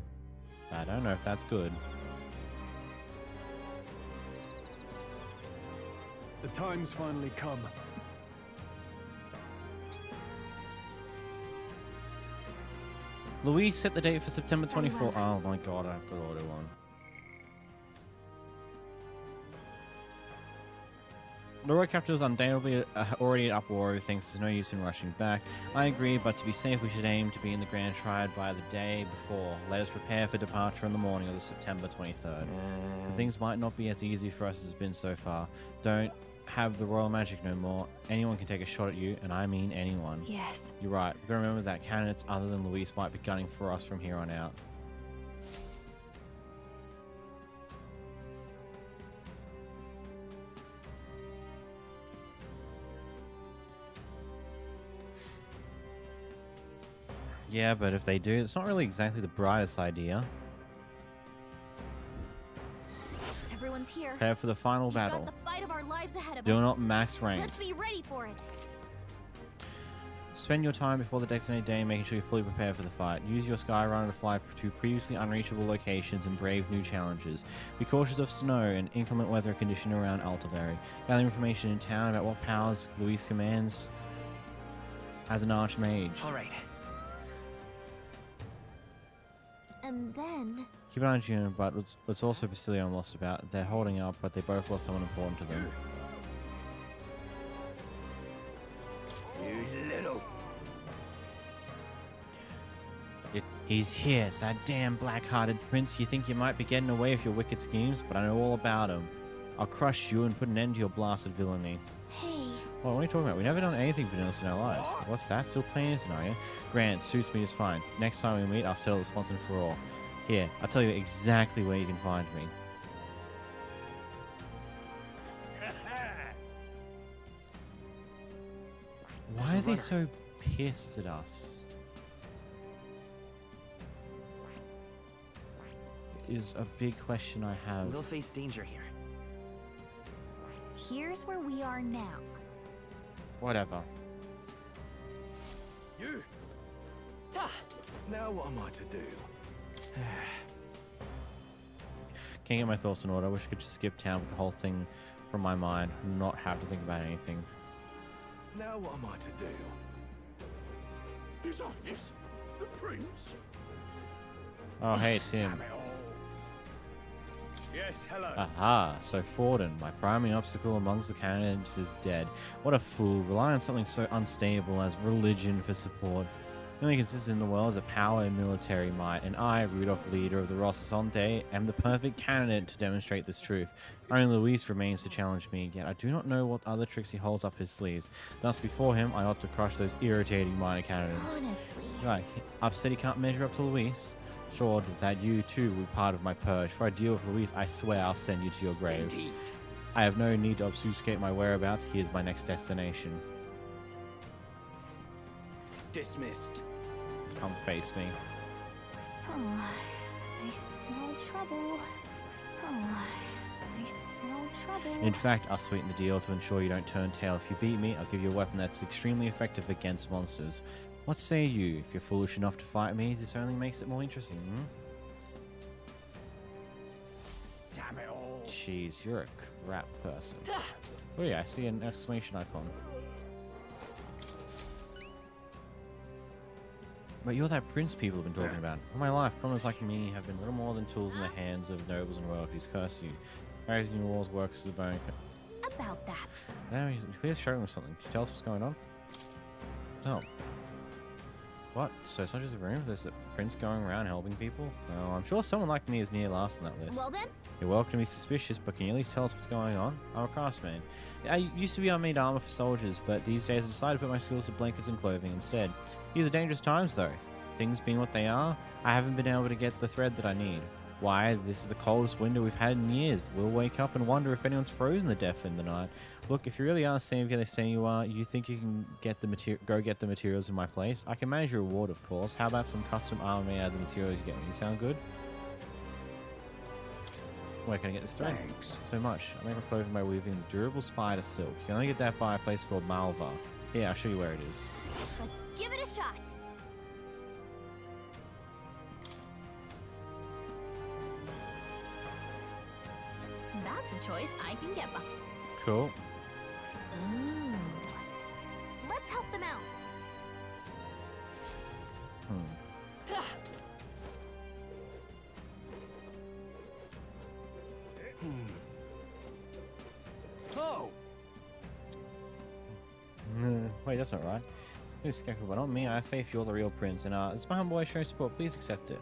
I don't know if that's good. The time's finally come. Louise set the date for September 24th. Oh my god, I've got auto on. The road captor was undoubtedly already at uproar, thinks there's no use in rushing back. I agree, but to be safe we should aim to be in the Grand Triad by the day before. Let us prepare for departure in the morning of the September 23rd. Things might not be as easy for us as it's been so far. Don't have the royal magic no more. Anyone can take a shot at you, and I mean anyone. Yes. You're right. We've got to remember that candidates other than Luis might be gunning for us from here on out. Yeah, but if they do, it's not really exactly the brightest idea. Everyone's here. Prepare for the final We've battle. got the fight of our lives ahead of Do us. not max rank. Let's be ready for it. Spend your time before the designated day making sure you're fully prepared for the fight. Use your Skyrunner to fly to previously unreachable locations and brave new challenges. Be cautious of snow and inclement weather condition around Altaberry. Gather information in town about what powers Luis commands as an archmage. All right. And then... Keep an eye on June, but let's also be silly and lost about. They're holding up, but they both lost someone important to them. You little... He's here. It's that damn black-hearted prince. You think you might be getting away with your wicked schemes, but I know all about him. I'll crush you and put an end to your blasted villainy. Hey. Well, what are you talking about? We've never done anything for innocent in our lives. What's that? Still playing innocent, are you? Grant, suits me just fine. Next time we meet, I'll settle this once and for all. Here, I'll tell you exactly where you can find me. Why is he so pissed at us. Is a big question I have. We'll face danger here. Here's where we are now. Whatever. You! Now what am I to do? Can't get my thoughts in order. I wish I could just skip town with the whole thing from my mind and not have to think about anything. Now what am I to do? His Highness, the Prince. Oh, hey, it's him. Yes, hello. Aha, so Forden, my primary obstacle amongst the candidates, is dead. What a fool, rely on something so unstable as religion for support. The only consistent in the world is a power and military might, and I, Rudolph, leader of the Rossasante, am the perfect candidate to demonstrate this truth. Only Luis remains to challenge me, yet I do not know what other tricks he holds up his sleeves. Thus, before him, I ought to crush those irritating minor candidates. Honestly. Right, upset he can't measure up to Luis. Sure, that you too will be part of my purge. If I deal with Luis, I swear I'll send you to your grave. Indeed. I have no need to obfuscate my whereabouts. Here's my next destination. Dismissed. Come face me. Oh, I smell trouble. Oh, I smell trouble. In fact, I'll sweeten the deal to ensure you don't turn tail. If you beat me, I'll give you a weapon that's extremely effective against monsters. What say you? If you're foolish enough to fight me, this only makes it more interesting, Damn it all. Jeez, you're a crap person. Oh yeah, I see an exclamation icon. But you're that prince people have been talking about. All my life, criminals like me have been little more than tools in the hands of nobles and royalties. Curse you. Raising your walls works as a bone. About that. Now he's clearly struggling with something. Can you tell us what's going on? Oh. What? So it's not just a room? There's a prince going around helping people? No, I'm sure someone like me is near last on that list. Well then? You're welcome to be suspicious, but can you at least tell us what's going on? I'm a craftsman. I used to be unmade armor for soldiers, but these days I decided to put my skills to blankets and clothing instead. These are dangerous times though. Things being what they are, I haven't been able to get the thread that I need. Why, this is the coldest winter we've had in years. We'll wake up and wonder if anyone's frozen to death in the night. Look, if you really are saying they say you are, you think you can get the go get the materials in my place? I can manage your reward, of course. How about some custom armor made out of the materials you get me? You sound good? Where can I get this thread? Thanks. So much. I make my clothing by weaving the durable spider silk. You can only get that by a place called Malva. Here, I'll show you where it is. Let's give it a shot. That's a choice I can get behind. Cool. Ooh. Let's help them out. Oh! Wait, that's not right. Who's skeptical, but not me. I have faith you're the real prince, and as my humble boy showing support, please accept it.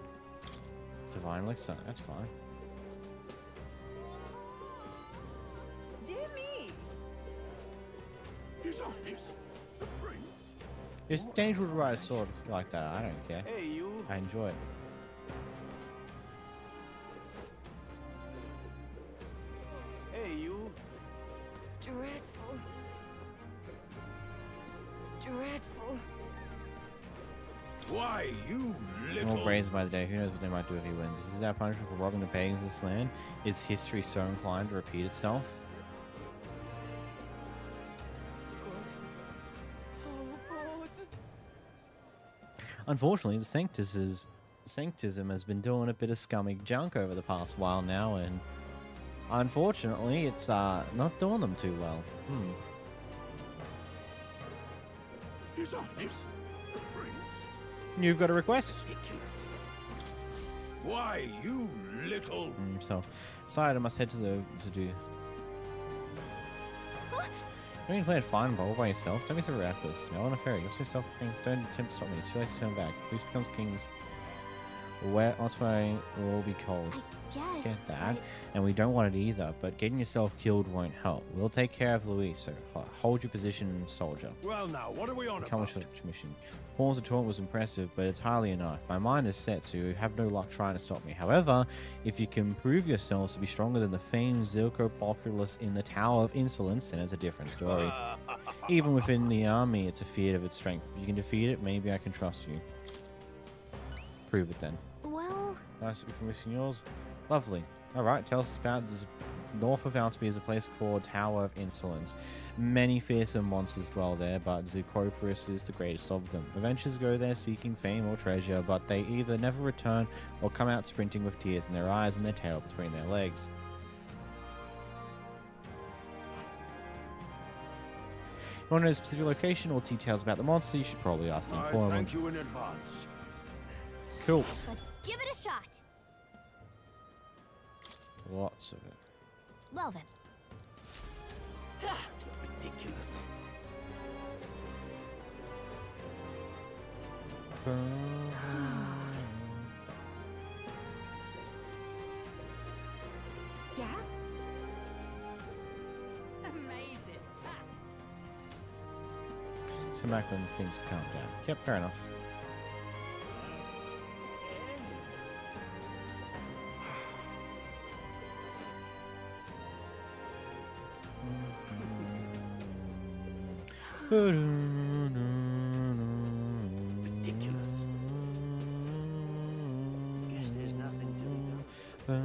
Divine elixir, that's fine. Dear me! His Highness, the Prince. It's dangerous to ride a sword like that. I don't care. Hey, you. I enjoy it. Hey, you. Dreadful. Dreadful. Why, you More brazen by the day. Who knows what they might do if he wins? Is this our punishment for robbing the pagans of this land? Is history so inclined to repeat itself? Unfortunately, the Sanctism has been doing a bit of scummy junk over the past while now, and unfortunately, it's not doing them too well. His Highness, the Prince. You've got a request. Ridiculous. Why, you little... So, decided I must head to do... You ain't playing fine all by yourself. Don't be so reckless. No one a fairy. You're so self-king. Don't attempt to stop me. It's too late to turn back. Who becomes kings? What's way will be cold. Yes. Get that. And we don't want it either, but getting yourself killed won't help. We'll take care of Luis, so hold your position, soldier. Well now, what are we on Accomplish about? the mission. Horns of Taunt was impressive, but it's hardly enough. My mind is set, so you have no luck trying to stop me. However, if you can prove yourselves to be stronger than the famed Zilko Populus in the Tower of Insolence, then it's a different story. Even within the army, it's a fear of its strength. If you can defeat it, maybe I can trust you. Prove it then. Well... Nice information yours. Lovely. Alright, tell us about this. North of Altamir is a place called Tower of Insolence. Many fearsome monsters dwell there, but Zeucoperus is the greatest of them. Adventurers go there seeking fame or treasure, but they either never return or come out sprinting with tears in their eyes and their tail between their legs. If you want to know a specific location or details about the monster, you should probably ask the informant. Thank you in advance. Cool. Let's give it a shot. Lots of it. Well then. Ridiculous. Yeah? Amazing. So back when things calm down. Yep, fair enough. Ridiculous. Guess there's nothing to be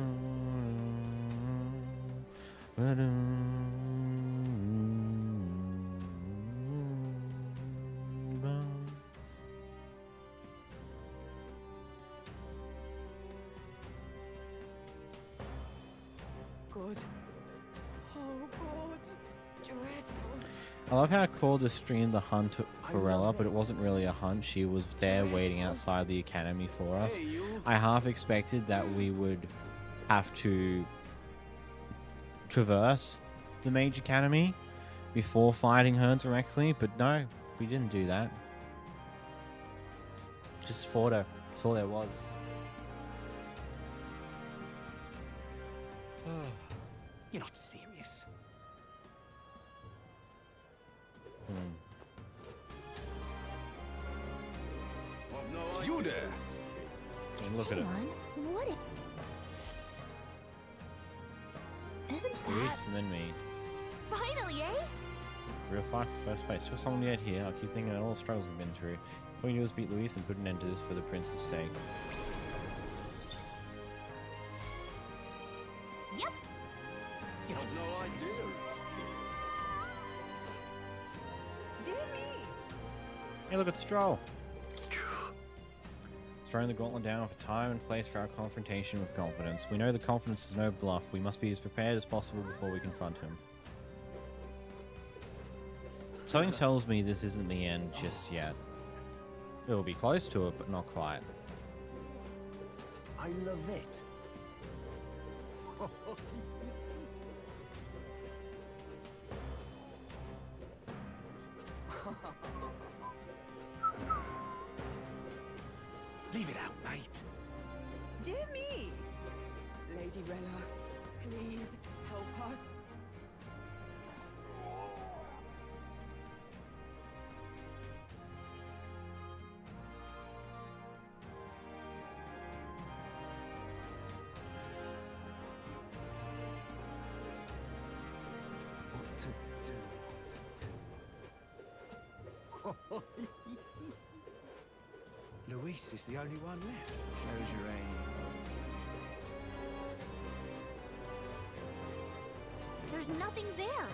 Good. Oh god. Dreadful. I love how I called the stream the hunt for Rella, but it wasn't really a hunt. She was there waiting outside the academy for us. I half expected that we would have to traverse the Mage Academy before fighting her directly, but no, we didn't do that. Just fought her. That's all there was. You're not serious. You there? And look at it. What isn't Luis that and then me. finally, eh? Real fight for first place. For someone yet here, I'll keep thinking about all the struggles we've been through. All we do is beat Luis and put an end to this for the prince's sake. Yep. You know, no idea. Dear me. Hey, look at Stroll. Throwing the gauntlet down for time and place for our confrontation with confidence. We know the confidence is no bluff. We must be as prepared as possible before we confront him. Something tells me this isn't the end just yet. It will be close to it, but not quite. I love it. Leave it out, mate. Dear me. Lady Rella, please help us. What to do? Luis is the only one left. Close your aim. There's nothing there.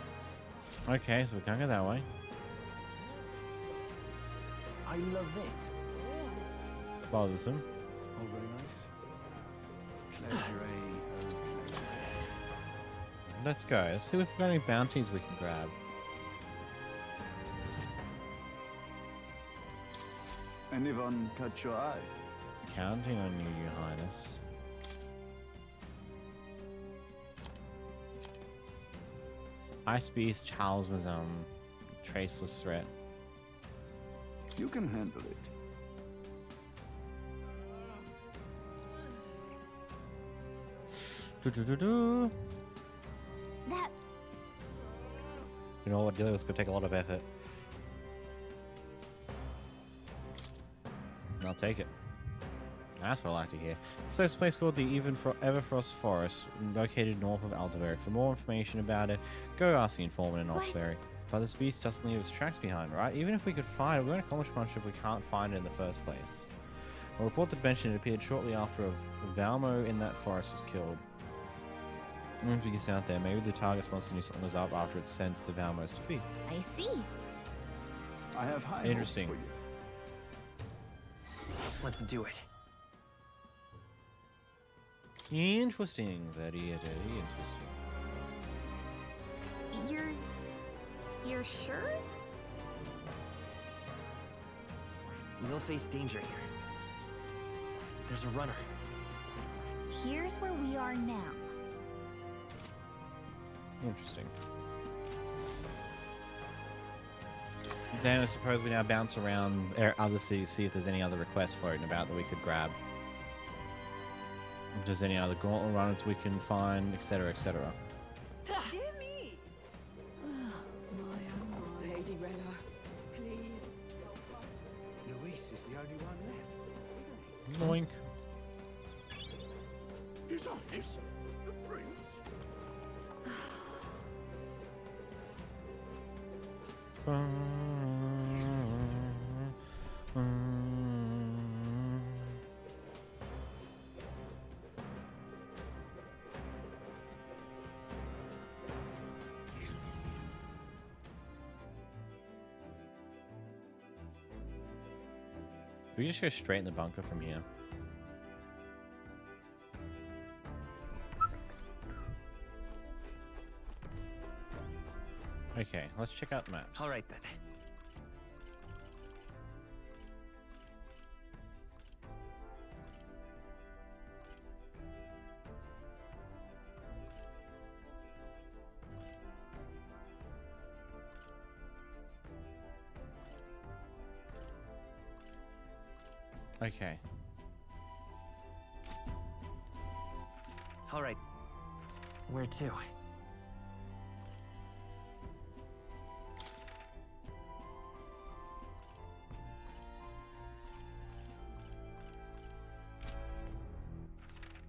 Okay, so we can't go that way. I love it. Bothersome. Oh, very nice. Close your aim. Let's go. Let's see if we've got any bounties we can grab. Anyone catch your eye? Counting on you, Your Highness. Ice Beast Charles was traceless threat. You can handle it. Do-do-do-do. That... You know what, this could take a lot of effort. I'll take it. That's what I like to hear. So it's a place called the Everfrost Forest, located north of Alderberry. For more information about it, go ask the informant in Alderberry. But this beast doesn't leave its tracks behind, right? Even if we could find it, we won't accomplish much if we can't find it in the first place. A report that mentioned it appeared shortly after a Valmo in that forest was killed. Once we get out there, maybe the target's monster knew something was up after it sent the Valmo's defeat. I see. I have high Interesting. hopes for you. Let's do it. Interesting. Very interesting. You're sure? We'll face danger here. There's a runner. Here's where we are now. Interesting. Then I suppose we now bounce around other cities, see if there's any other requests floating about that we could grab. If there's any other gauntlet runners we can find, etc., etc. Dear me! My Lady Rella, please. Luis is the only one left. Boink. His Highness, the Prince. We just go straight in the bunker from here. Okay, let's check out maps. All right then. Okay. All right. Where to?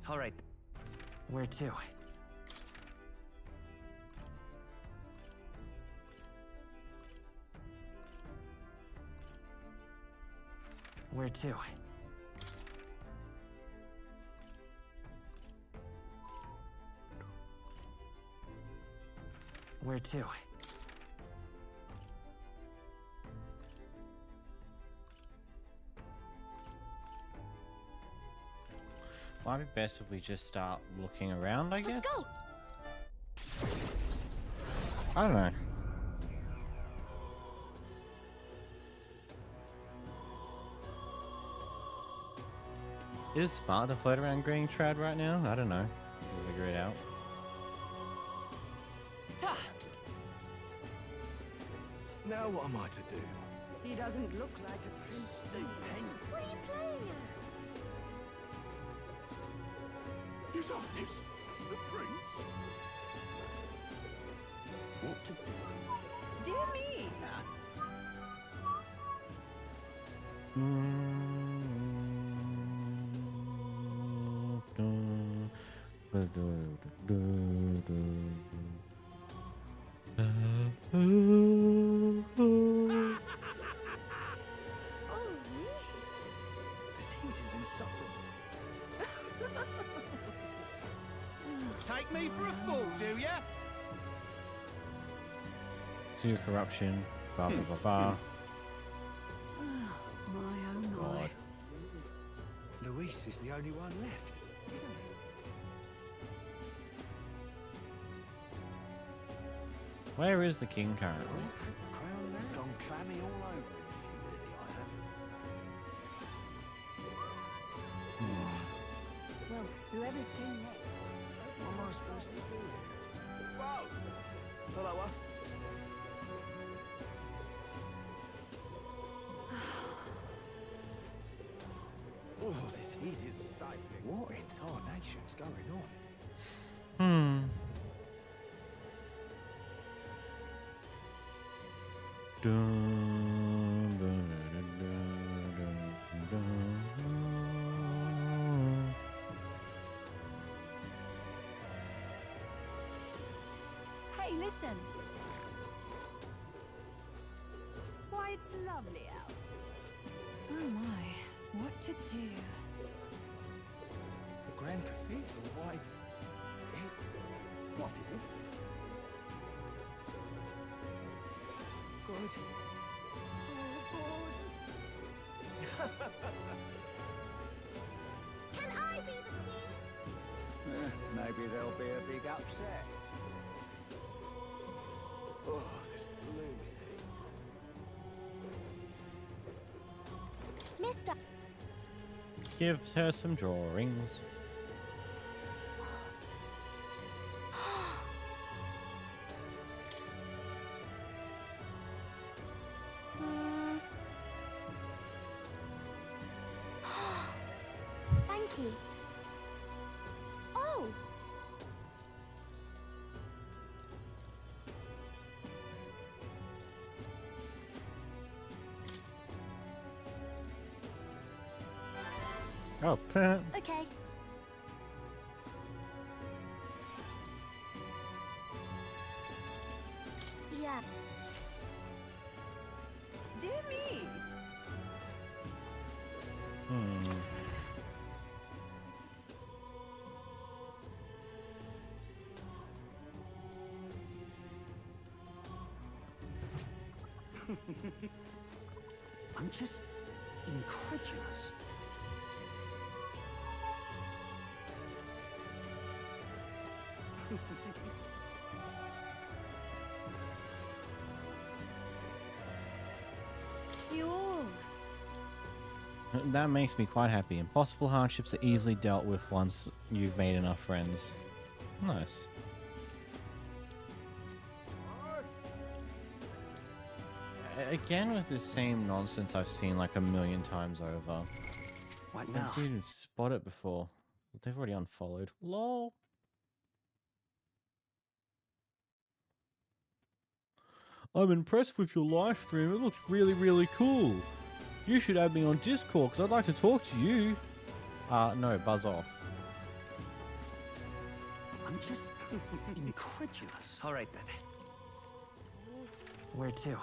All right. Where to? Where to? Where to? Might be best if we just start looking around, I guess. Let's go. I don't know. Is it smart to float around green trad right now? I don't know. We'll figure it out. Now what am I to do? He doesn't look like a prince. What are you playing at? His Highness, the Prince. What to do? Dear me! This heat is insufferable. Take me for a fool, do ya? Zero corruption. Blah blah blah blah. My oh my. God. Luis is the only one left. Where is the king currently? I'll take the crown now. Gone clammy all over in this humidity, I have. Well, whoever's king next. What am I supposed to do? Whoa! Hello, Oh, this heat is stifling. What in tarnation's going on? Hey, listen. Why, it's lovely out. Oh my, what to do? The Grand Cathedral, why, it's... What is it? Good. Can I be the queen? Maybe there'll be a big upset. Oh, this blooming heat. Mister. Gives her some drawings. Thank you. Oh! Oh, Okay. Yeah. Dear me. I'm just incredulous. You all. That makes me quite happy. Impossible hardships are easily dealt with once you've made enough friends. Nice. Again with the same nonsense I've seen like a million times over. What I now? didn't spot it before. They've already unfollowed. Lol. I'm impressed with your live stream. It looks really, really cool. You should add me on Discord because I'd like to talk to you. No, buzz off. I'm just incredulous. All right then. Where to?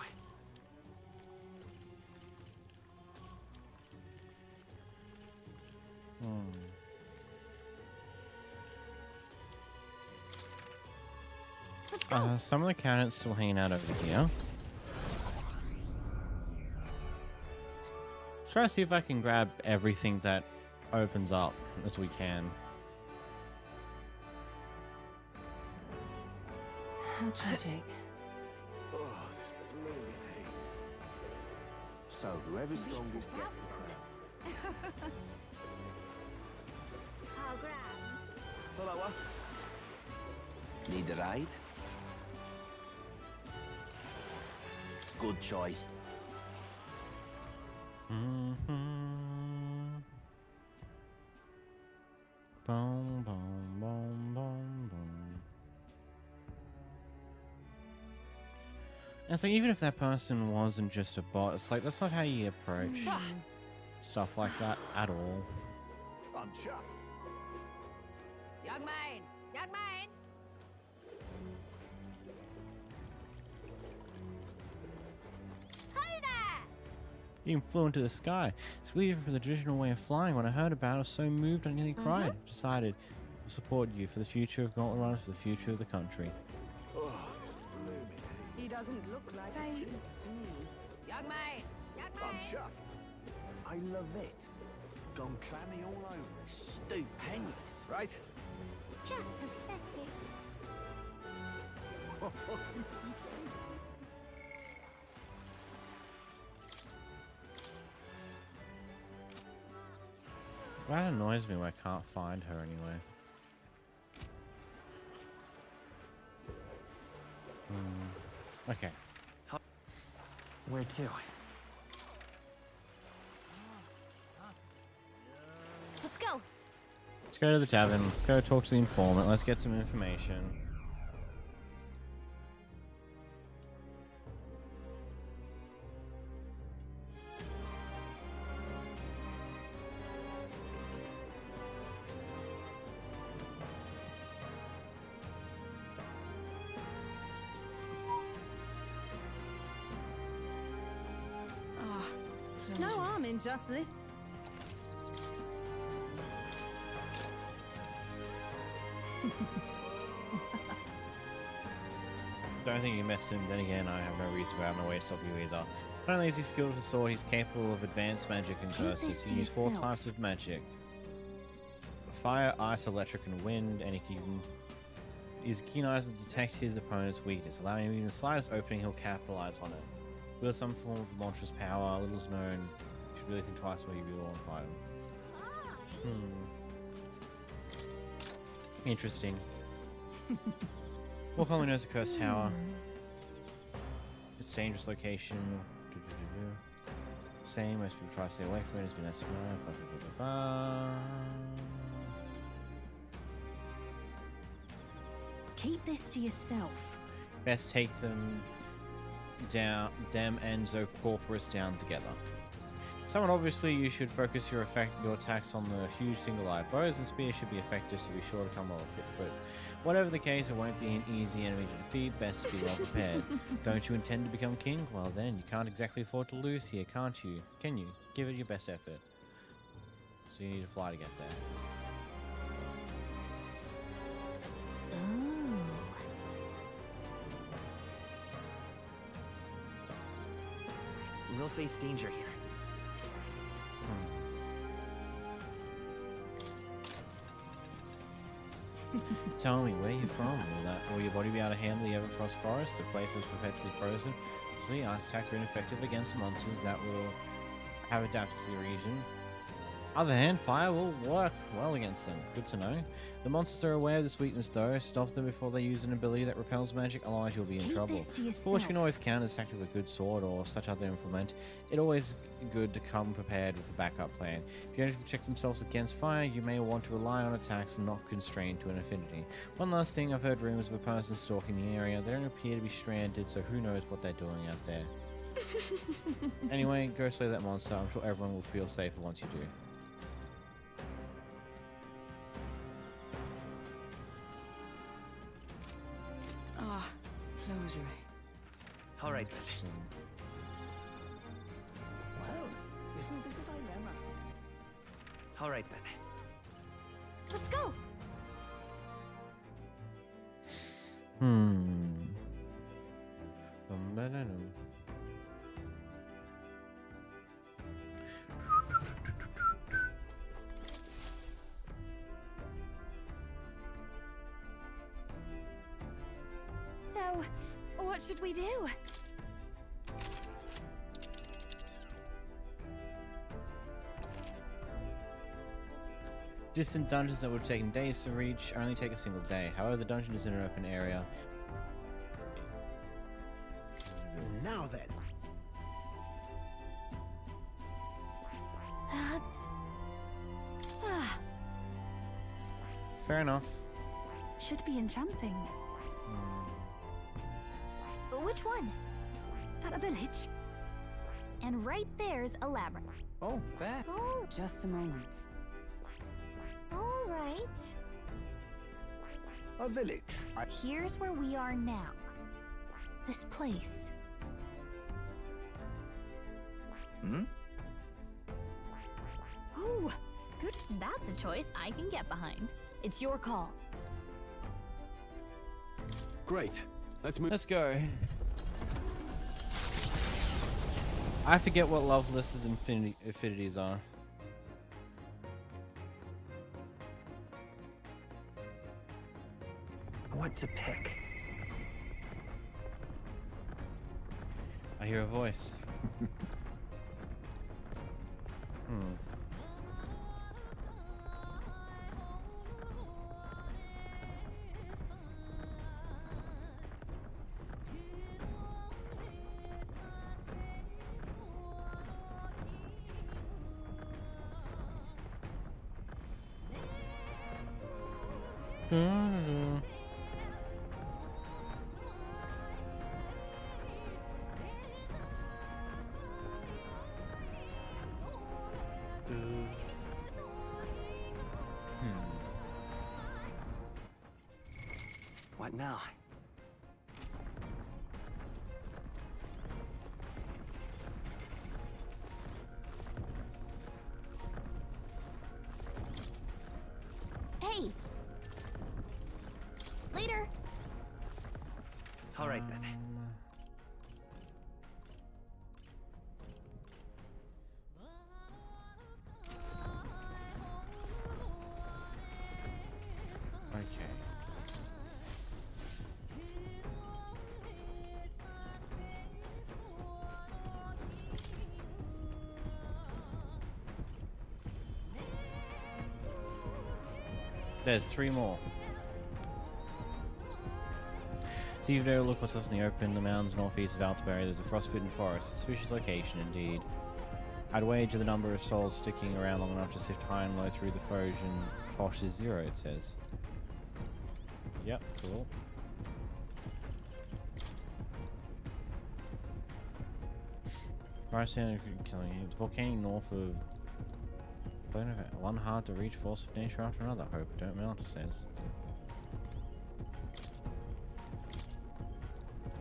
Some of the candidates still hanging out over here. Try to see if I can grab everything that opens up as we can. How tragic. Oh, this blooming heat. So, whoever's strongest gets the crown. How grand. Hello, need a ride? Good choice. Boom, boom, boom, boom, boom. And it's like, even if that person wasn't just a bot, it's like, that's not how you approach stuff like that at all. I'm chuffed. Young man! Young man! Hi there! You even flew into the sky. It's weird for the traditional way of flying. When I heard about it, I was so moved I nearly cried. Decided to support you for the future of Gauntlet Runners, for the future of the country. Oh, this blooming heat. He doesn't look like Say- a prince to me. Young man! Young man! I'm chuffed. I love it. Gone clammy all over it. Stupendous, right? Just pathetic. That annoys me when I can't find her anyway. Okay. Where to? Let's go. Let's go to the tavern. Let's go talk to the informant. Let's get some information. No harm in just Don't think you messed him. Then again, I have no reason to go out of my way to stop you either. Not only is he skilled with a sword, he's capable of advanced magic and curses. He uses 4 types of magic: fire, ice, electric, and wind. And he's a keen eye to detect his opponent's weakness, allowing him even the slightest opening. He'll capitalize on it. With some form of monstrous power, little is known. You should really think twice before you really want to fight him. Interesting. More commonly known as a cursed tower. It's a dangerous location. Same, most people try to stay away from it. It's been that smart. Blah, blah, blah, blah, blah. keep this to yourself. Best take them and Zoocorporus down together. Somewhat obviously, you should focus your attacks on the huge single-eyed bows, and spears should be effective, so be sure to come well equipped. Whatever the case, it won't be an easy enemy to defeat. Best be well prepared. Don't you intend to become king? Well then, you can't exactly afford to lose here, can't you? Can you? Give it your best effort. So you need to fly to get there. We'll face danger here. Tell me, where you from? Will your body be able to handle the Everfrost Forest? The place is perpetually frozen. Obviously, ice attacks are ineffective against monsters that will have adapted to the region. Other hand, fire will work well against them. Good to know. The monsters are aware of this weakness though. Stop them before they use an ability that repels magic, otherwise you'll be in trouble. For which you can always counter this tactic with a good sword or such other implement. It's always good to come prepared with a backup plan. If you want to protect themselves against fire, you may want to rely on attacks not constrained to an affinity. One last thing, I've heard rumors of a person stalking the area. They don't appear to be stranded, so who knows what they're doing out there. Anyway, go slay that monster. I'm sure everyone will feel safer once you do. Closure. All right then. Well, isn't this a dilemma? All right then. Let's go. So, what should we do? Distant dungeons that would have taken days to reach only take a single day. However, the dungeon is in an open area. Now then. That's... Fair enough. Should be enchanting. Which one? That a village? And right there's a labyrinth. Oh, there. Oh, just a moment. All right. A village. Here's where we are now. This place. Hmm? Ooh, good. That's a choice I can get behind. It's your call. Great. Let's move. Let's go. I forget what Loveless's affinities are. What to pick? I hear a voice. What now? All right then. Okay. There's 3 more. So you've a look what's left in the open, the mountains northeast of Altbury. There's a frostbitten forest. Suspicious location indeed. I'd wager the number of souls sticking around long enough to sift high and low through the Trojan Tosh is 0, it says. Yep, cool. It's volcano north of one hard to reach force of nature after another. Hope don't melt, it says.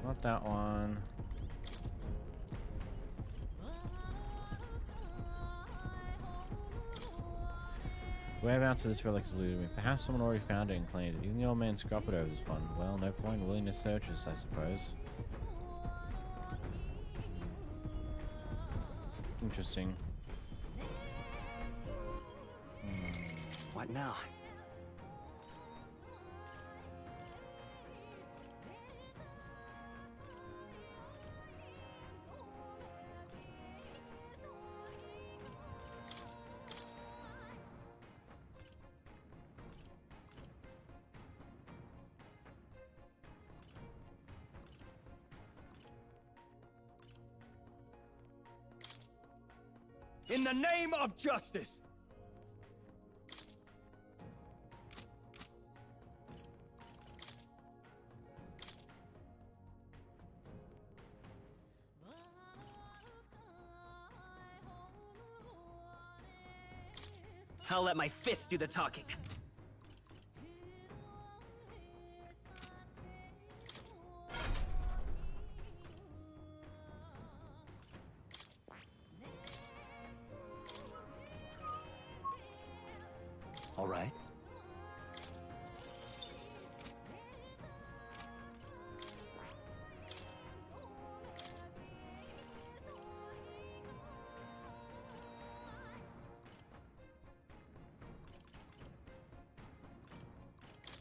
Not that one. Whereabouts of this relic has eluded me. Perhaps someone already found it and claimed it. Even the old man scrap it over his fun. Well, no point in willingness searches, I suppose. Interesting. What now? In the name of justice! I'll let my fists do the talking. All right.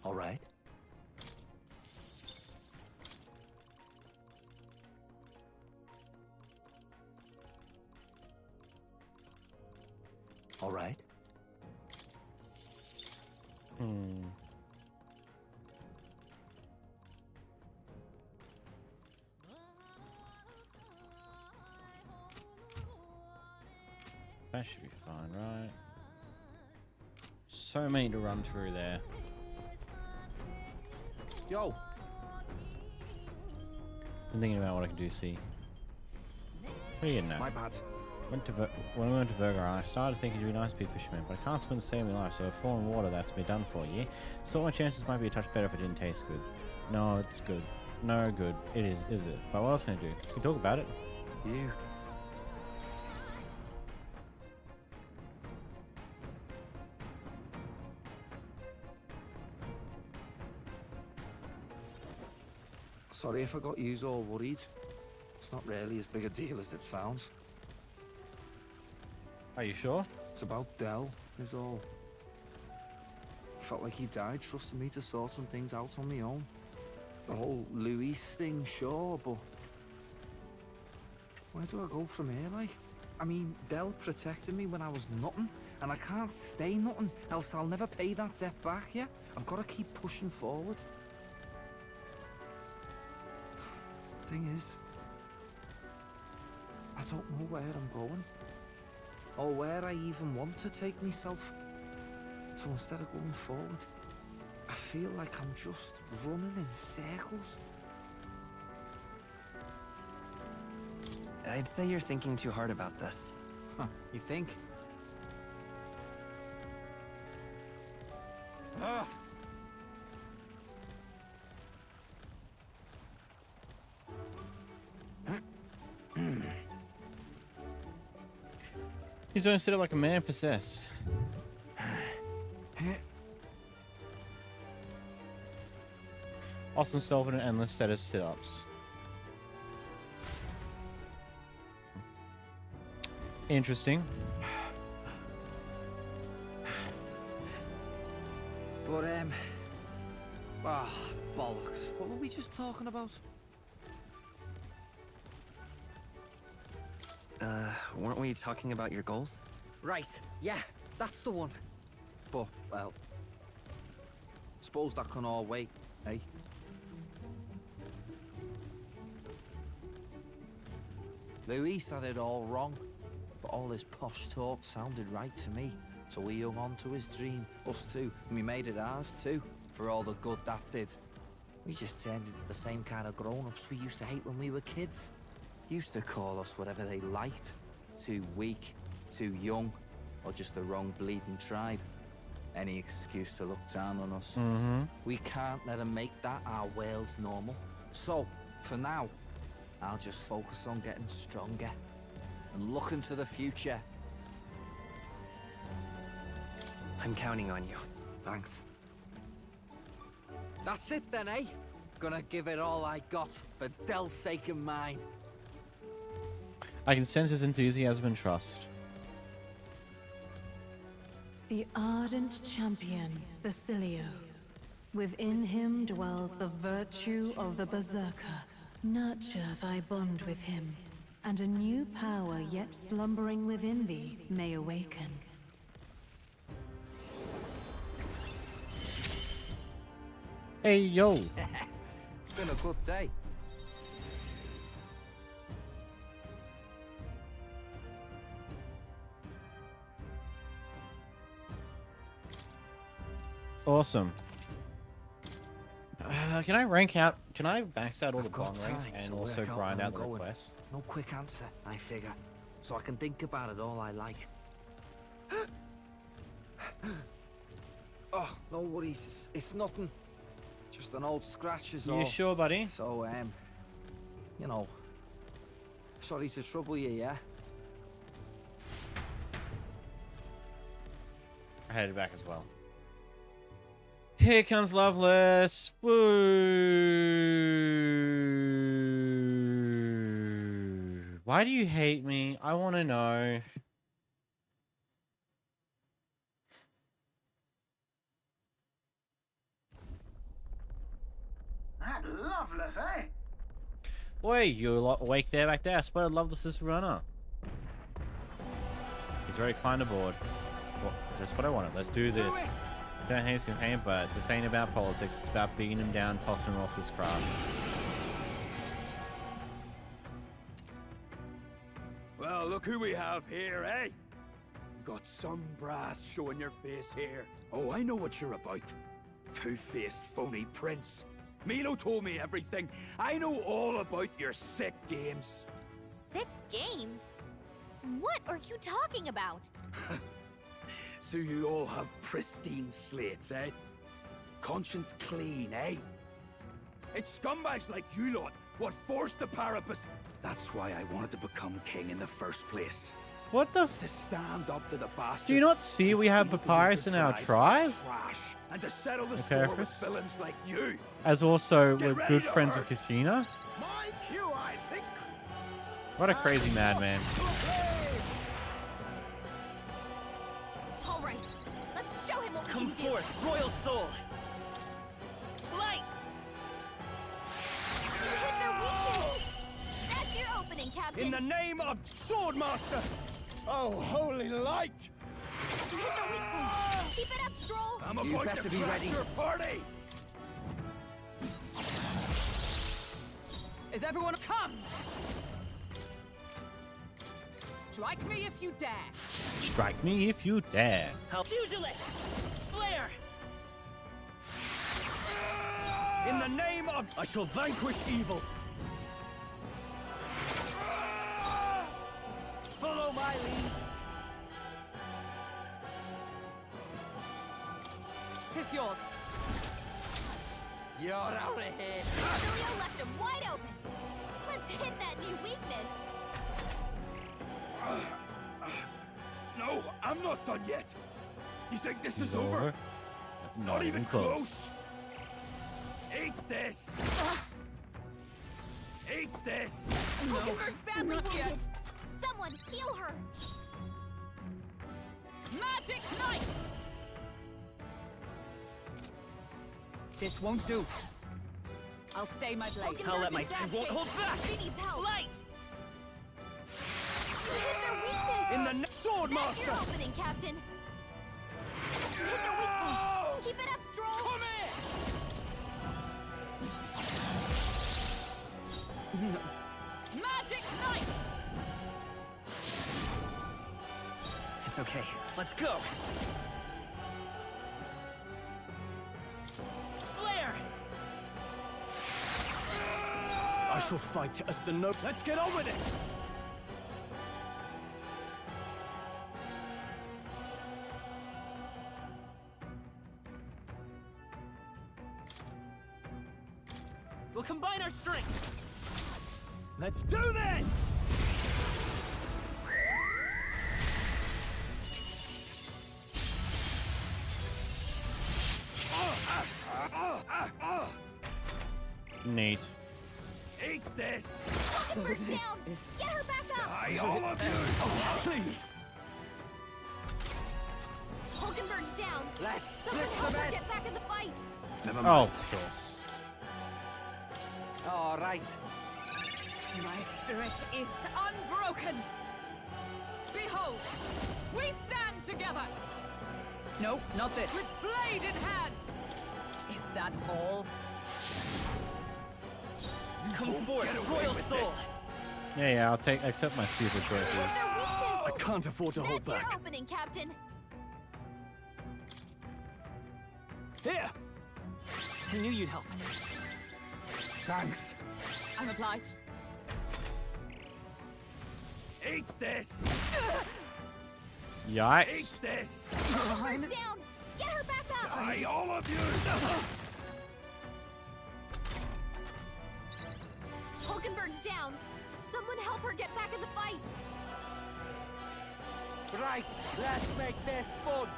All right. All right. That should be fine, right? So many to run through there. Yo! I'm thinking about what I can do, see. What are you getting at? My bad. When we went to Burger, I started thinking it'd be nice to be a fisherman, but I can't swim to save my life, so a fall in water, that's me done for, yeah? So my chances might be a touch better if it didn't taste good. No, it's good. No, good. It is it? But what else can I do? Can you talk about it? You. Sorry if I got yous all worried. It's not really as big a deal as it sounds. Are you sure? It's about Del, is all. Felt like he died trusting me to sort some things out on my own. The whole Luis thing, sure, but... where do I go from here, like? I mean, Del protected me when I was nothing, and I can't stay nothing, else I'll never pay that debt back, yeah? I've got to keep pushing forward. Thing is, I don't know where I'm going, or where I even want to take myself. So instead of going forward, I feel like I'm just running in circles. I'd say you're thinking too hard about this. Huh, you think? Ugh. He's going to sit up like a man possessed. lost himself in an endless set of sit-ups. Interesting. But, bollocks. What were we just talking about? Weren't we talking about your goals? Right, yeah, that's the one. But, well, suppose that can all wait, eh? Luis had it all wrong, but all his posh talk sounded right to me. So we hung on to his dream, us too, and we made it ours too, for all the good that did. We just turned into the same kind of grown-ups we used to hate when we were kids. Used to call us whatever they liked. Too weak, too young, or just the wrong bleeding tribe. Any excuse to look down on us. We can't let them make that our world's normal. So, for now, I'll just focus on getting stronger and looking to the future. I'm counting on you. Thanks. That's it then, eh? Gonna give it all I got for Del's sake and mine. I can sense his enthusiasm and trust. The ardent champion, Basilio. Within him dwells the virtue of the Berserker. Nurture thy bond with him, and a new power yet slumbering within thee may awaken. Hey, yo. It's been a good day. Awesome. Can I rank out? Can I max out all the got bond ranks time and to also work out grind where out I'm the going. requests? No quick answer, I figure. So I can think about it all I like. Oh, no worries. It's nothing. Just an old scratch is all. You sure, buddy? So, you know, sorry to trouble you, yeah? I headed back as well. Here comes Loveless. Woo. Why do you hate me? I want to know. That Loveless, eh? Boy, you're awake there back there. I spotted Loveless's runner. He's very kind aboard. Well, just what I wanted. Let's do this. Don't hate his campaign, but this ain't about politics. It's about beating him down, tossing him off this craft. Well, look who we have here, eh? You got some brass showing your face here. Oh, I know what you're about. Two-faced phony prince. Milo told me everything. I know all about your sick games. Sick games? What are you talking about? So you all have pristine slates, eh? Conscience clean, eh? It's scumbags like you lot what forced the Parapus. That's why I wanted to become king in the first place. What the To stand up to the bastards. Do you not see we have Papyrus in our tribe? Trash, and to settle the The score with Parapus? villains like you. As also, Get we're ready good to friends hurt. with Katina? My cue, I think. What a crazy madman. All right, let's show him what we Come can do. forth, royal soul! Light! You hit their weakness. That's your opening, Captain. In the name of Swordmaster! Oh, holy light! You hit their weak point. Keep it up, Stroll. I'm You about better to be crash ready. your party! Is everyone come? Strike me if you dare. Strike me if you dare. Help! Pugilist! Flare! In the name of... I shall vanquish evil! Follow my lead! Tis yours. You're out of here. Julio left him wide open. Let's hit that new weakness. No, I'm not done yet. You think this is Over. over? Not even close. Eat this! Eat this! Hulkenberg's badly wounded! Someone heal her! Magic Knight! This won't do. I'll stay my blade. I'll let my... I won't hold back! She needs help! Light! She hit their weakness! In the sword That's master! your opening, Captain! She hit their weak point! Keep it up, Stroll! Come here! Magic Knight! It's okay. Let's go! Flare! I shall fight as the no. Let's get on with it! We'll combine our strength! Let's do this! Neat. Eat this! Hulkenberg's down! Get her back up! Die, all of you! Oh, please! Hulkenberg's down! Let's Someone split help the her beds. get back in the fight! Never Oh, piss. All right. My spirit is unbroken! Behold! We stand together! No, not this. With blade in hand! Is that all? Come forth, get away Royal with Soul! this. Yeah, I'll accept my stupid choices. Their weakness! I can't afford to hold That's your back. opening, Captain! Here! I knew you'd help. Thanks. I'm obliged. Eat this! Yikes. Eat this! Hulkenberg's down! Get her back up! Die, all of you! Hulkenberg's down! Someone help her get back in the fight! Right, let's make this fun.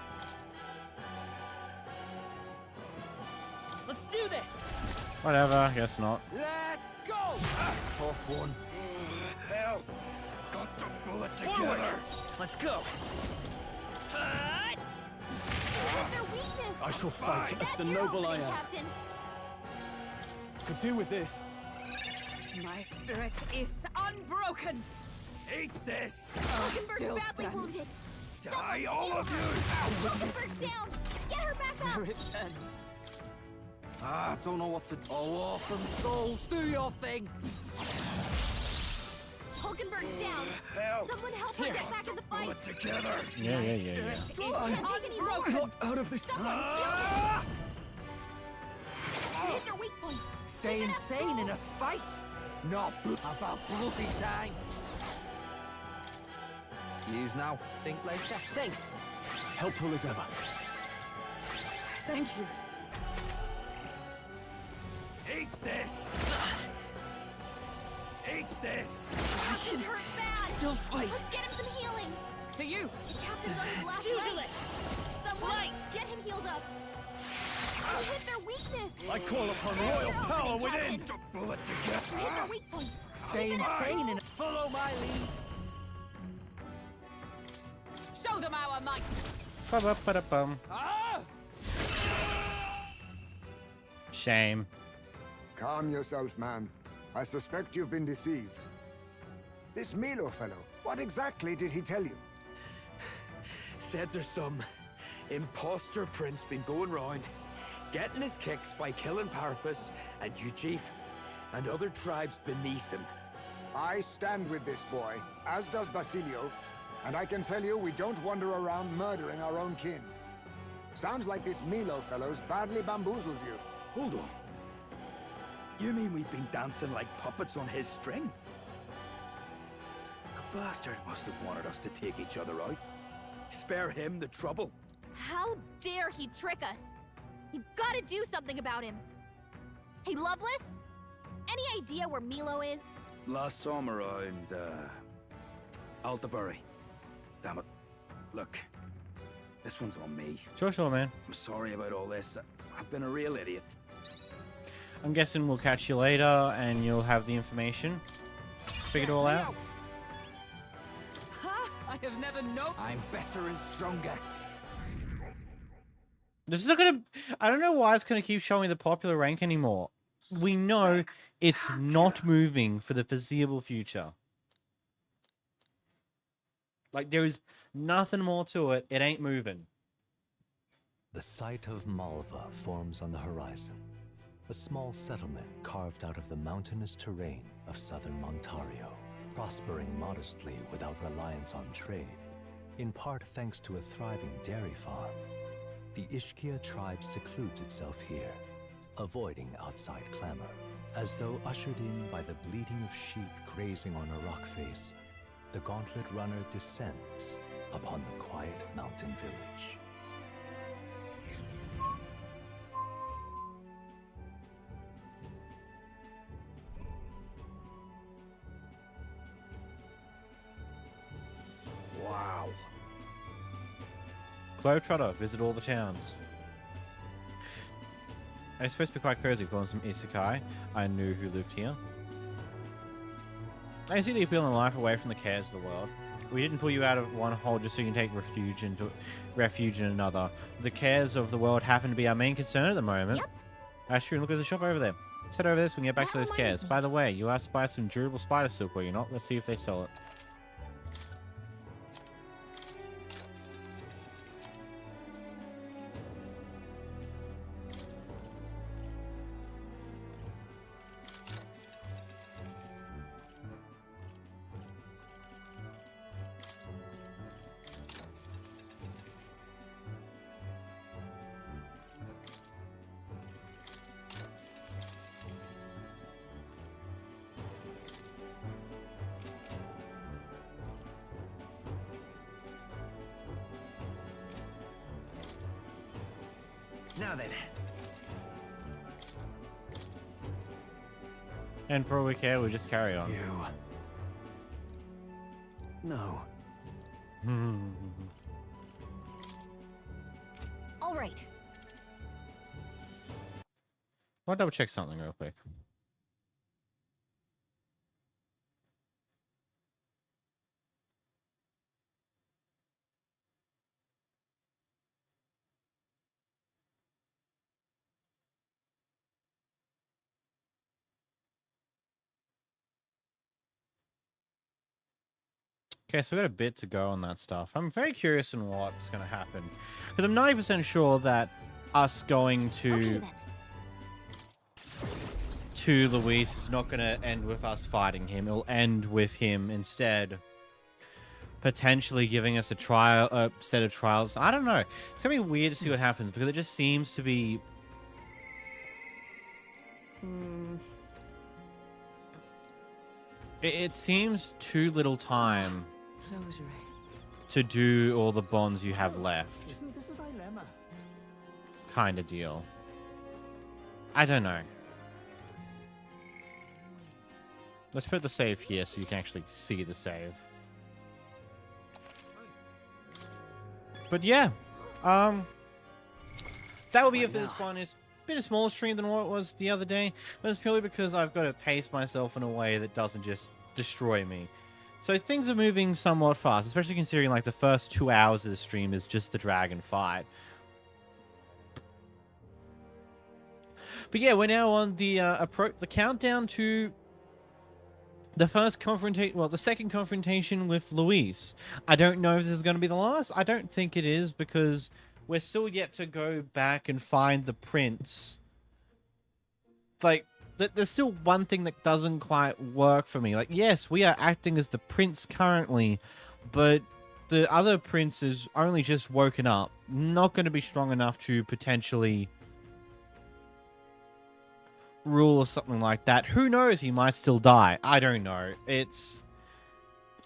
Let's do this! Whatever, guess not. Let's go! Tough one. Hell! Got the bullet Forward! together! Let's go! Hit their weakness! I shall fight as That's the your noble I opening, am. Captain! Could do with this. My spirit is unbroken! Eat this! Hulkenberg's still badly stands. wounded! Die, all of you! Hulkenberg's down! Get her back up! There it ends. I don't know what to do. Oh, awesome souls, do your thing. Hulkenberg's down! Hell! Someone help her get back in the fight! Bullet together! Yeah. Stroll can't take any more! Not out of this. Ah! Hit their weak point! Stay Keep it up, insane Stroll. in a fight. Not about bloody time. Use now, think later. Thanks! Helpful as ever. Thank you. Eat this! Eat this! Captain's hurt bad! Still fight! Let's get him some healing! To you! The captain's on his last Fugilet! leg! Someone get him healed up! We hit their weakness! I call upon That's royal your power opening, within! Captain. The bullet We hit together! their weak point! Stay Keep it up, insane Stroll. and follow my lead. Show them our might! Ba-ba-ba-da-bum. Ah! Shame. Calm yourself, man. I suspect you've been deceived. This Milo fellow, what exactly did he tell you? Said there's some imposter prince been going round, getting his kicks by killing Parapus and Ujif and other tribes beneath him. I stand with this boy, as does Basilio, and I can tell you we don't wander around murdering our own kin. Sounds like this Milo fellow's badly bamboozled you. Hold on. You mean we've been dancing like puppets on his string? The bastard must have wanted us to take each other out. Spare him the trouble. How dare he trick us? You've got to do something about him. Hey, Loveless? Any idea where Milo is? Last summer around, Altabury. Damn it. Look, this one's on me. Sure, man. I'm sorry about all this. I've been a real idiot. I'm guessing we'll catch you later and you'll have the information. Figure it all out. I have never known. I'm better and stronger. This is not gonna. I don't know why it's gonna keep showing the popular rank anymore. We know it's not moving for the foreseeable future. Like, there is nothing more to it. It ain't moving. The site of Malva forms on the horizon. A small settlement carved out of the mountainous terrain of southern Ontario, prospering modestly without reliance on trade, in part thanks to a thriving dairy farm. The Ishkia tribe secludes itself here, avoiding outside clamor, as though ushered in by the bleating of sheep grazing on a rock face. The gauntlet runner descends upon the quiet mountain village. Wow. Globetrotter, visit all the towns. It's supposed to be quite cozy, calling some isekai. I knew who lived here. I see the appeal in life away from the cares of the world. We didn't pull you out of one hole just so you can take refuge in another. The cares of the world happen to be our main concern at the moment. Yep. That's true. Look, there's a shop over there. Let's head over there so we can get back to those cares. By the way, you asked to buy some durable spider silk, were you not? Let's see if they sell it. Now then. And for all we care, we just carry on. No. All right. I'll double check something real quick. Okay, so we got a bit to go on that stuff. I'm very curious on what's going to happen. Because I'm 90% sure that us going to Luis is not going to end with us fighting him. It'll end with him instead potentially giving us a set of trials. I don't know. It's going to be weird to see what happens because it just seems to be... It seems too little time to do all the bonds you have left. Isn't this a dilemma? Kind of deal. I don't know. Let's put the save here so you can actually see the save. But yeah, that will be it for this one. It's a bit of smaller stream than what it was the other day, but it's purely because I've got to pace myself in a way that doesn't just destroy me. So things are moving somewhat fast, especially considering like the first 2 hours of the stream is just the dragon fight. But yeah, we're now on the countdown to the second confrontation with Luis. I don't know if this is going to be the last. I don't think it is because we're still yet to go back and find the prince. Like, there's still one thing that doesn't quite work for me. Like, yes, we are acting as the prince currently, but the other prince is only just woken up. Not going to be strong enough to potentially rule or something like that. Who knows? He might still die. I don't know.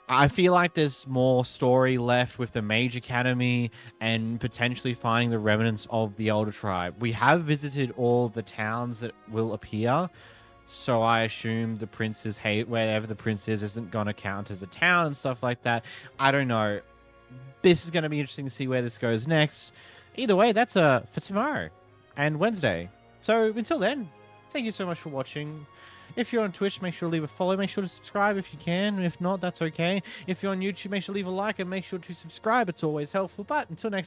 I feel like there's more story left with the Mage Academy and potentially finding the remnants of the Elder Tribe. We have visited all the towns that will appear, so I assume the prince's wherever the prince is isn't going to count as a town and stuff like that. I don't know. This is going to be interesting to see where this goes next. Either way, that's for tomorrow and Wednesday. So until then, thank you so much for watching. If you're on Twitch, make sure to leave a follow. Make sure to subscribe if you can. If not, that's okay. If you're on YouTube, make sure to leave a like and make sure to subscribe. It's always helpful. But until next time.